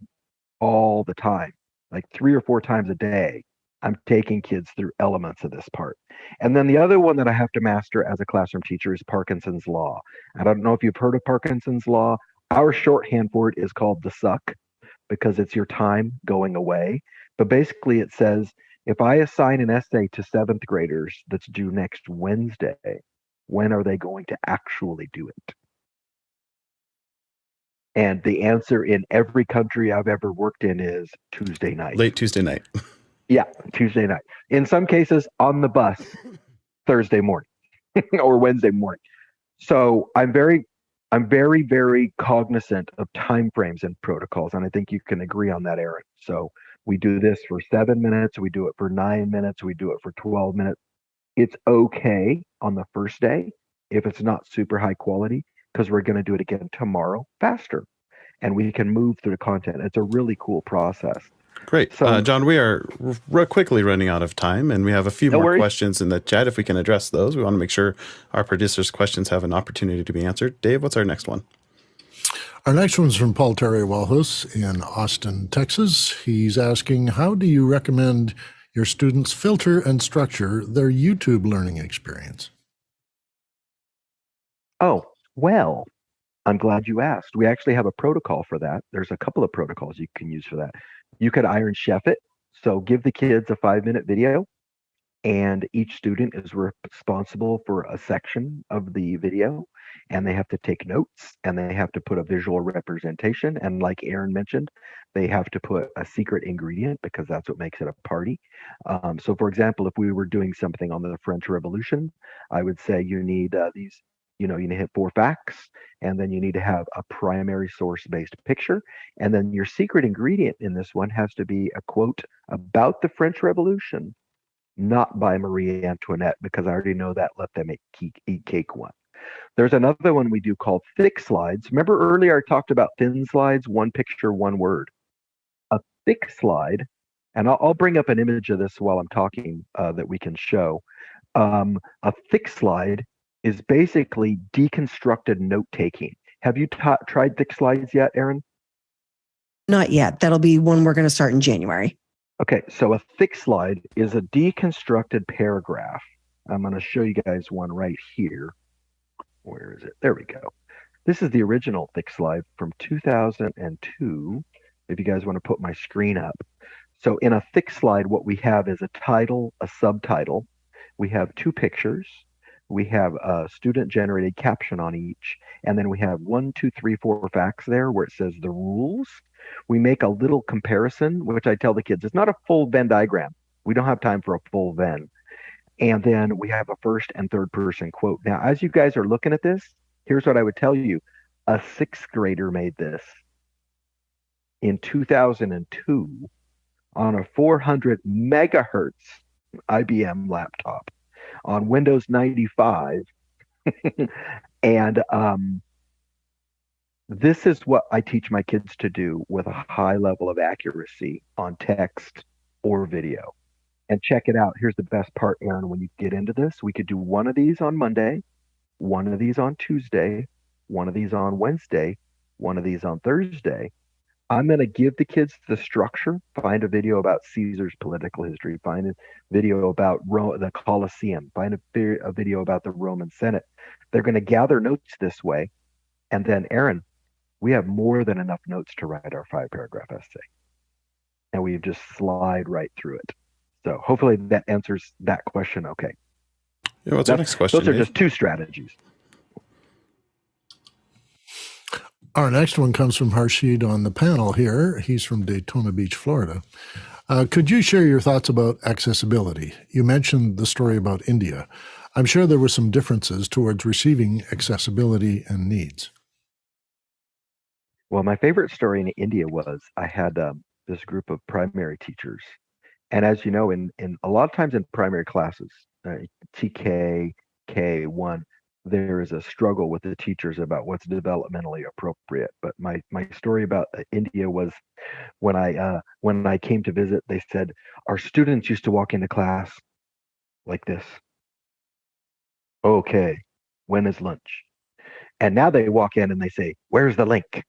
all the time, like 3 or 4 times a day. I'm taking kids through elements of this part. And then the other one that I have to master as a classroom teacher is Parkinson's Law. I don't know if you've heard of Parkinson's Law. Our shorthand for it is called the suck, because it's your time going away. But basically it says, if I assign an essay to 7th graders that's due next Wednesday, when are they going to actually do it? And the answer in every country I've ever worked in is Tuesday night.
Late Tuesday night.
Yeah, Tuesday night. In some cases, on the bus, Thursday morning or Wednesday morning. So I'm very, very cognizant of timeframes and protocols, and I think you can agree on that, Aaron. So we do this for 7 minutes, we do it for 9 minutes, we do it for 12 minutes. It's okay on the first day if it's not super high quality, because we're going to do it again tomorrow faster, and we can move through the content. It's a really cool process.
Great. So, John, we are quickly running out of time, and we have a few more questions in the chat. If we can address those, we want to make sure our producers' questions have an opportunity to be answered. Dave, what's our next one?
Our next one's from Paul Terry Walhus in Austin, Texas. He's asking, how do you recommend your students filter and structure their YouTube learning experience?
Oh, well, I'm glad you asked. We actually have a protocol for that. There's a couple of protocols you can use for that. You could Iron Chef it. So give the kids a 5-minute video, and each student is responsible for a section of the video, and they have to take notes, and they have to put a visual representation. And like Aaron mentioned, they have to put a secret ingredient because that's what makes it a party. So for example, if we were doing something on the French Revolution, I would say you need these, you need to hit 4 facts, and then you need to have a primary source based picture. And then your secret ingredient in this one has to be a quote about the French Revolution, not by Marie Antoinette, because I already know that let them eat cake one. There's another one we do called thick slides. Remember earlier I talked about thin slides, 1 picture, 1 word. A thick slide, and I'll bring up an image of this while I'm talking that we can show. A thick slide is basically deconstructed note-taking. Have you tried thick slides yet, Aaron?
Not yet. That'll be one we're going to start in January.
Okay, so a thick slide is a deconstructed paragraph. I'm going to show you guys one right here. Where is it? There we go. This is the original thick slide from 2002, if you guys want to put my screen up. So in a thick slide, what we have is a title, a subtitle. We have 2 pictures. We have a student-generated caption on each, and then we have 1, 2, 3, 4 facts there where it says the rules. We make a little comparison, which I tell the kids, it's not a full Venn diagram. We don't have time for a full Venn. And then we have a first and third person quote. Now, as you guys are looking at this, here's what I would tell you. A 6th grader made this in 2002 on a 400 megahertz IBM laptop on Windows 95. And this is what I teach my kids to do with a high level of accuracy on text or video. And check it out. Here's the best part, Aaron. When you get into this, we could do one of these on Monday, one of these on Tuesday, one of these on Wednesday, one of these on Thursday. I'm going to give the kids the structure, find a video about Caesar's political history, find a video about the Colosseum, find a video about the Roman Senate. They're going to gather notes this way. And then, Aaron, we have more than enough notes to write our 5-paragraph essay. And we just slide right through it. So hopefully that answers that question okay.
Yeah, what's the next question?
Those are just 2 strategies.
Our next one comes from Harshid on the panel here. He's from Daytona Beach, Florida. Could you share your thoughts about accessibility? You mentioned the story about India. I'm sure there were some differences towards receiving accessibility and needs.
Well, my favorite story in India was I had this group of primary teachers. And as you know, in a lot of times in primary classes, TK, K1, there is a struggle with the teachers about what's developmentally appropriate. But my story about India was when I came to visit, they said our students used to walk into class like this. Okay, when is lunch? And now they walk in and they say, where's the link?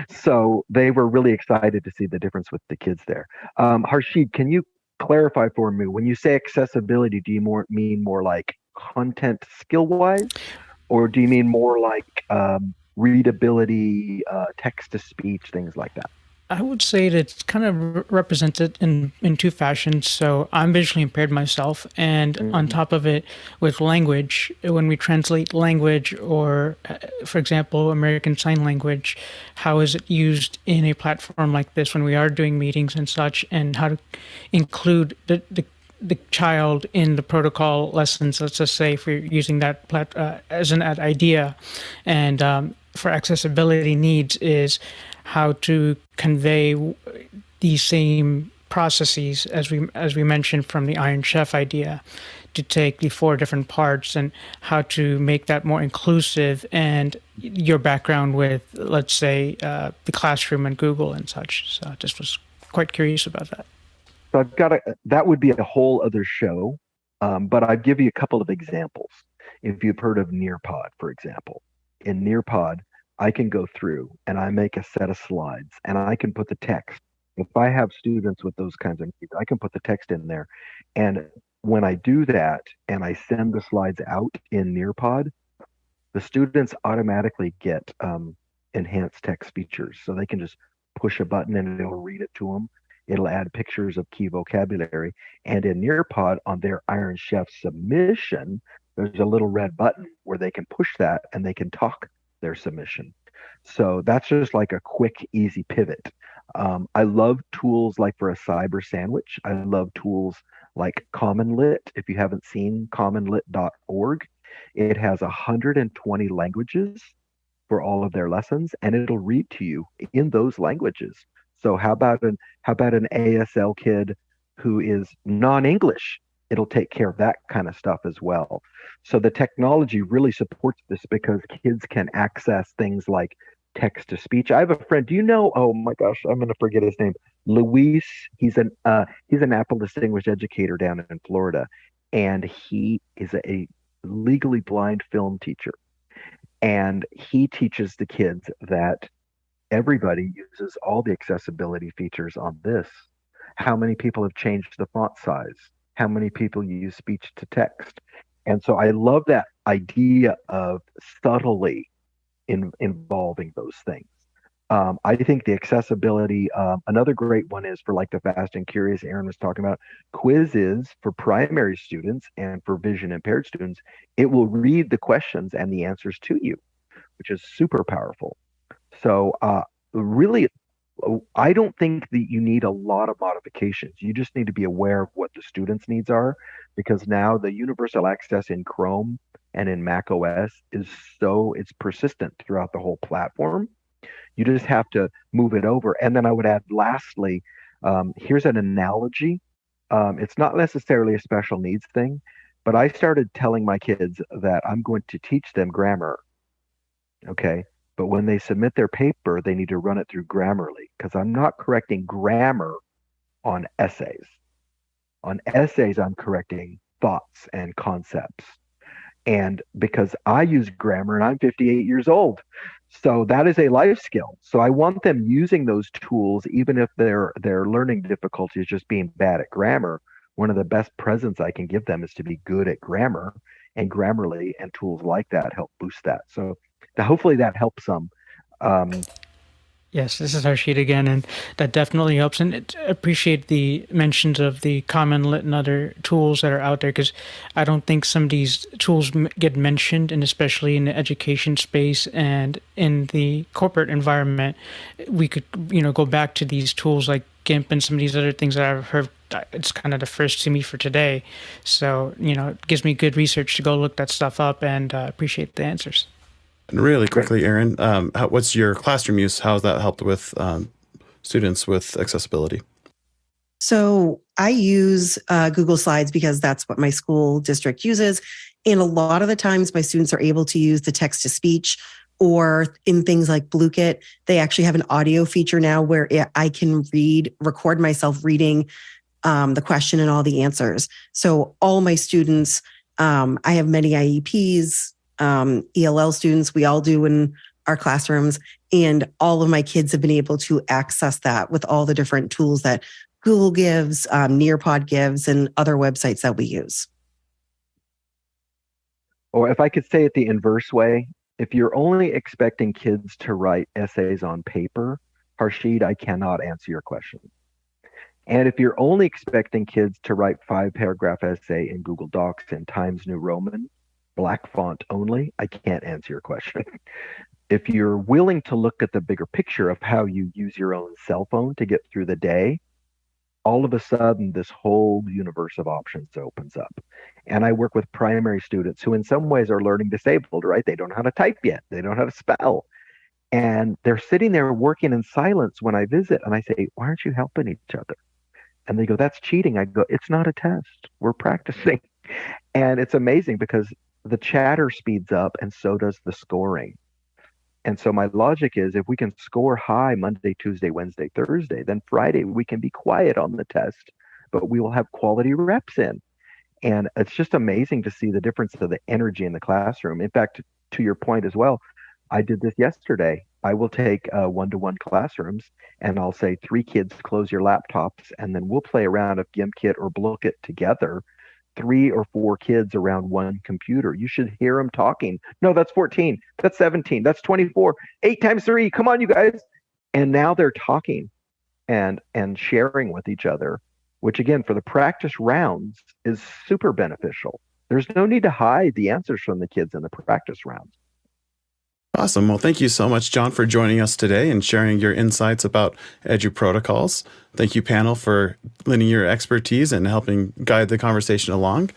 So they were really excited to see the difference with the kids there. Harshid, can you clarify for me, when you say accessibility, do you mean more like content skill-wise, or do you mean more like readability, text-to-speech, things like that?
I would say that it's kind of represented in 2 fashions. So I'm visually impaired myself. And on top of it, with language, when we translate language or, for example, American Sign Language, how is it used in a platform like this when we are doing meetings and such, and how to include the child in the protocol lessons, let's just say, if we're using that as an idea. And for accessibility needs is how to convey these same processes as we mentioned from the Iron Chef idea, to take the 4 different parts and how to make that more inclusive, and your background with, let's say, the classroom and Google and such. So I just was quite curious about that.
So I've got that would be a whole other show, but I'll give you a couple of examples. If you've heard of Nearpod, for example, in Nearpod, I can go through and I make a set of slides and I can put the text. If I have students with those kinds of needs, I can put the text in there. And when I do that and I send the slides out in Nearpod, the students automatically get enhanced text features. So they can just push a button and it'll read it to them. It'll add pictures of key vocabulary. And in Nearpod, on their Iron Chef submission, there's a little red button where they can push that and they can talk their submission. So that's just like a quick, easy pivot. I love tools like for a cyber sandwich. I love tools like CommonLit. If you haven't seen commonlit.org, it has 120 languages for all of their lessons, and it'll read to you in those languages. So how about an ASL kid who is non-English? It'll take care of that kind of stuff as well. So the technology really supports this because kids can access things like text to speech. I have a friend, do you know, oh my gosh, I'm going to forget his name. Luis, he's an Apple Distinguished Educator down in Florida, and he is a legally blind film teacher. And he teaches the kids that everybody uses all the accessibility features on this. How many people have changed the font size? How many people use speech to text? And so I love that idea of subtly involving those things. I think the accessibility, another great one is for like the fast and curious Aaron was talking about, quizzes for primary students and for vision impaired students. It will read the questions and the answers to you, which is super powerful. So really, I don't think that you need a lot of modifications. You just need to be aware of what the students' needs are, because now the universal access in Chrome and in Mac OS it's persistent throughout the whole platform. You just have to move it over. And then I would add, lastly, here's an analogy. It's not necessarily a special needs thing, but I started telling my kids that I'm going to teach them grammar. Okay. But when they submit their paper, they need to run it through Grammarly, because I'm not correcting grammar on essays. On essays, I'm correcting thoughts and concepts. And because I use grammar and I'm 58 years old, so that is a life skill. So I want them using those tools, even if their learning difficulty is just being bad at grammar. One of the best presents I can give them is to be good at grammar, and Grammarly and tools like that help boost that. So hopefully that helps some.
Yes, this is Harshid again, and that definitely helps. And I appreciate the mentions of the CommonLit and other tools that are out there, because I don't think some of these tools get mentioned, and especially in the education space and in the corporate environment. We could, go back to these tools like GIMP and some of these other things that I've heard. It's kind of the first to me for today. So, it gives me good research to go look that stuff up, and appreciate the answers.
And really quickly, Aaron, what's your classroom use? How has that helped with students with accessibility?
So I use Google Slides because that's what my school district uses. And a lot of the times my students are able to use the text to speech, or in things like Blukit, they actually have an audio feature now where I can record myself reading the question and all the answers. So all my students, I have many IEPs, ELL students, we all do in our classrooms, and all of my kids have been able to access that with all the different tools that Google gives, Nearpod gives, and other websites that we use.
Or if I could say it the inverse way, if you're only expecting kids to write essays on paper, Harshid, I cannot answer your question. And if you're only expecting kids to write 5-paragraph essay in Google Docs in Times New Roman, black font only, I can't answer your question. If you're willing to look at the bigger picture of how you use your own cell phone to get through the day, all of a sudden this whole universe of options opens up. And I work with primary students who in some ways are learning disabled, right? They don't know how to type yet. They don't know how to spell. And they're sitting there working in silence when I visit, and I say, why aren't you helping each other? And they go, that's cheating. I go, it's not a test. We're practicing. And it's amazing because the chatter speeds up and so does the scoring. And so my logic is, if we can score high Monday, Tuesday, Wednesday, Thursday, then Friday we can be quiet on the test, but we will have quality reps in. And it's just amazing to see the difference of the energy in the classroom. In fact, to your point as well, I did this yesterday. I will take one-to-one classrooms and I'll say 3 kids close your laptops and then we'll play a round of Gimkit or Blookit together. 3 or 4 kids around one computer. You should hear them talking. No, that's 14. That's 17. That's 24. 8 times 3. Come on, you guys. And now they're talking and sharing with each other, which again, for the practice rounds is super beneficial. There's no need to hide the answers from the kids in the practice rounds.
Awesome. Well, thank you so much, Jon, for joining us today and sharing your insights about EduProtocols. Thank you, panel, for lending your expertise and helping guide the conversation along.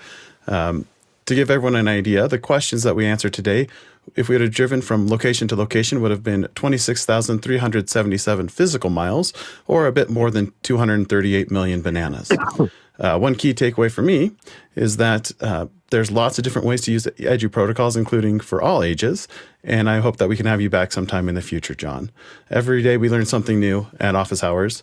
To give everyone an idea, the questions that we answered today, if we had driven from location to location, would have been 26,377 physical miles, or a bit more than 238 million bananas. One key takeaway for me is that there's lots of different ways to use EduProtocols, including for all ages, and I hope that we can have you back sometime in the future, Jon. Every day we learn something new at office hours.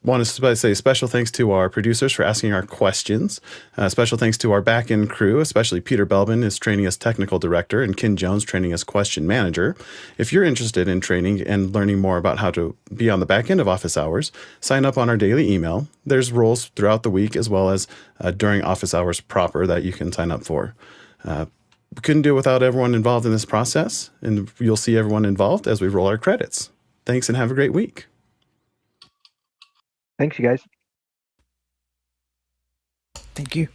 Want to say special thanks to our producers for asking our questions. Special thanks to our back-end crew, especially Peter Belbin is training as technical director and Ken Jones training as question manager. If you're interested in training and learning more about how to be on the back end of office hours, sign up on our daily email. There's roles throughout the week as well as during office hours proper that you can sign up for. We couldn't do it without everyone involved in this process, and you'll see everyone involved as we roll our credits. Thanks and have a great week.
Thanks, you guys.
Thank you.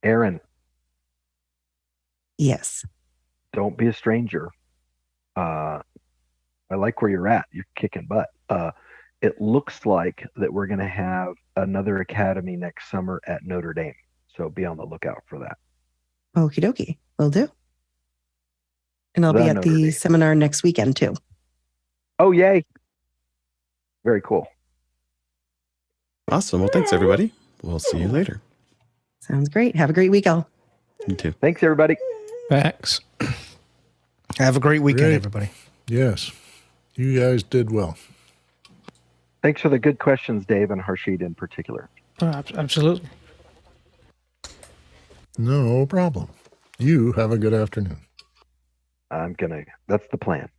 Aaron.
Yes.
Don't be a stranger. I like where you're at. You're kicking butt. It looks like that we're going to have another academy next summer at Notre Dame. So be on the lookout for that.
Okie dokie. Will do. And I'll be at the seminar next weekend too.
Oh, yay. Very cool.
Awesome. Well, thanks, everybody. We'll see you later.
Sounds great. Have a great week, all.
You too.
Thanks, everybody.
Thanks.
Have a great weekend, everybody.
Yes. You guys did well.
Thanks for the good questions, Dave and Harshid in particular.
Absolutely.
No problem. You have a good afternoon.
That's the plan.